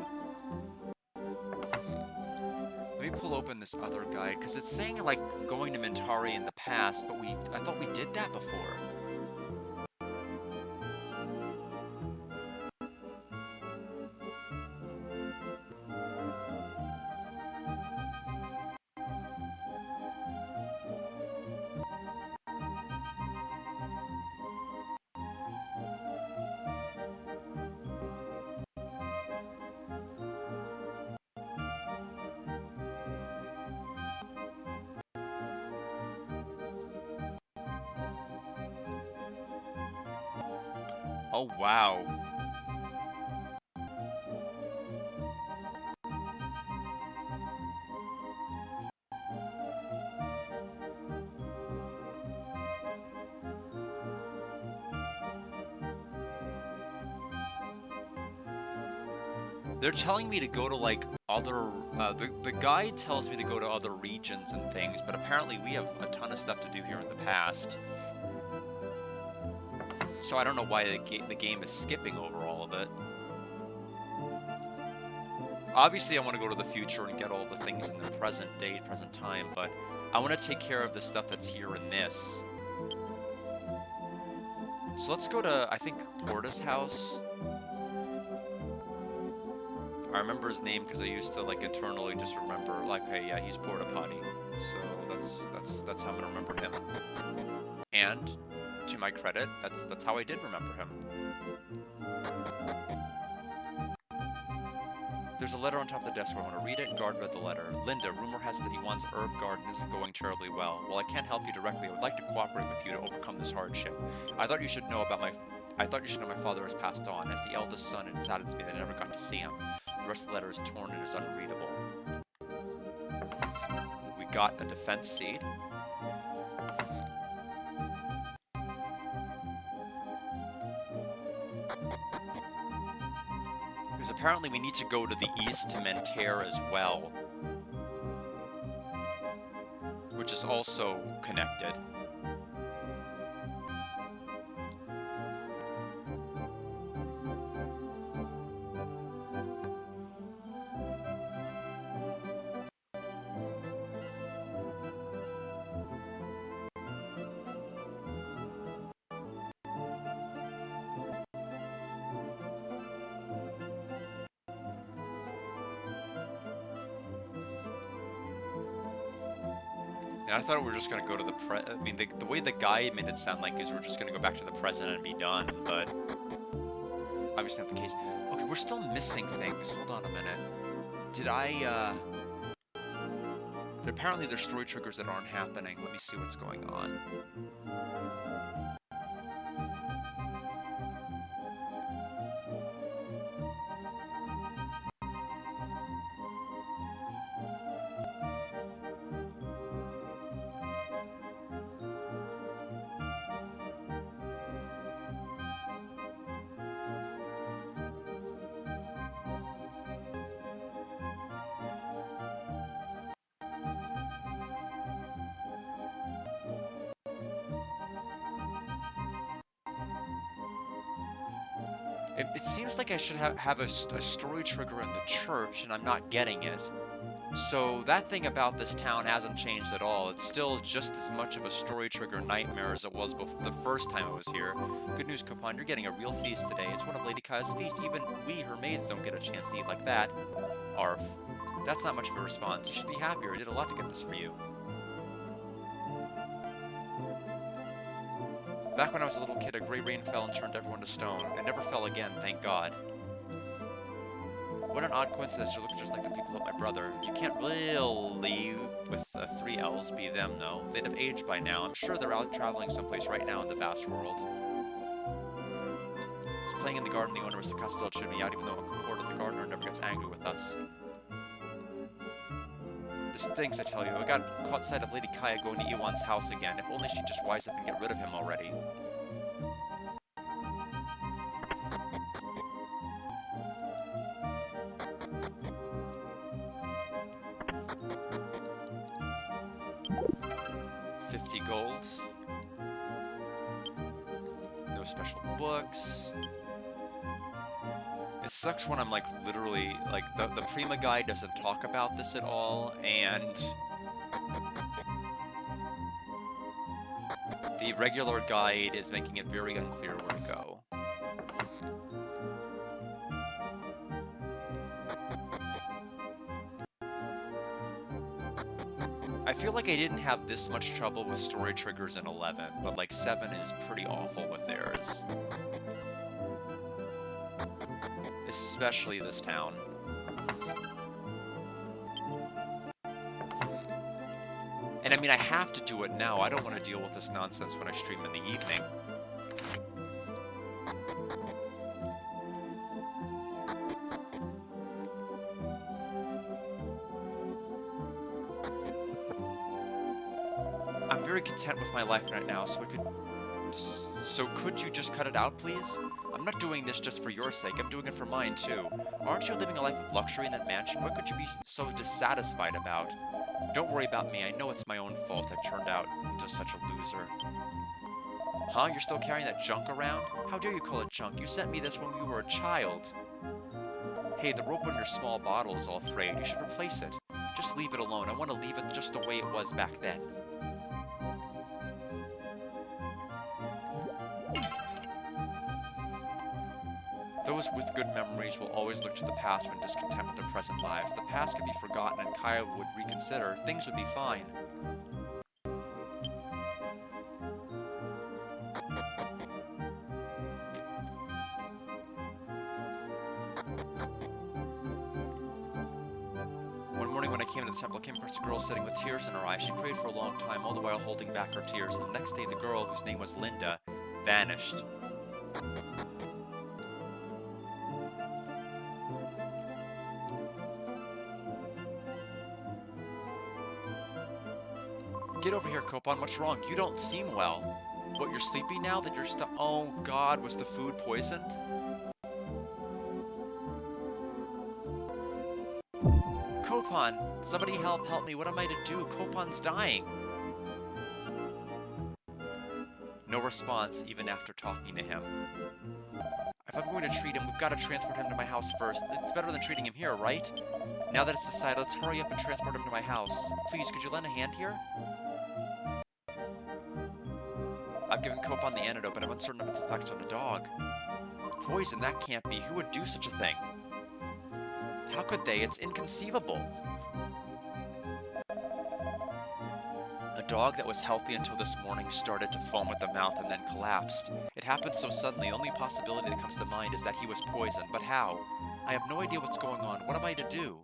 Let me pull open this other guide, because it's saying, like, going to Mentari in the past, but I thought we did that before. Oh, wow. They're telling me to go to, like, other... the guide tells me to go to other regions and things, but apparently we have a ton of stuff to do here in the past. So I don't know why the game is skipping over all of it. Obviously, I want to go to the future and get all the things in the present date, present time, but I want to take care of the stuff that's here in this. So let's go to, I think, Porta's house. I remember his name because I used to, like, internally just remember, like, hey, yeah, he's Porta Potty. So that's how I'm gonna remember him. And, to my credit, that's how I did remember him. There's a letter on top of the desk where I want to read it. Guard read the letter. Linda, rumor has it that Iwan's herb garden isn't going terribly well. While I can't help you directly, I would like to cooperate with you to overcome this hardship. I thought you should know my father has passed on. As the eldest son, it saddens me that I never got to see him. The rest of the letter is torn and is unreadable. We got a defense seed. Because apparently we need to go to the east to Mentare as well. Which is also connected. And I thought we were just gonna go to the I mean, the way the guy made it sound like is we're just gonna go back to the present and be done, but obviously not the case. Okay, we're still missing things. Hold on a minute. Apparently there's story triggers that aren't happening. Let me see what's going on. It seems like I should have a story trigger in the church, and I'm not getting it. So that thing about this town hasn't changed at all. It's still just as much of a story trigger nightmare as it was the first time I was here. Good news, Coupon, you're getting a real feast today. It's one of Lady Kaya's feasts. Even we, her maids, don't get a chance to eat like that. Arf. That's not much of a response. You should be happier. I did a lot to get this for you. Back when I was a little kid, a great rain fell and turned everyone to stone. It never fell again, thank God. What an odd coincidence, you look just like the people of my brother. You can't really, with 3 L's, be them, though. They'd have aged by now. I'm sure they're out traveling someplace right now in the vast world. I was playing in the garden, the owner of the Castel should be out, even though Uncle Porter, the gardener, never gets angry with us. There's things, I tell you. I got caught sight of Lady Kaya going to Iwan's house again. If only she'd just wise up and get rid of him already. Gold. No special books. It sucks when I'm like literally like the Prima guide doesn't talk about this at all, and the regular guide is making it very unclear where to go. I feel like I didn't have this much trouble with story triggers in 11, but like 7 is pretty awful with theirs. Especially this town. And I mean, I have to do it now. I don't want to deal with this nonsense when I stream in the evening. I'm very content with my life right now, so could you just cut it out, please? I'm not doing this just for your sake, I'm doing it for mine too. Aren't you living a life of luxury in that mansion? What could you be so dissatisfied about? Don't worry about me, I know it's my own fault I've turned out into such a loser. Huh? You're still carrying that junk around? How dare you call it junk? You sent me this when we were a child. Hey, the rope on your small bottle is all frayed. You should replace it. Just leave it alone. I want to leave it just the way it was back then. Those with good memories will always look to the past when discontent with their present lives. The past could be forgotten and Kaya would reconsider. Things would be fine. One morning when I came to the temple, I came across a girl sitting with tears in her eyes. She prayed for a long time, all the while holding back her tears. And the next day, the girl, whose name was Linda, vanished. Get over here, Coupon. What's wrong? You don't seem well. What, you're sleepy now that you're Oh, God, was the food poisoned? Coupon, somebody help me. What am I to do? Coupon's dying. No response, even after talking to him. If I'm going to treat him, we've got to transport him to my house first. It's better than treating him here, right? Now that it's decided, let's hurry up and transport him to my house. Please, could you lend a hand here? I've given Coupon the antidote, but I'm uncertain of its effects on the dog. Poison, that can't be. Who would do such a thing? How could they? It's inconceivable. A dog that was healthy until this morning started to foam at the mouth and then collapsed. It happened so suddenly, the only possibility that comes to mind is that he was poisoned. But how? I have no idea what's going on. What am I to do?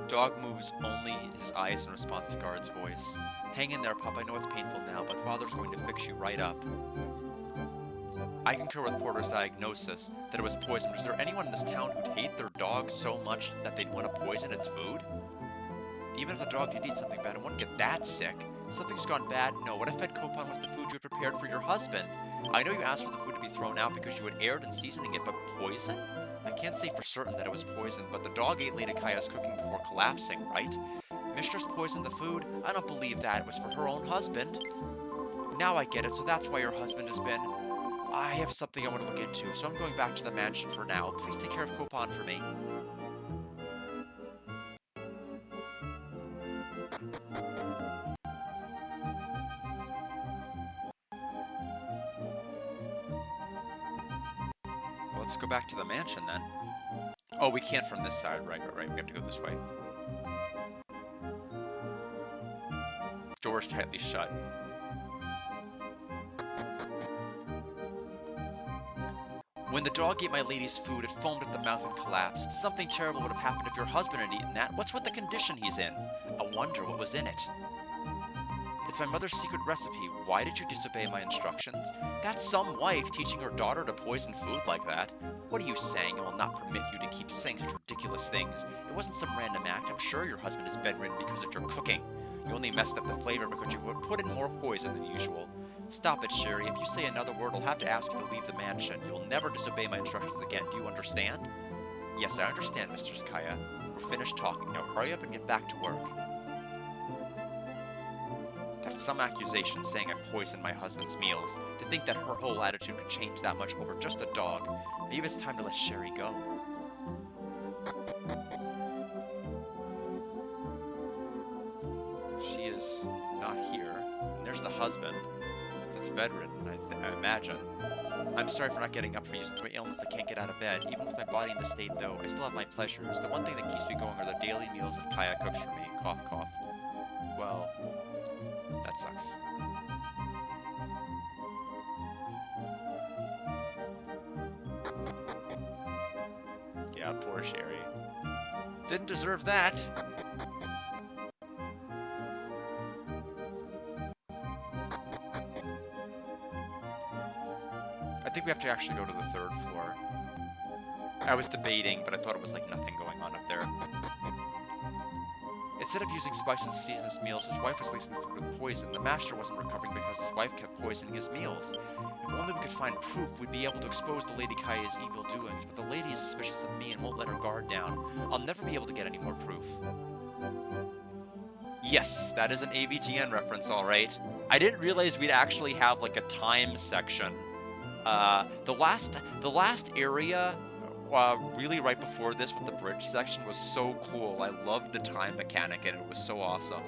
Dog moves only his eyes in response to Guard's voice. Hang in there, pup. I know it's painful now, but Father's going to fix you right up. I concur with Porter's diagnosis that it was poisoned. Is there anyone in this town who'd hate their dog so much that they'd want to poison its food? Even if the dog did eat something bad, it wouldn't get that sick. Something's gone bad? No. What I fed Coupon was the food you had prepared for your husband. I know you asked for the food to be thrown out because you had erred in seasoning it, but poison? I can't say for certain that it was poison, but the dog ate Lady Kaya's cooking before collapsing, right? Mistress poisoned the food? I don't believe that. It was for her own husband. Now I get it, so that's why your husband has been... I have something I want to look into, so I'm going back to the mansion for now. Please take care of Coupon for me. Well, let's go back to the mansion then. Oh, we can't from this side. Right. We have to go this way. Door's tightly shut. When the dog ate my lady's food, it foamed at the mouth and collapsed. Something terrible would have happened if your husband had eaten that. What's with the condition he's in? I wonder what was in it. It's my mother's secret recipe. Why did you disobey my instructions? That's some wife teaching her daughter to poison food like that. What are you saying? I will not permit you to keep saying such ridiculous things. It wasn't some random act. I'm sure your husband is bedridden because of your cooking. You only messed up the flavor because you would put in more poison than usual. Stop it, Sherry. If you say another word, I'll have to ask you to leave the mansion. You will never disobey my instructions again. Do you understand? Yes, I understand, Mistress Kaya. We're finished talking. Now hurry up and get back to work. That's some accusation saying I poisoned my husband's meals. To think that her whole attitude could change that much over just a dog. Maybe it's time to let Sherry go. She is not here. And there's the husband. That's bedridden, I imagine. I'm sorry for not getting up for you since my illness. I can't get out of bed. Even with my body in this state, though, I still have my pleasures. The one thing that keeps me going are the daily meals that Kaya cooks for me. Cough, cough. Well, that sucks. Yeah, poor Sherry. Didn't deserve that. I think we have to actually go to the third floor. I was debating, but I thought it was like nothing going on up there. Instead of using spices to season his meals, his wife was lacing the food with poison. The master wasn't recovering because his wife kept poisoning his meals. If only we could find proof, we'd be able to expose the Lady Kaya's evil doings, but the lady is suspicious of me and won't let her guard down. I'll never be able to get any more proof. Yes, that is an AVGN reference, alright. I didn't realize we'd actually have like a time section. The last area, really right before this with the bridge section was so cool. I loved the time mechanic and it was so awesome.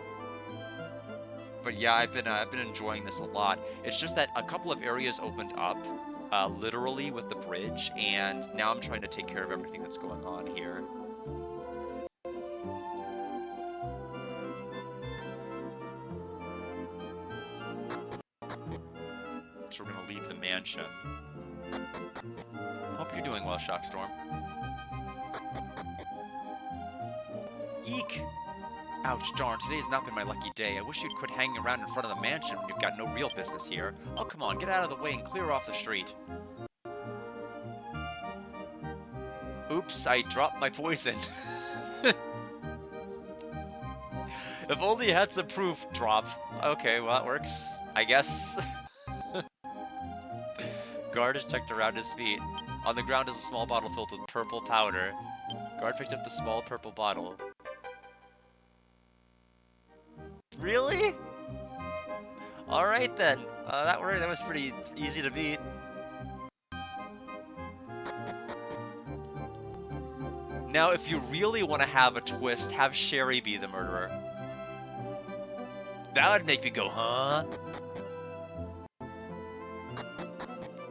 But yeah, I've been enjoying this a lot. It's just that a couple of areas opened up, literally with the bridge, and now I'm trying to take care of everything that's going on here. So we're gonna leave the mansion. Hope you're doing well, Shockstorm. Eek! Ouch, darn, today has not been my lucky day. I wish you'd quit hanging around in front of the mansion when you've got no real business here. Oh, come on, get out of the way and clear off the street. Oops, I dropped my poison. If only you had some proof. Drop. Okay, well, that works, I guess. Guard is checked around his feet. On the ground is a small bottle filled with purple powder. Guard picked up the small purple bottle. Really? Alright then. That was pretty easy to beat. Now, if you really want to have a twist, have Sherry be the murderer. That would make me go, huh?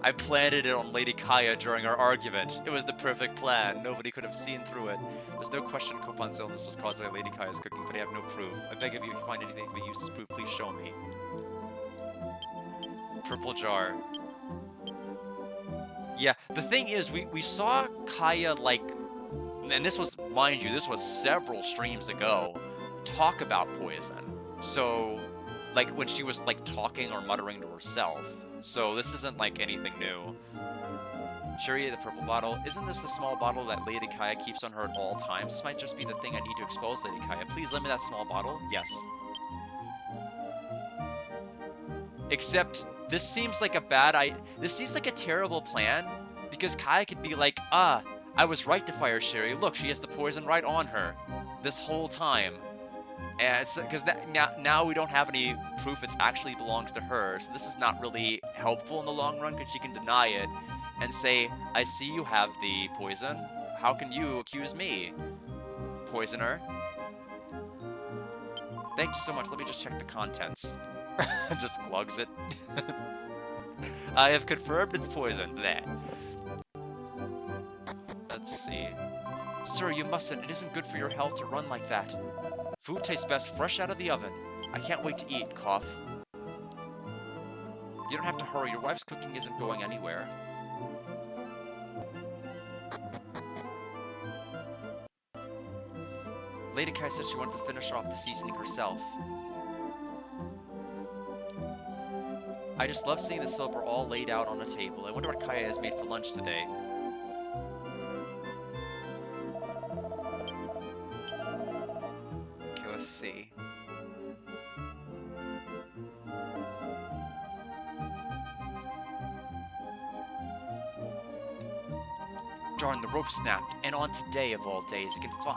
I planted it on Lady Kaya during our argument. It was the perfect plan. Nobody could have seen through it. There's no question Coupon's illness was caused by Lady Kaya's cooking, but I have no proof. I beg of you, if you find anything to be used as proof, please show me. Purple jar. Yeah, the thing is, we saw Kaya, like... And this was, mind you, this was several streams ago, talk about poison. So, like, when she was, like, talking or muttering to herself. So this isn't like anything new. Sherry, the purple bottle. Isn't this the small bottle that Lady Kaya keeps on her at all times? This might just be the thing I need to expose Lady Kaya. Please lend me that small bottle. Yes. Except, this seems like a this seems like a terrible plan, because Kaya could be like, I was right to fire Sherry. Look, she has the poison right on her. This whole time. And it's because now we don't have any proof it actually belongs to her, so this is not really helpful in the long run because she can deny it and say, I see you have the poison. How can you accuse me, poisoner? Thank you so much. Let me just check the contents. Just glugs it. I have confirmed it's poison. Bleh. Let's see. Sir, you mustn't. It isn't good for your health to run like that. Food tastes best fresh out of the oven. I can't wait to eat, cough. You don't have to hurry. Your wife's cooking isn't going anywhere. Lady Kai said she wanted to finish off the seasoning herself. I just love seeing the silver all laid out on a table. I wonder what Kaya has made for lunch today. Okay, let's see. Darn, the rope snapped, and on today of all days.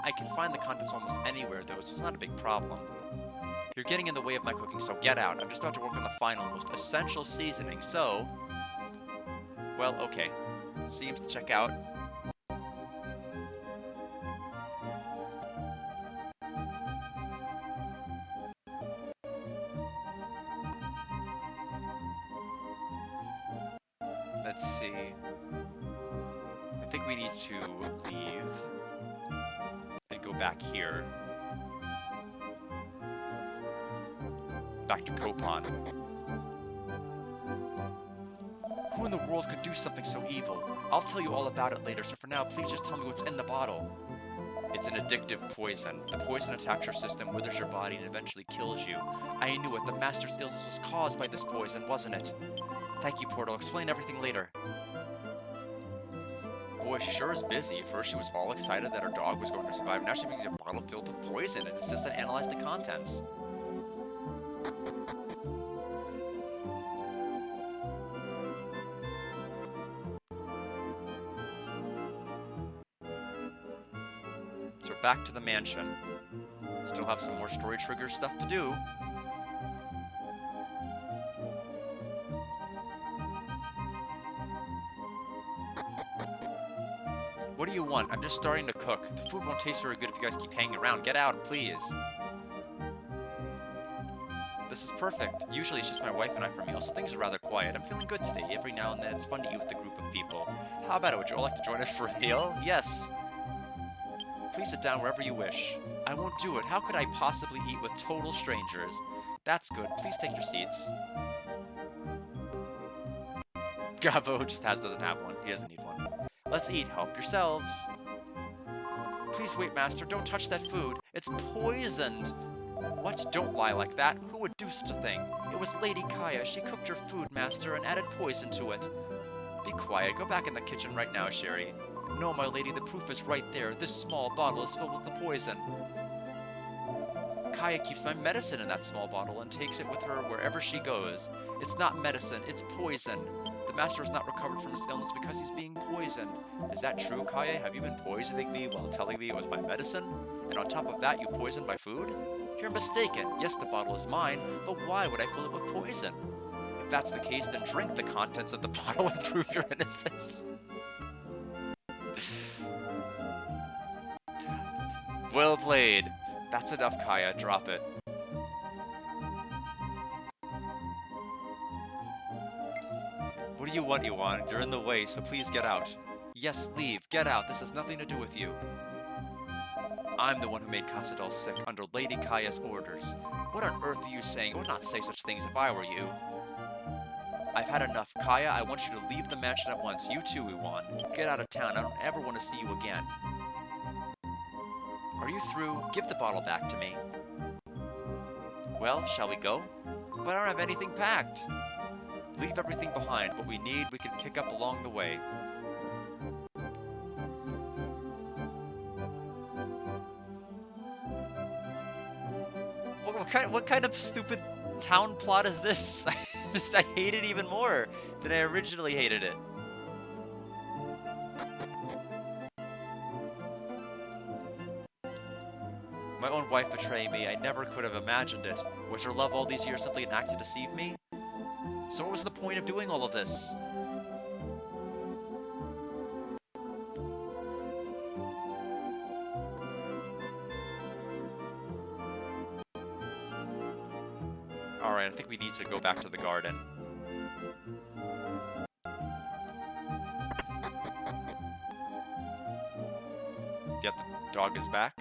I can find the contents almost anywhere, though, so it's not a big problem. You're getting in the way of my cooking, so get out. I'm just about to work on the final, most essential seasoning, so... Well, okay. Seems to check out. Let's see. I think we need to leave and go back here. Back to Copan. Who in the world could do something so evil? I'll tell you all about it later, so for now, please just tell me what's in the bottle. It's an addictive poison. The poison attacks your system, withers your body, and eventually kills you. I knew it. The Master's illness was caused by this poison, wasn't it? Thank you, Port. I'll explain everything later. Boy, she sure is busy. First, she was all excited that her dog was going to survive. Now she brings a bottle filled with poison and insists on analyze the contents. So we're back to the mansion. Still have some more story trigger stuff to do. What do you want? I'm just starting to cook. The food won't taste very good if you guys keep hanging around. Get out, please. This is perfect. Usually it's just my wife and I for meals, so things are rather quiet. I'm feeling good today. Every now and then it's fun to eat with a group of people. How about it? Would you all like to join us for a meal? Yes. Please sit down wherever you wish. I won't do it. How could I possibly eat with total strangers? That's good. Please take your seats. Gabo just doesn't have one. He doesn't need one. Let's eat. Help yourselves. Please wait, Master. Don't touch that food. It's poisoned. What? Don't lie like that. Who would do such a thing? It was Lady Kaya. She cooked your food, Master, and added poison to it. Be quiet. Go back in the kitchen right now, Sherry. No, my lady, the proof is right there. This small bottle is filled with the poison. Kaya keeps my medicine in that small bottle and takes it with her wherever she goes. It's not medicine, it's poison. The Master has not recovered from his illness because he's being poisoned. Is that true, Kaya? Have you been poisoning me while telling me it was my medicine? And on top of that, you poisoned my food? You're mistaken. Yes, the bottle is mine, but why would I fill it with poison? If that's the case, then drink the contents of the bottle and prove your innocence. Well played. That's enough, Kaya. Drop it. What do you want, Iwan? You're in the way, so please get out. Yes, leave. Get out. This has nothing to do with you. I'm the one who made Casadal sick under Lady Kaya's orders. What on earth are you saying? I would not say such things if I were you. I've had enough. Kaya, I want you to leave the mansion at once. You too, Iwan. Get out of town. I don't ever want to see you again. Are you through? Give the bottle back to me. Well, shall we go? But I don't have anything packed. Leave everything behind. What we need, we can pick up along the way. What kind of stupid town plot is this? I hate it even more than I originally hated it. My own own wife betray me. I never could have imagined it. Was her love all these years simply an act to deceive me? So what was the point of doing all of this? Alright, I think we need to go back to the garden. Yep, the dog is back.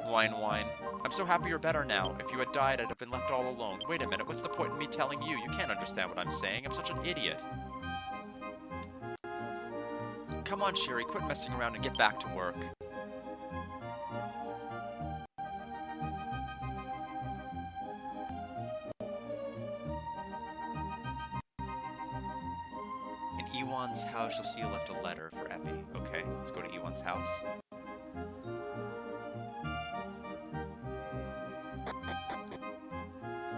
Whine, whine. I'm so happy you're better now. If you had died, I'd have been left all alone. Wait a minute, what's the point in me telling you? You can't understand what I'm saying. I'm such an idiot. Come on, Sherry, quit messing around and get back to work. In Ewan's house, you'll see you left a letter for Epi. Okay, let's go to Ewan's house.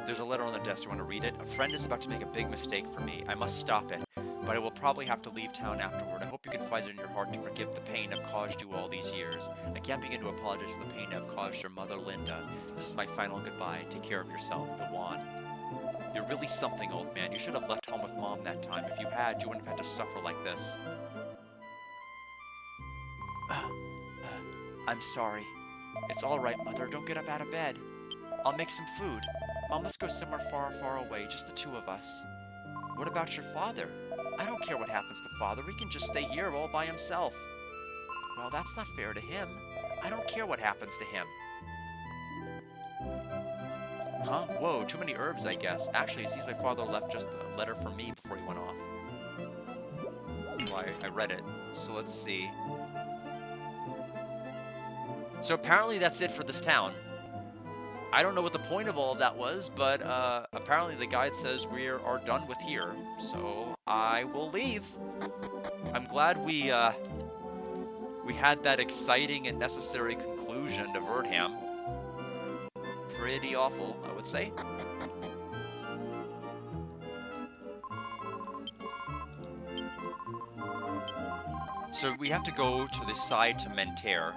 There's a letter on the desk. Do you want to read it? A friend is about to make a big mistake for me. I must stop it, but I will probably have to leave town afterward. I hope you can find it in your heart to forgive the pain I've caused you all these years. I can't begin to apologize for the pain I've caused your mother, Linda. This is my final goodbye. Take care of yourself, Iwan. You're really something, old man. You should have left home with Mom that time. If you had, you wouldn't have had to suffer like this. I'm sorry. It's all right, Mother. Don't get up out of bed. I'll make some food. Mom, let's go somewhere far, far away, just the two of us. What about your father? I don't care what happens to Father. He can just stay here all by himself. Well, that's not fair to him. I don't care what happens to him. Huh? Whoa, too many herbs, I guess. Actually, it seems my father left just a letter for me before he went off. Well, I read it. So let's see. So apparently that's it for this town. I don't know what the point of all of that was, but apparently the guide says we are done with here. So I will leave. I'm glad we had that exciting and necessary conclusion to Verdham. Pretty awful, I would say. So we have to go to the side to Mentare.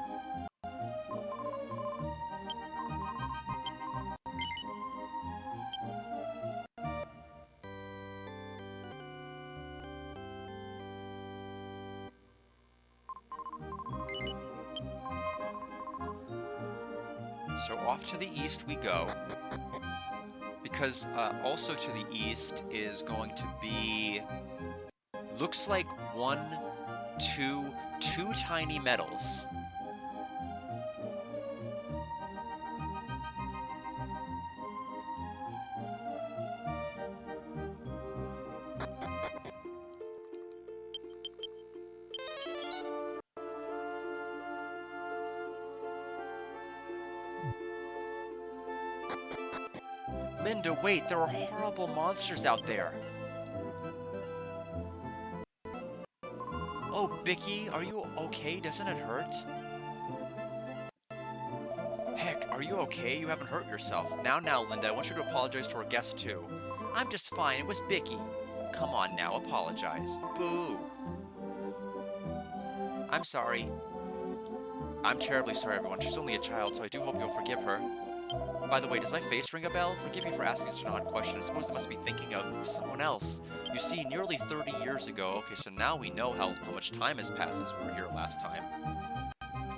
So off to the east we go, because also to the east is going to be, looks like two tiny medals. Linda, wait, there are horrible monsters out there. Oh, Bicky, are you okay? Doesn't it hurt? Heck, are you okay? You haven't hurt yourself. Now, Linda, I want you to apologize to our guest, too. I'm just fine. It was Bicky. Come on now, apologize. Boo. I'm sorry. I'm terribly sorry, everyone. She's only a child, so I do hope you'll forgive her. By the way, does my face ring a bell? Forgive me for asking such an odd question. I suppose I must be thinking of someone else. You see, nearly 30 years ago... Okay, so now we know how much time has passed since we were here last time.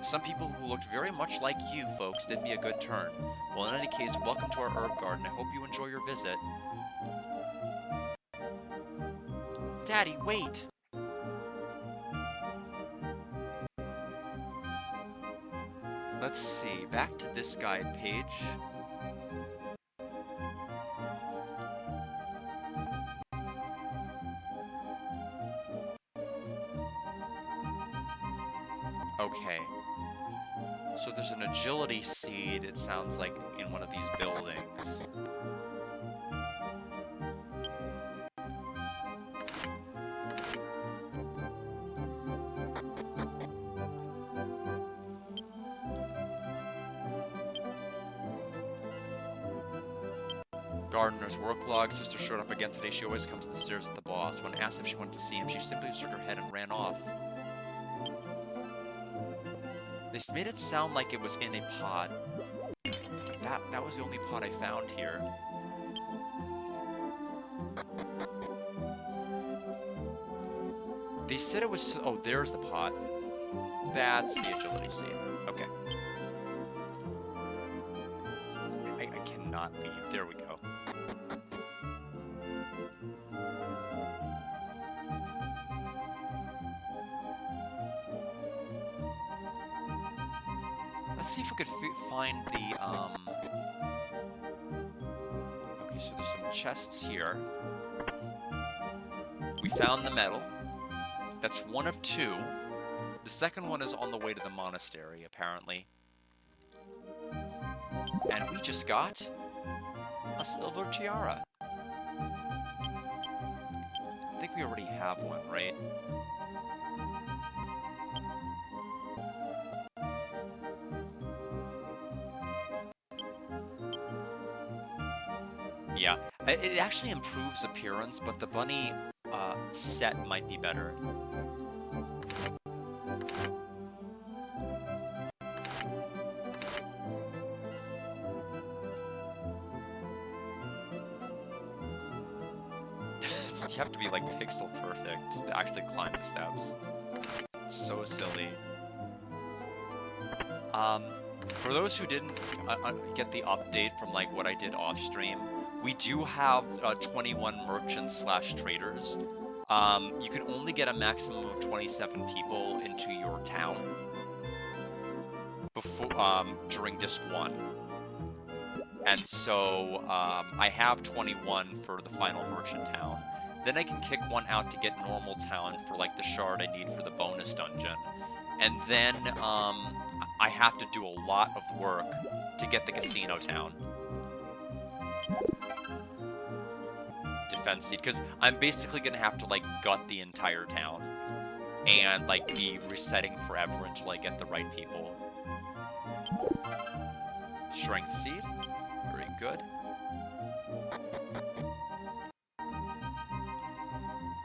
Some people who looked very much like you folks did me a good turn. Well, in any case, welcome to our herb garden. I hope you enjoy your visit. Daddy, wait! Let's see, back to this guide page. Okay. So there's an agility seed, it sounds like, in one of these buildings. Gardener's work log. Sister showed up again today. She always comes to the stairs with the boss. When asked if she wanted to see him, she simply shook her head and ran off. They made it sound like it was in a pot. That was the only pot I found here. They said it was... Oh, there's the pot. That's the agility seed. Okay. I cannot leave. There we go. Let's see if we could find the, Okay, so there's some chests here. We found the medal. That's one of two. The second one is on the way to the monastery, apparently. And we just got a silver tiara. I think we already have one, right? Yeah, it actually improves appearance, but the bunny set might be better. You have to be like pixel perfect to actually climb the steps. It's so silly. For those who didn't get the update from like what I did off stream, we do have 21 merchants / traders. You can only get a maximum of 27 people into your town before during Disc 1. And so I have 21 for the final merchant town. Then I can kick one out to get normal town for like the shard I need for the bonus dungeon. And then I have to do a lot of work to get the casino town. Defense seed, because I'm basically gonna have to like gut the entire town and like be resetting forever until I get the right people. Strength seed, very good.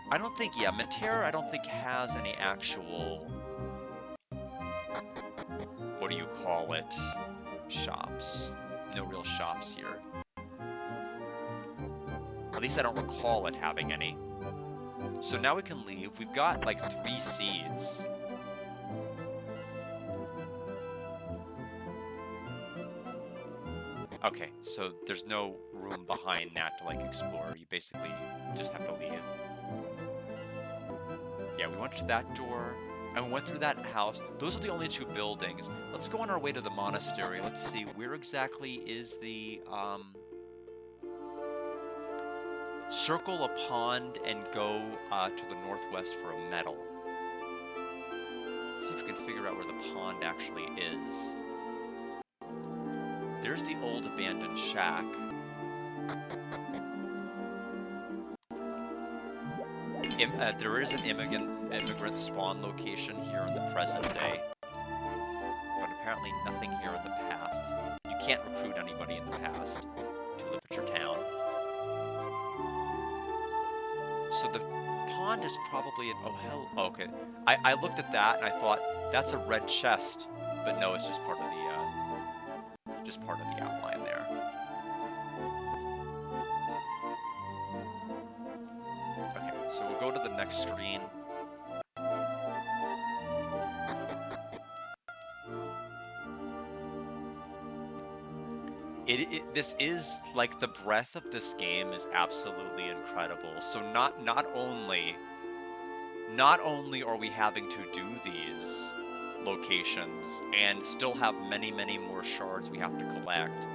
I don't think, yeah, Matera I don't think has any actual, what do you call it, shops. No real shops here. At least I don't recall it having any. So now we can leave. We've got like 3 seeds. Okay, so there's no room behind that to like explore. You basically just have to leave. Yeah, we went to that door, and we went through that house. Those are the only 2 buildings. Let's go on our way to the monastery. Let's see, where exactly is the, circle a pond and go to the northwest for a medal. Let's see if we can figure out where the pond actually is. There's the old abandoned shack. There is an immigrant spawn location here in the present day, but apparently nothing here in the past. You can't recruit anybody in the past to live at your town. So the pond is probably an... Oh, hell... Oh, okay. I looked at that and I thought, that's a red chest. But no, it's just part of the, outline there. Okay, so we'll go to the next screen. This is, like, the breadth of this game is absolutely incredible. So not only are we having to do these locations and still have many, many more shards we have to collect,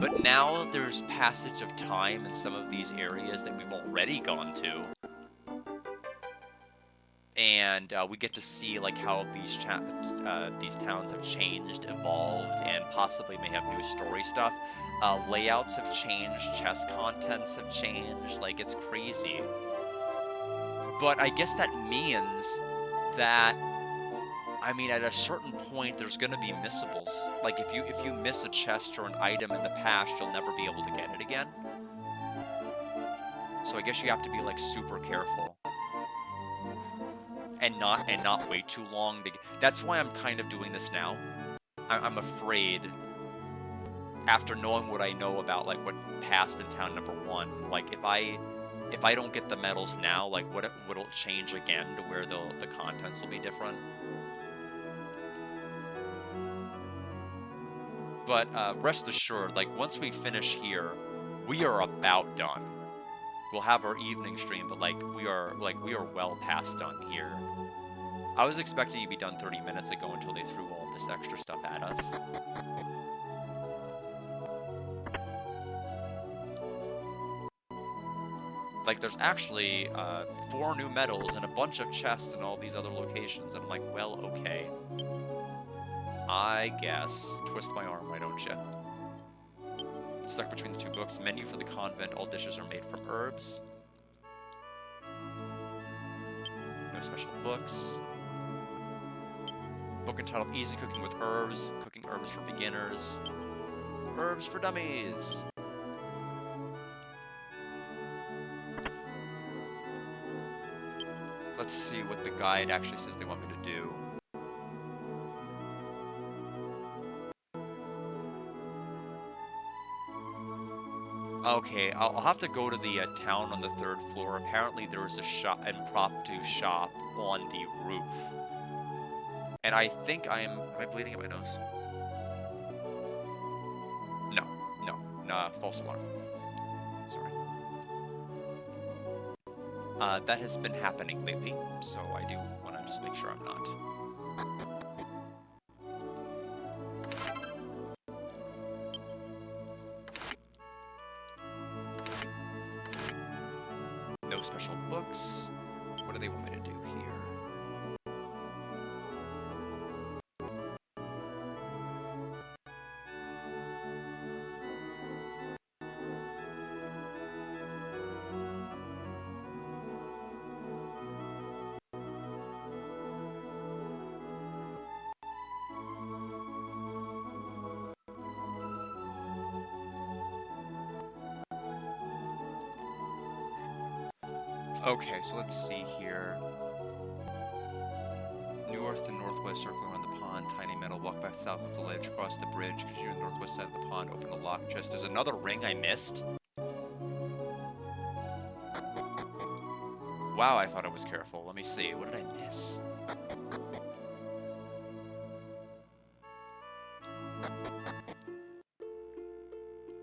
but now there's passage of time in some of these areas that we've already gone to. And we get to see like how these towns have changed, evolved, and possibly may have new story stuff. Layouts have changed, chest contents have changed, like it's crazy. But I guess that means that, I mean, at a certain point there's gonna be missables. Like if you miss a chest or an item in the past, you'll never be able to get it again. So I guess you have to be like super careful. and not wait too long. That's why I'm kind of doing this now. I'm afraid, after knowing what I know about like what passed in town number 1, like if I don't get the medals now, like would it change again to where the contents will be different? But rest assured, like once we finish here, we are about done. We'll have our evening stream, but like we are well past done here. I was expecting to be done 30 minutes ago until they threw all this extra stuff at us. Like, there's actually 4 new medals and a bunch of chests in all these other locations, and I'm like, well, okay. I guess. Twist my arm, why don't you? Stuck between the 2 books. Menu for the convent. All dishes are made from herbs. No special books. Book entitled Easy Cooking with Herbs. Cooking Herbs for Beginners. Herbs for Dummies. Let's see what the guide actually says they want me to do. Okay, I'll have to go to the town on the 3rd floor. Apparently there was a shop, impromptu shop on the roof. And I think am I bleeding at my nose? No, false alarm. Sorry. That has been happening lately, so I do want to just make sure I'm not. No special books. What do they want me to do here? Okay, so let's see here. North and northwest, circle around the pond, tiny metal, walk back south up the ledge, cross the bridge, continue to the northwest side of the pond, open the lock chest. There's another ring I missed? Wow, I thought I was careful. Let me see, what did I miss?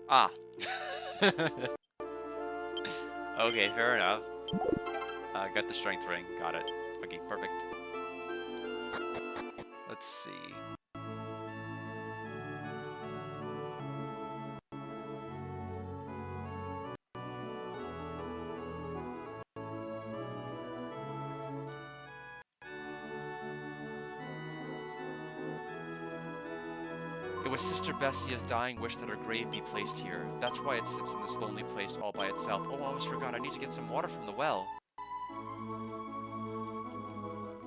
Ah. Okay, fair enough. Got the strength ring, got it. Okay, perfect. Let's see. It was Sister Bessia's dying wish that her grave be placed here. That's why it sits in this lonely place all by itself. Oh, I almost forgot. I need to get some water from the well.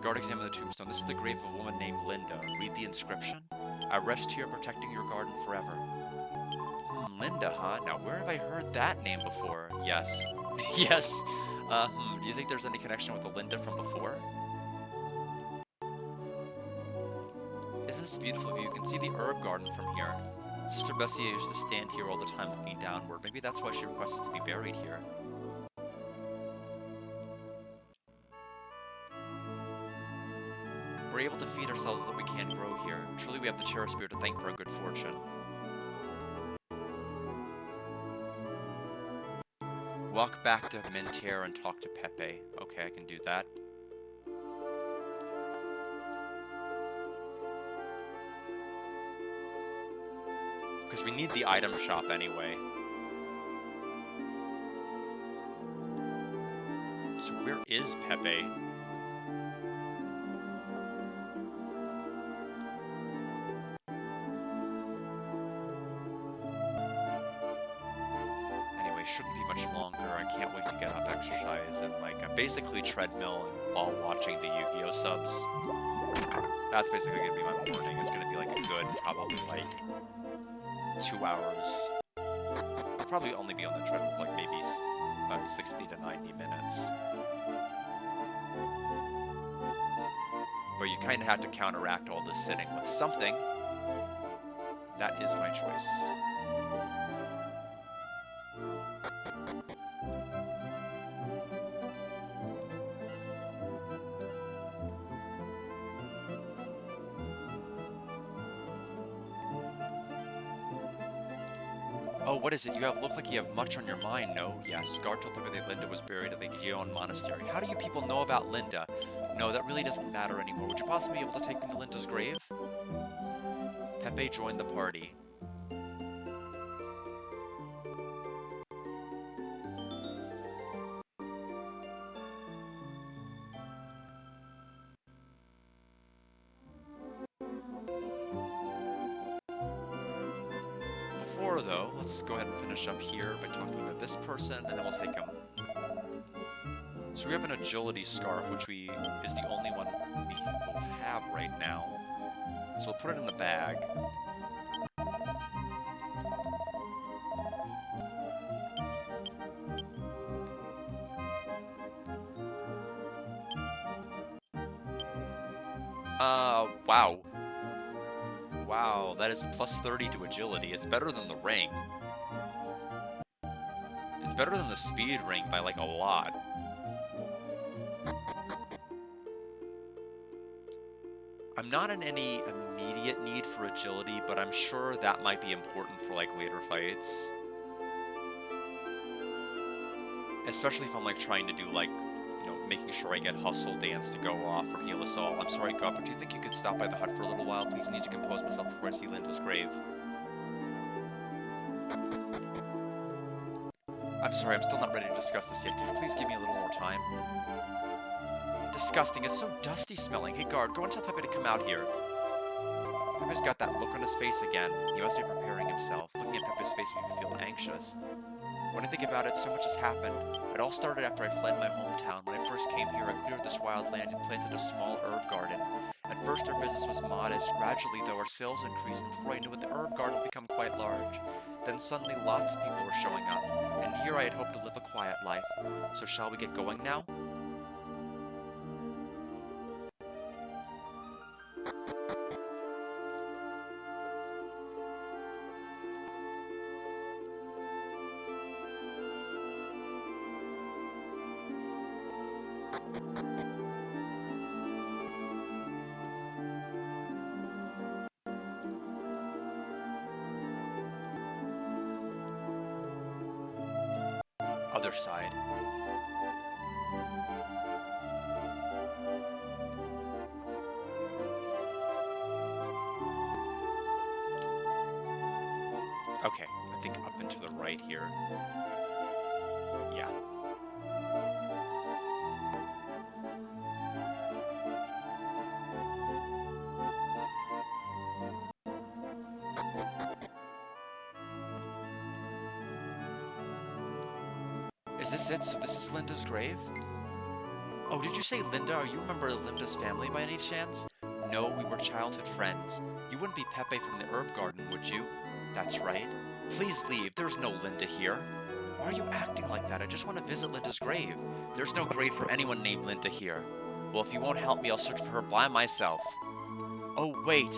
Guard examine the tombstone. This is the grave of a woman named Linda. Read the inscription. I rest here protecting your garden forever. Linda, huh? Now, where have I heard that name before? Yes. Yes. Do you think there's any connection with the Linda from before? Isn't this a beautiful view? You can see the herb garden from here. Sister Bessie used to stand here all the time looking downward. Maybe that's why she requested to be buried here. We're able to feed ourselves that we can grow here. Truly we have the Terra Spirit to thank for our good fortune. Walk back to Minterre and talk to Pepe. Okay, I can do that. Because we need the item shop anyway. So where is Pepe? Shouldn't be much longer. I can't wait to get up, exercise, and like I'm basically treadmill while watching the Yu-Gi-Oh subs. That's basically gonna be my morning. It's gonna be like a good, probably like 2 hours. I'll probably only be on the treadmill for like maybe about 60 to 90 minutes. But you kind of have to counteract all this sitting with something. That is my choice. Oh, what is it? You look like you have much on your mind, no? Yes, Guard told Pepe that Linda was buried at the Gion Monastery. How do you people know about Linda? No, that really doesn't matter anymore. Would you possibly be able to take me to Linda's grave? Pepe joined the party. Before, though, let's go ahead and finish up here by talking to this person, and then we'll take him. So we have an agility scarf, which is the only one we will have right now. So we'll put it in the bag. Wow. Wow, that is plus 30 to agility. It's better than the ring. It's better than the speed ring by, like, a lot. I'm not in any immediate need for agility, but I'm sure that might be important for, like, later fights. Especially if I'm, like, trying to do, like, you know, making sure I get Hustle Dance to go off or Heal Us All. I'm sorry, God, but do you think you could stop by the hut for a little while? Please, I need to compose myself before I see Linda's grave. I'm sorry, I'm still not ready to discuss this yet. Could you please give me a little more time? Disgusting, it's so dusty smelling. Hey, Guard, go and tell Pepe to come out here. Pepe's got that look on his face again. He must be preparing himself. Looking at Pepe's face makes me feel anxious. When I think about it, so much has happened. It all started after I fled my hometown. When I first came here, I cleared this wild land and planted a small herb garden. At first, our business was modest. Gradually, though, our sales increased, and before I knew it, the herb garden had become quite large. Then suddenly, lots of people were showing up, and here I had hoped to live a quiet life. So shall we get going now? Other side. Okay, I think up and to the right here. Yeah. Is this it? So this is Linda's grave? Oh, did you say Linda? Are you a member of Linda's family by any chance? No, we were childhood friends. You wouldn't be Pepe from the herb garden, would you? That's right. Please leave. There's no Linda here. Why are you acting like that? I just want to visit Linda's grave. There's no grave for anyone named Linda here. Well, if you won't help me, I'll search for her by myself. Oh, wait.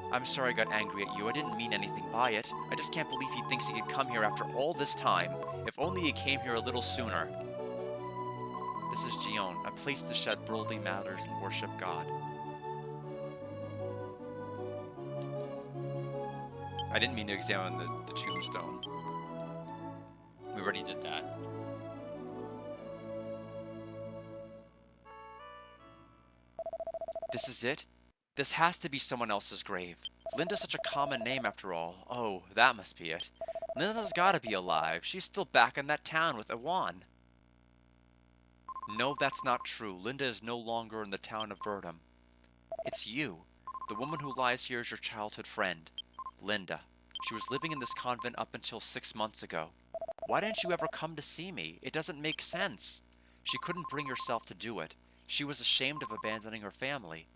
I'm sorry I got angry at you. I didn't mean anything by it. I just can't believe he thinks he could come here after all this time. If only he came here a little sooner. This is Gion, a place to shed worldly matters and worship God. I didn't mean to examine the tombstone. We already did that. This is it? This has to be someone else's grave. Linda's such a common name after all. Oh, that must be it. Linda's gotta be alive. She's still back in that town with Awan. No, that's not true. Linda is no longer in the town of Verdum. It's you. The woman who lies here is your childhood friend, Linda. She was living in this convent up until 6 months ago. Why didn't you ever come to see me? It doesn't make sense. She couldn't bring herself to do it. She was ashamed of abandoning her family.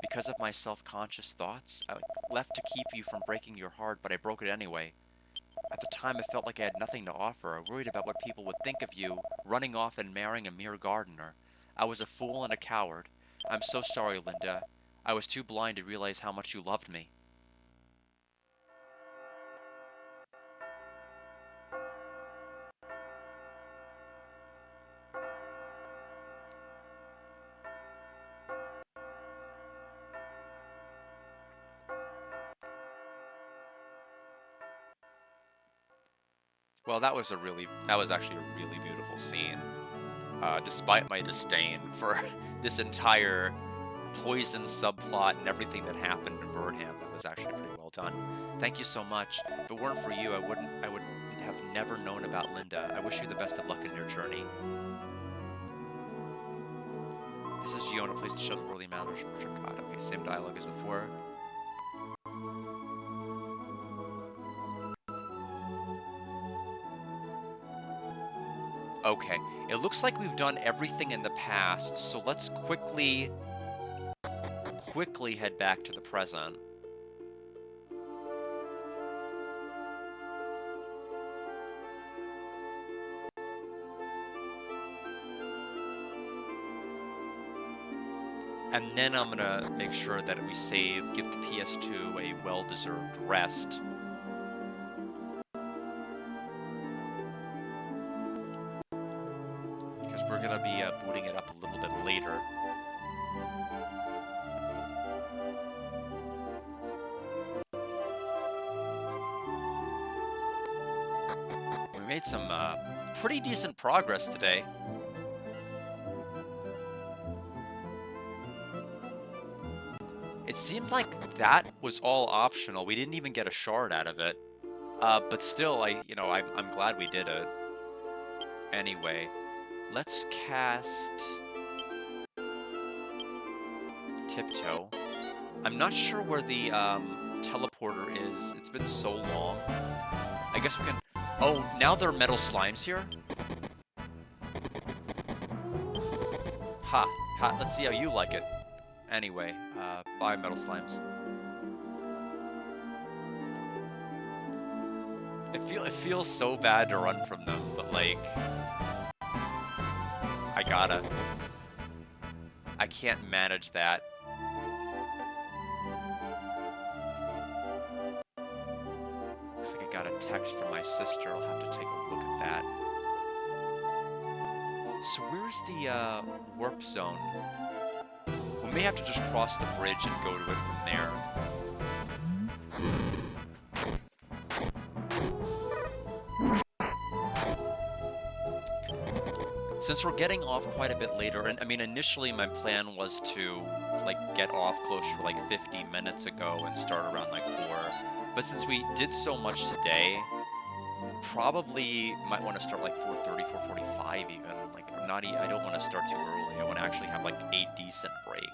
Because of my self-conscious thoughts, I left to keep you from breaking your heart, but I broke it anyway. At the time, I felt like I had nothing to offer. I worried about what people would think of you, running off and marrying a mere gardener. I was a fool and a coward. I'm so sorry, Linda. I was too blind to realize how much you loved me. Well, that was actually a really beautiful scene. Despite my disdain for this entire poison subplot and everything that happened in Verdham, that was actually pretty well done. Thank you so much. If it weren't for you, I would have never known about Linda. I wish you the best of luck in your journey. This is Giona, place to show the worldly manners from Richard God. Okay, same dialogue as before. Okay, it looks like we've done everything in the past, so let's quickly head back to the present. And then I'm gonna make sure that we save, give the PS2 a well-deserved rest. Because we're gonna be booting it up a little bit later. We made some pretty decent progress today. It seemed like that was all optional. We didn't even get a shard out of it. But still, I'm glad we did it. Anyway, let's cast Tiptoe. I'm not sure where the teleporter is. It's been so long. I guess we can... Oh, now there are metal slimes here? Ha. Let's see how you like it. Anyway, bye, metal slimes. It feels so bad to run from them, but like... I can't manage that. Looks like I got a text from my sister. I'll have to take a look at that. So where's the warp zone? We may have to just cross the bridge and go to it from there. Since we're getting off quite a bit later, and I mean, initially my plan was to, like, get off closer to, like, 50 minutes ago and start around, like, 4. But since we did so much today, probably might want to start, like, 4:30, 4:45 even. Like, I don't want to start too early. I want to actually have, like, a decent break.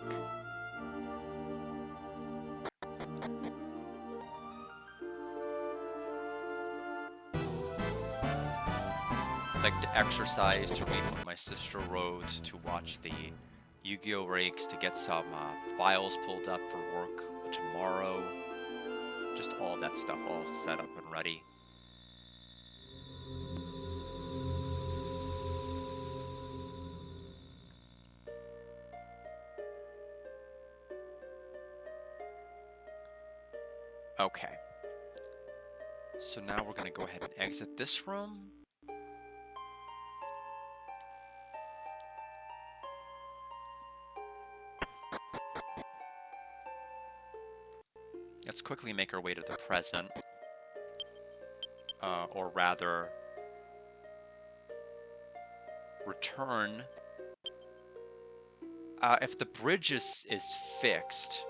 Like to exercise, to read what my sister wrote, to watch the Yu-Gi-Oh! Rakes, to get some files pulled up for work tomorrow. Just all that stuff all set up and ready. Okay. So now we're going to go ahead and exit this room. Let's quickly make our way to the present. Or rather, return. If the bridge is fixed...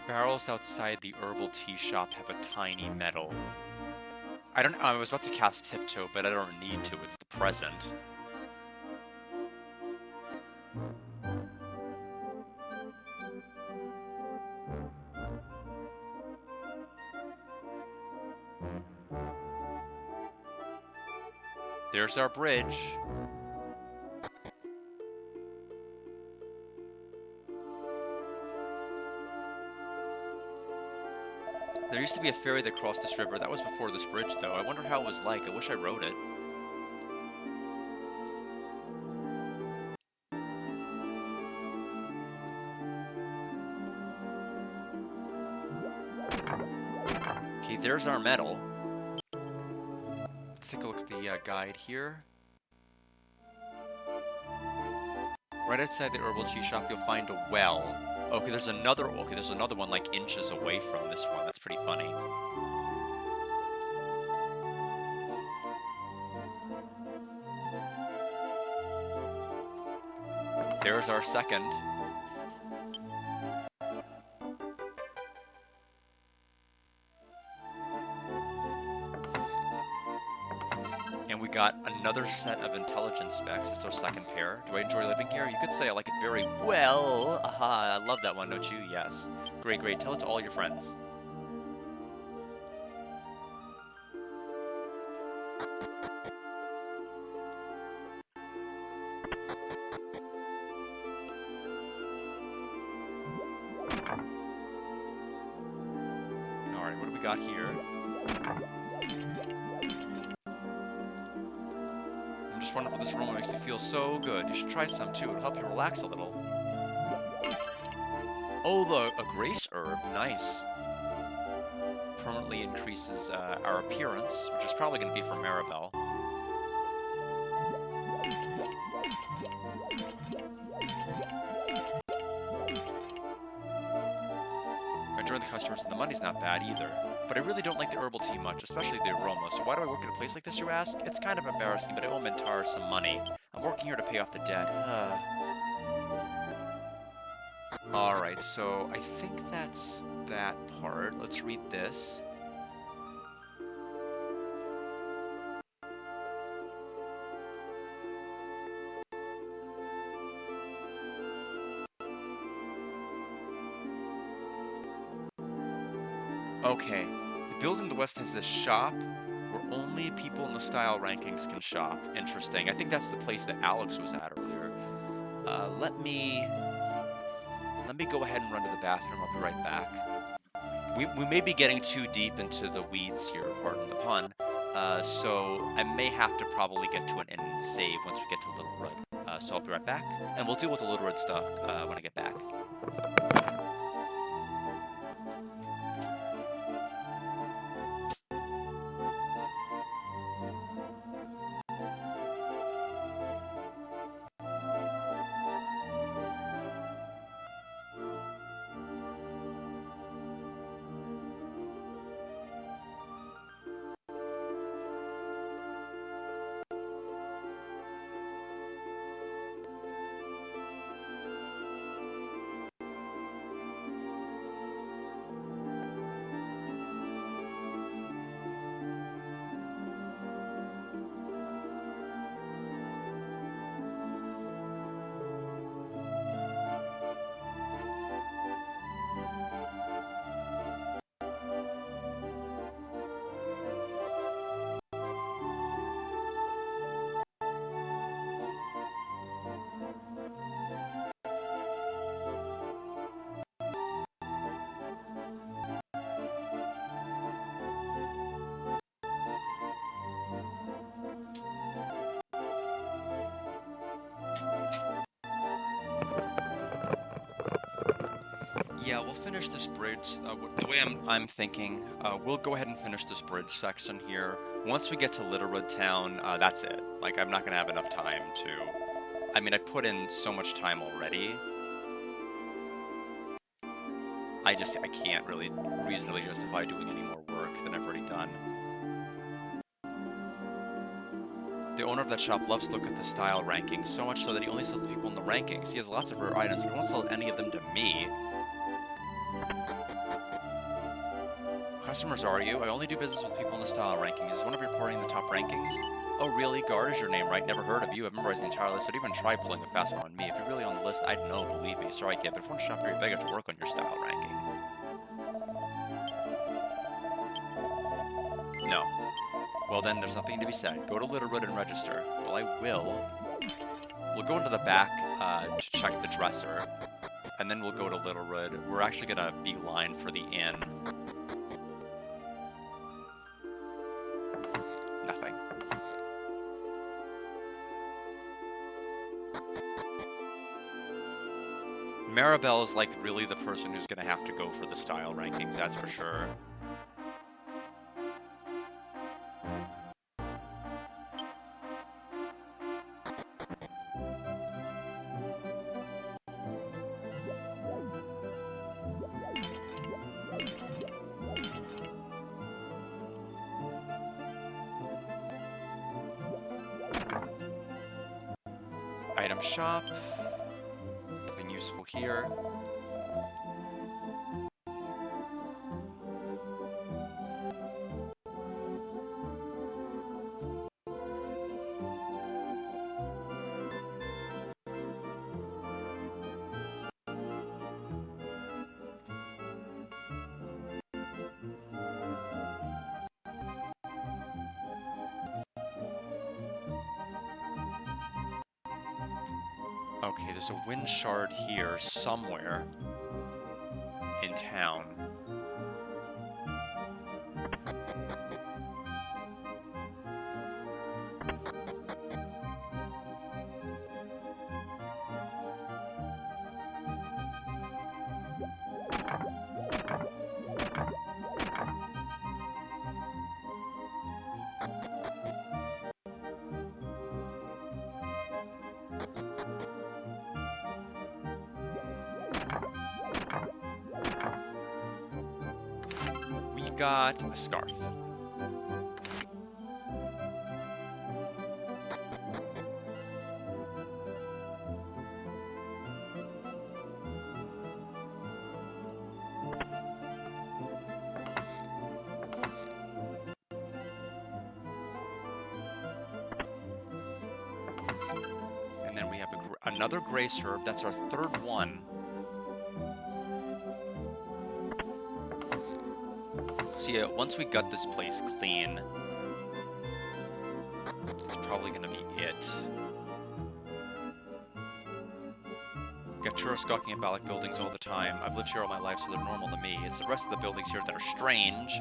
Barrels outside the herbal tea shop have a tiny metal. I was about to cast Tiptoe, but I don't need to. It's the present. There's our bridge. used to be a ferry that crossed this river. That was before this bridge, though. I wonder how it was like. I wish I wrote it. Okay, there's our medal. Let's take a look at the guide here. Right outside the herbal tea shop, you'll find a well. Okay, there's another one like inches away from this one. That's pretty funny. There's our second. And we got another set of intelligence specs. It's our second pair. Do I enjoy living here? You could say I like it very well. Aha, I love that one, don't you? Yes. Great, great. Tell it to all your friends. Alright, what do we got here? I'm just wondering if this aroma makes you feel so good. You should try some too. It'll help you relax a little. Oh, a grace herb. Nice. Permanently increases our appearance, which is probably going to be for Maribel. Enjoying the customers and the money's not bad either. But I really don't like the herbal tea much, especially the aroma. So why do I work at a place like this, you ask? It's kind of embarrassing, but I owe Mintar some money. I'm working here to pay off the debt. Alright, so I think that's that part. Let's read this. Okay, the building to the west has this shop where only people in the style rankings can shop. Interesting. I think that's the place that Alex was at earlier. Let me go ahead and run to the bathroom. I'll be right back. We may be getting too deep into the weeds here, pardon the pun. So I may have to probably get to an end and save once we get to Little Road. So I'll be right back, and we'll deal with the Little Road stuff when I get back. Yeah, we'll finish this bridge. The way I'm thinking, we'll go ahead and finish this bridge section here. Once we get to Littlewood Town, that's it. Like, I'm not gonna have enough time to... I mean, I put in so much time already. I can't really reasonably justify doing any more work than I've already done. The owner of that shop loves to look at the style rankings, so much so that he only sells to people in the rankings. He has lots of rare items, but he won't sell any of them to me. Customers, are you? I only do business with people in the style rankings. Is one of reporting the top rankings? Oh, really? Guard is your name, right? Never heard of you. I've memorized the entire list. Don't even try pulling a fast one on me. If you're really on the list, I'd know, believe me. Sorry, kid, but if you want to shop here, you beg to work on your style ranking. No. Well, then there's nothing to be said. Go to Littlewood and register. Well, I will. We'll go into the back to check the dresser, and then we'll go to Littlewood. We're actually gonna beeline for the inn. Maribel is like really the person who's gonna have to go for the style rankings, that's for sure. Item shop. Nothing useful here. Okay, there's a wind shard here somewhere in town. We got a scarf. And then we have another grace herb. That's our third one. So yeah, once we got this place clean, it's probably gonna be it. Got tourists gawking at Balak buildings all the time. I've lived here all my life, so they're normal to me. It's the rest of the buildings here that are strange.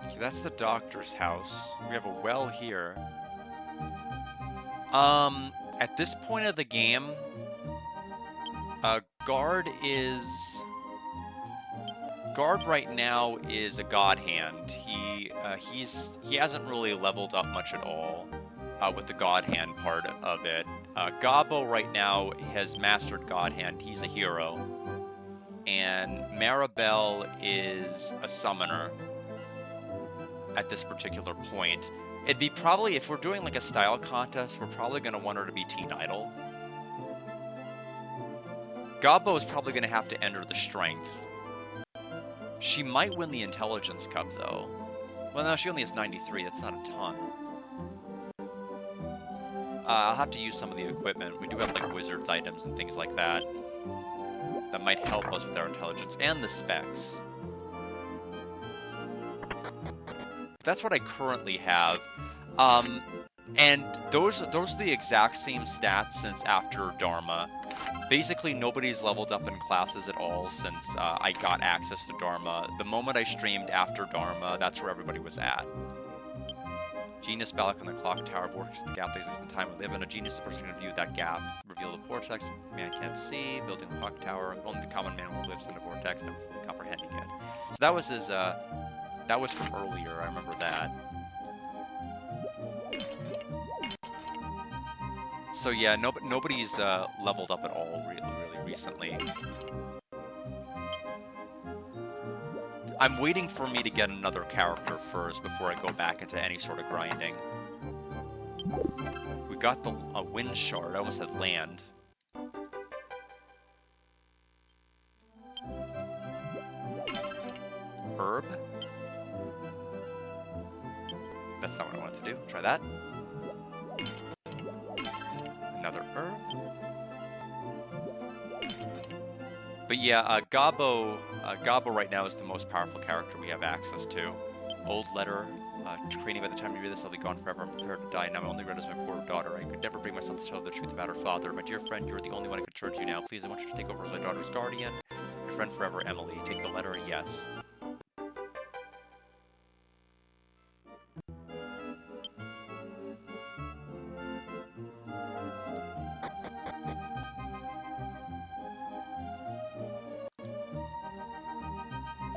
Okay, that's the doctor's house. We have a well here. At this point of the game, Guard right now is a God Hand. He hasn't really leveled up much at all with the God Hand part of it. Gabo right now has mastered God Hand. He's a hero. And Maribel is a summoner at this particular point. It'd be probably, if we're doing like a style contest, we're probably going to want her to be Teen Idol. Gabo is probably going to have to enter the strength. She might win the intelligence cup, though. Well, no, she only has 93. That's not a ton. I'll have to use some of the equipment. We do have, like, wizard's items and things like that. That might help us with our intelligence and the specs. That's what I currently have. And those are the exact same stats since after Dharma. Basically, nobody's leveled up in classes at all since I got access to Dharma. The moment I streamed after Dharma, that's where everybody was at. Genius Balak on the clock tower vortex the gap that exists in time we live in. A genius is the person who can view that gap. Reveal the vortex. Man can't see. Building the clock tower. Only the common man who lives in the vortex never fully comprehending it. So that was his. That was from earlier. I remember that. So yeah, nobody's leveled up at all really recently. I'm waiting for me to get another character first before I go back into any sort of grinding. We got a wind shard. I almost said land. Herb. That's not what I wanted to do. Try that. Another herb. But yeah, Gabo right now is the most powerful character we have access to. Old letter. Training, by the time you read this, I'll be gone forever. I'm prepared to die. Now my only regret is my poor daughter. I could never bring myself to tell the truth about her father. My dear friend, you're the only one I could turn to now. Please, I want you to take over as my daughter's guardian. Your friend forever, Emily. Take the letter, yes.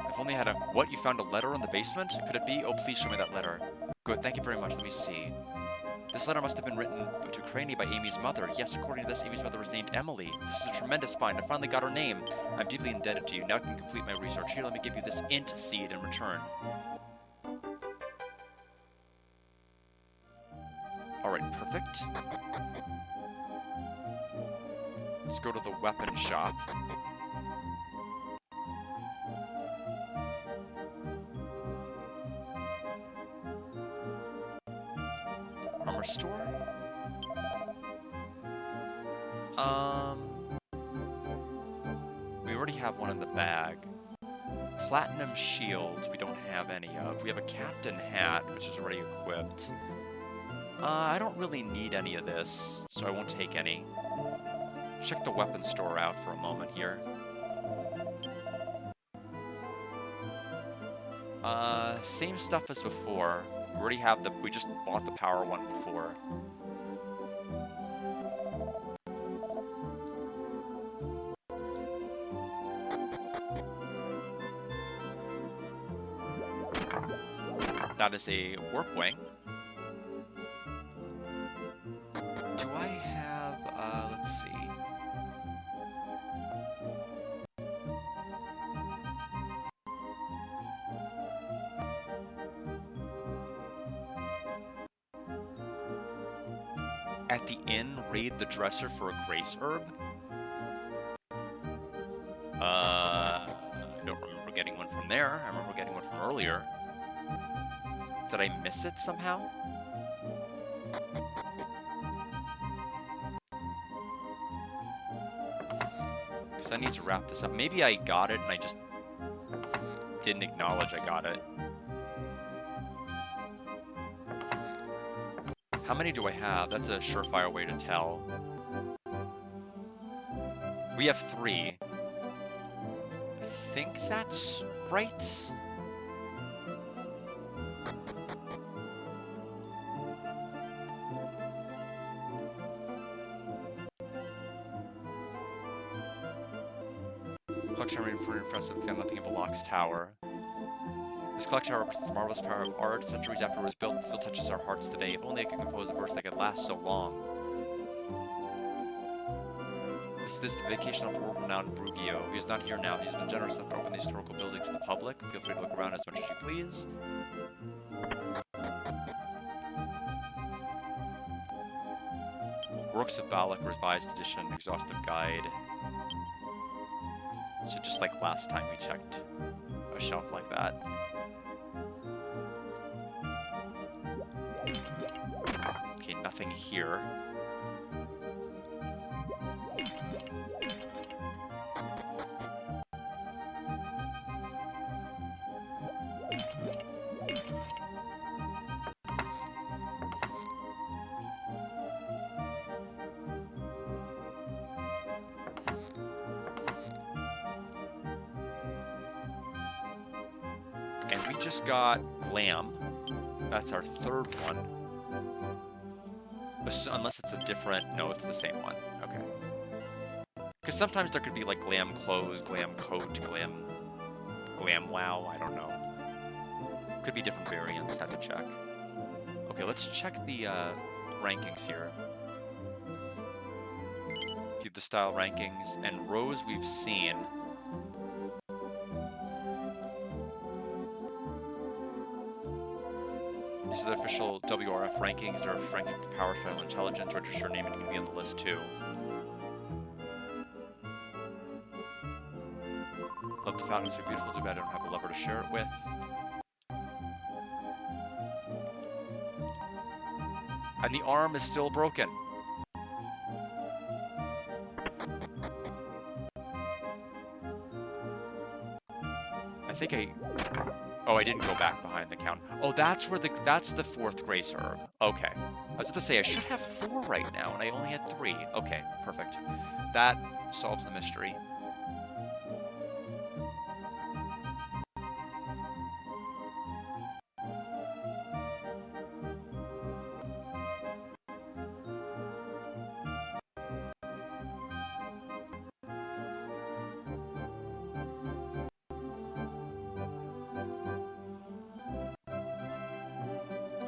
I've only had a... What? You found a letter in the basement? Could it be? Oh, please show me that letter. Good, thank you very much. Let me see. This letter must have been written to Craney by Amy's mother. Yes, according to this, Amy's mother was named Emily. This is a tremendous find. I finally got her name. I'm deeply indebted to you. Now I can complete my research. Here, let me give you this int seed in return. Alright, perfect. Let's go to the weapon shop. Armor store? We already have one in the bag. Platinum shields, we don't have any of. We have a captain hat, which is already equipped. I don't really need any of this, so I won't take any. Check the weapon store out for a moment here. Same stuff as before. We already have we just bought the power one before. That is a warp wing. Do I have, let's see. At the inn, raid the dresser for a grace herb? I don't remember getting one from there. I remember getting one from earlier. Did I miss it somehow? Because I need to wrap this up. Maybe I got it and I just didn't acknowledge I got it. How many do I have? That's a surefire way to tell. We have 3. I think that's right. Collection remained pretty impressive. It's got nothing of a Locke's Tower. This clock tower represents the marvelous power of art. Centuries after it was built, it still touches our hearts today. If only I could compose a verse that could last so long. This is the vacation of the world-renowned Brugio. He is not here now. He has been generous enough to open the historical building to the public. Feel free to look around as much as you please. Works of Balak, revised edition, exhaustive guide. So just like last time we checked a shelf like that. Okay, nothing here. And we just got Glam. That's our 3rd one. Unless it's a different... No, it's the same one. Okay. Because sometimes there could be like Glam Clothes, Glam Coat, Glam Wow, I don't know. Could be different variants, had to check. Okay, let's check the rankings here. View the style rankings, and Rose we've seen. These are the official WRF rankings. They're ranking for power, style, and intelligence. Register your name and you can be on the list too. Love the fountain, so beautiful. Too bad I don't have a lover to share it with. And the arm is still broken. I think I... Oh, I didn't go back behind. find the count. Oh, that's the fourth grace herb. Okay. I was going to say, I should have 4 right now, and I only had 3. Okay, perfect. That solves the mystery.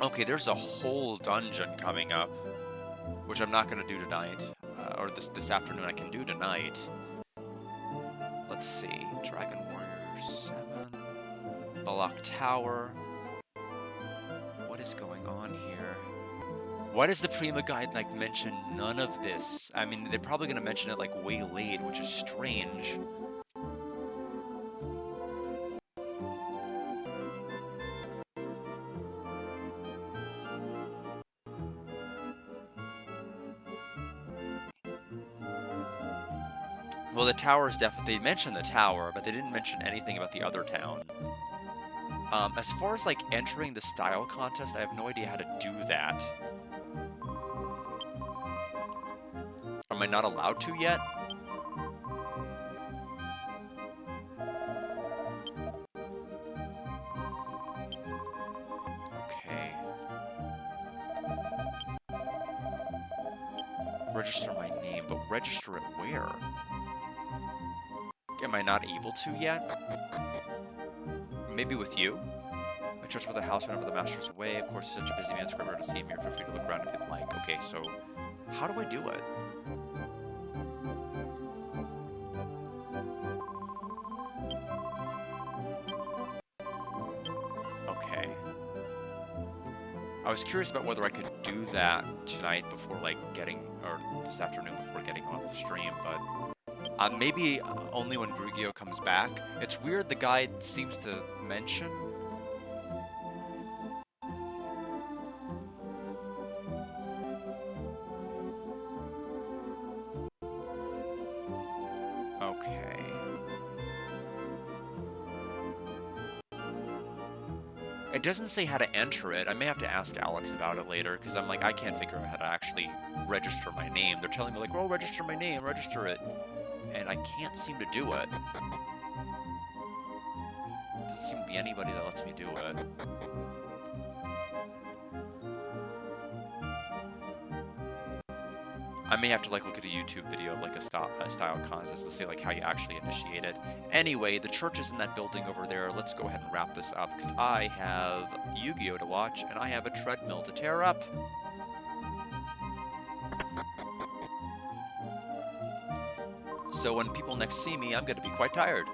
Okay, there's a whole dungeon coming up, which I'm not going to do tonight, or this afternoon. I can do tonight. Let's see, Dragon Warrior 7, Balak Tower. What is going on here? Why does the Prima Guide like mention none of this? I mean, they're probably going to mention it like way late, which is strange. Well, the tower is definitely, they mentioned the tower, but they didn't mention anything about the other town. As far as like entering the style contest, I have no idea how to do that. Am I not allowed to yet? Okay. Register my name, but register it where? Am I not able to yet? Maybe with you? I trust with the house whenever the master's away. Of course, he's such a busy man, scribbler to see him here. Feel free to look around if you'd like. Okay, so how do I do it? Okay. I was curious about whether I could do that tonight before, like, or this afternoon before getting off the stream, but maybe only when Brugio comes back. It's weird the guide seems to mention. Okay. It doesn't say how to enter it. I may have to ask Alex about it later, because I'm like, I can't figure out how to actually register my name. They're telling me, like, oh, register my name, register it. And I can't seem to do it. Doesn't seem to be anybody that lets me do it. I may have to like look at a YouTube video of like a style contest to see like how you actually initiate it. Anyway, the church is in that building over there. Let's go ahead and wrap this up because I have Yu-Gi-Oh to watch and I have a treadmill to tear up. So when people next see me, I'm going to be quite tired.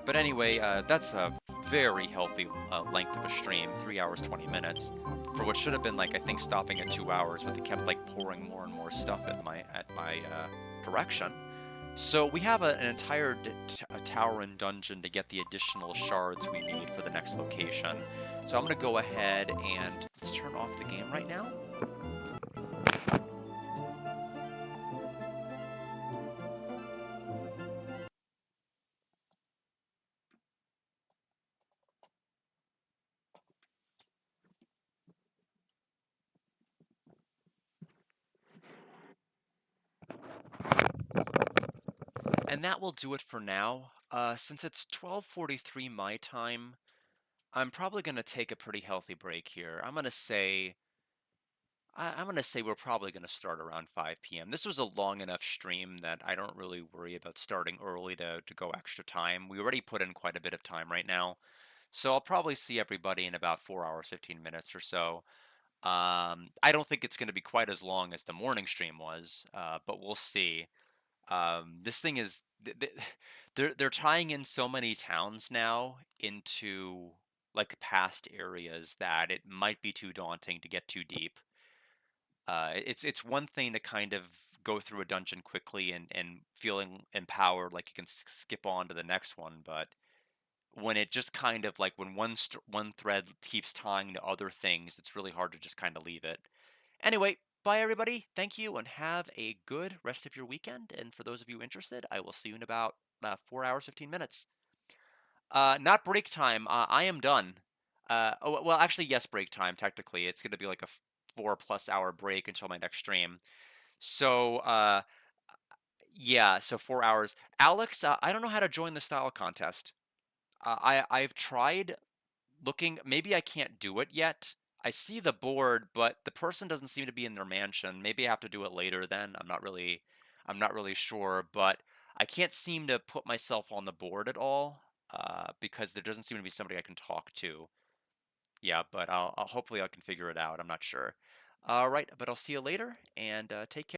But anyway, that's a very healthy length of a stream, 3 hours, 20 minutes. For what should have been like, I think stopping at 2 hours, but they kept like pouring more and more stuff at my direction. So we have an entire tower and dungeon to get the additional shards we need for the next location. So I'm going to go ahead and let's turn off the game right now. And that will do it for now. Since it's 12:43 my time, I'm probably going to take a pretty healthy break here. I'm going to say we're probably going to start around 5 p.m. This was a long enough stream that I don't really worry about starting early to go extra time. We already put in quite a bit of time right now. So I'll probably see everybody in about 4 hours, 15 minutes or so. I don't think it's going to be quite as long as the morning stream was, but we'll see. This thing is they're tying in so many towns now into like past areas that it might be too daunting to get too deep. It's one thing to kind of go through a dungeon quickly and feeling empowered, like you can skip on to the next one, but when it just kind of like when one thread keeps tying to other things, it's really hard to just kind of leave it. Anyway, bye everybody. Thank you and have a good rest of your weekend. And for those of you interested, I will see you in about 4 hours, 15 minutes. Not break time. I am done. Well, actually, yes, break time. Technically, it's gonna be like a 4+ hour break until my next stream. So, yeah, so 4 hours. Alex, I don't know how to join the style contest. I've tried looking. Maybe I can't do it yet. I see the board, but the person doesn't seem to be in their mansion. Maybe I have to do it later then. I'm not really sure, but I can't seem to put myself on the board at all because there doesn't seem to be somebody I can talk to. Yeah, but hopefully I can figure it out. I'm not sure. All right, but I'll see you later and take care.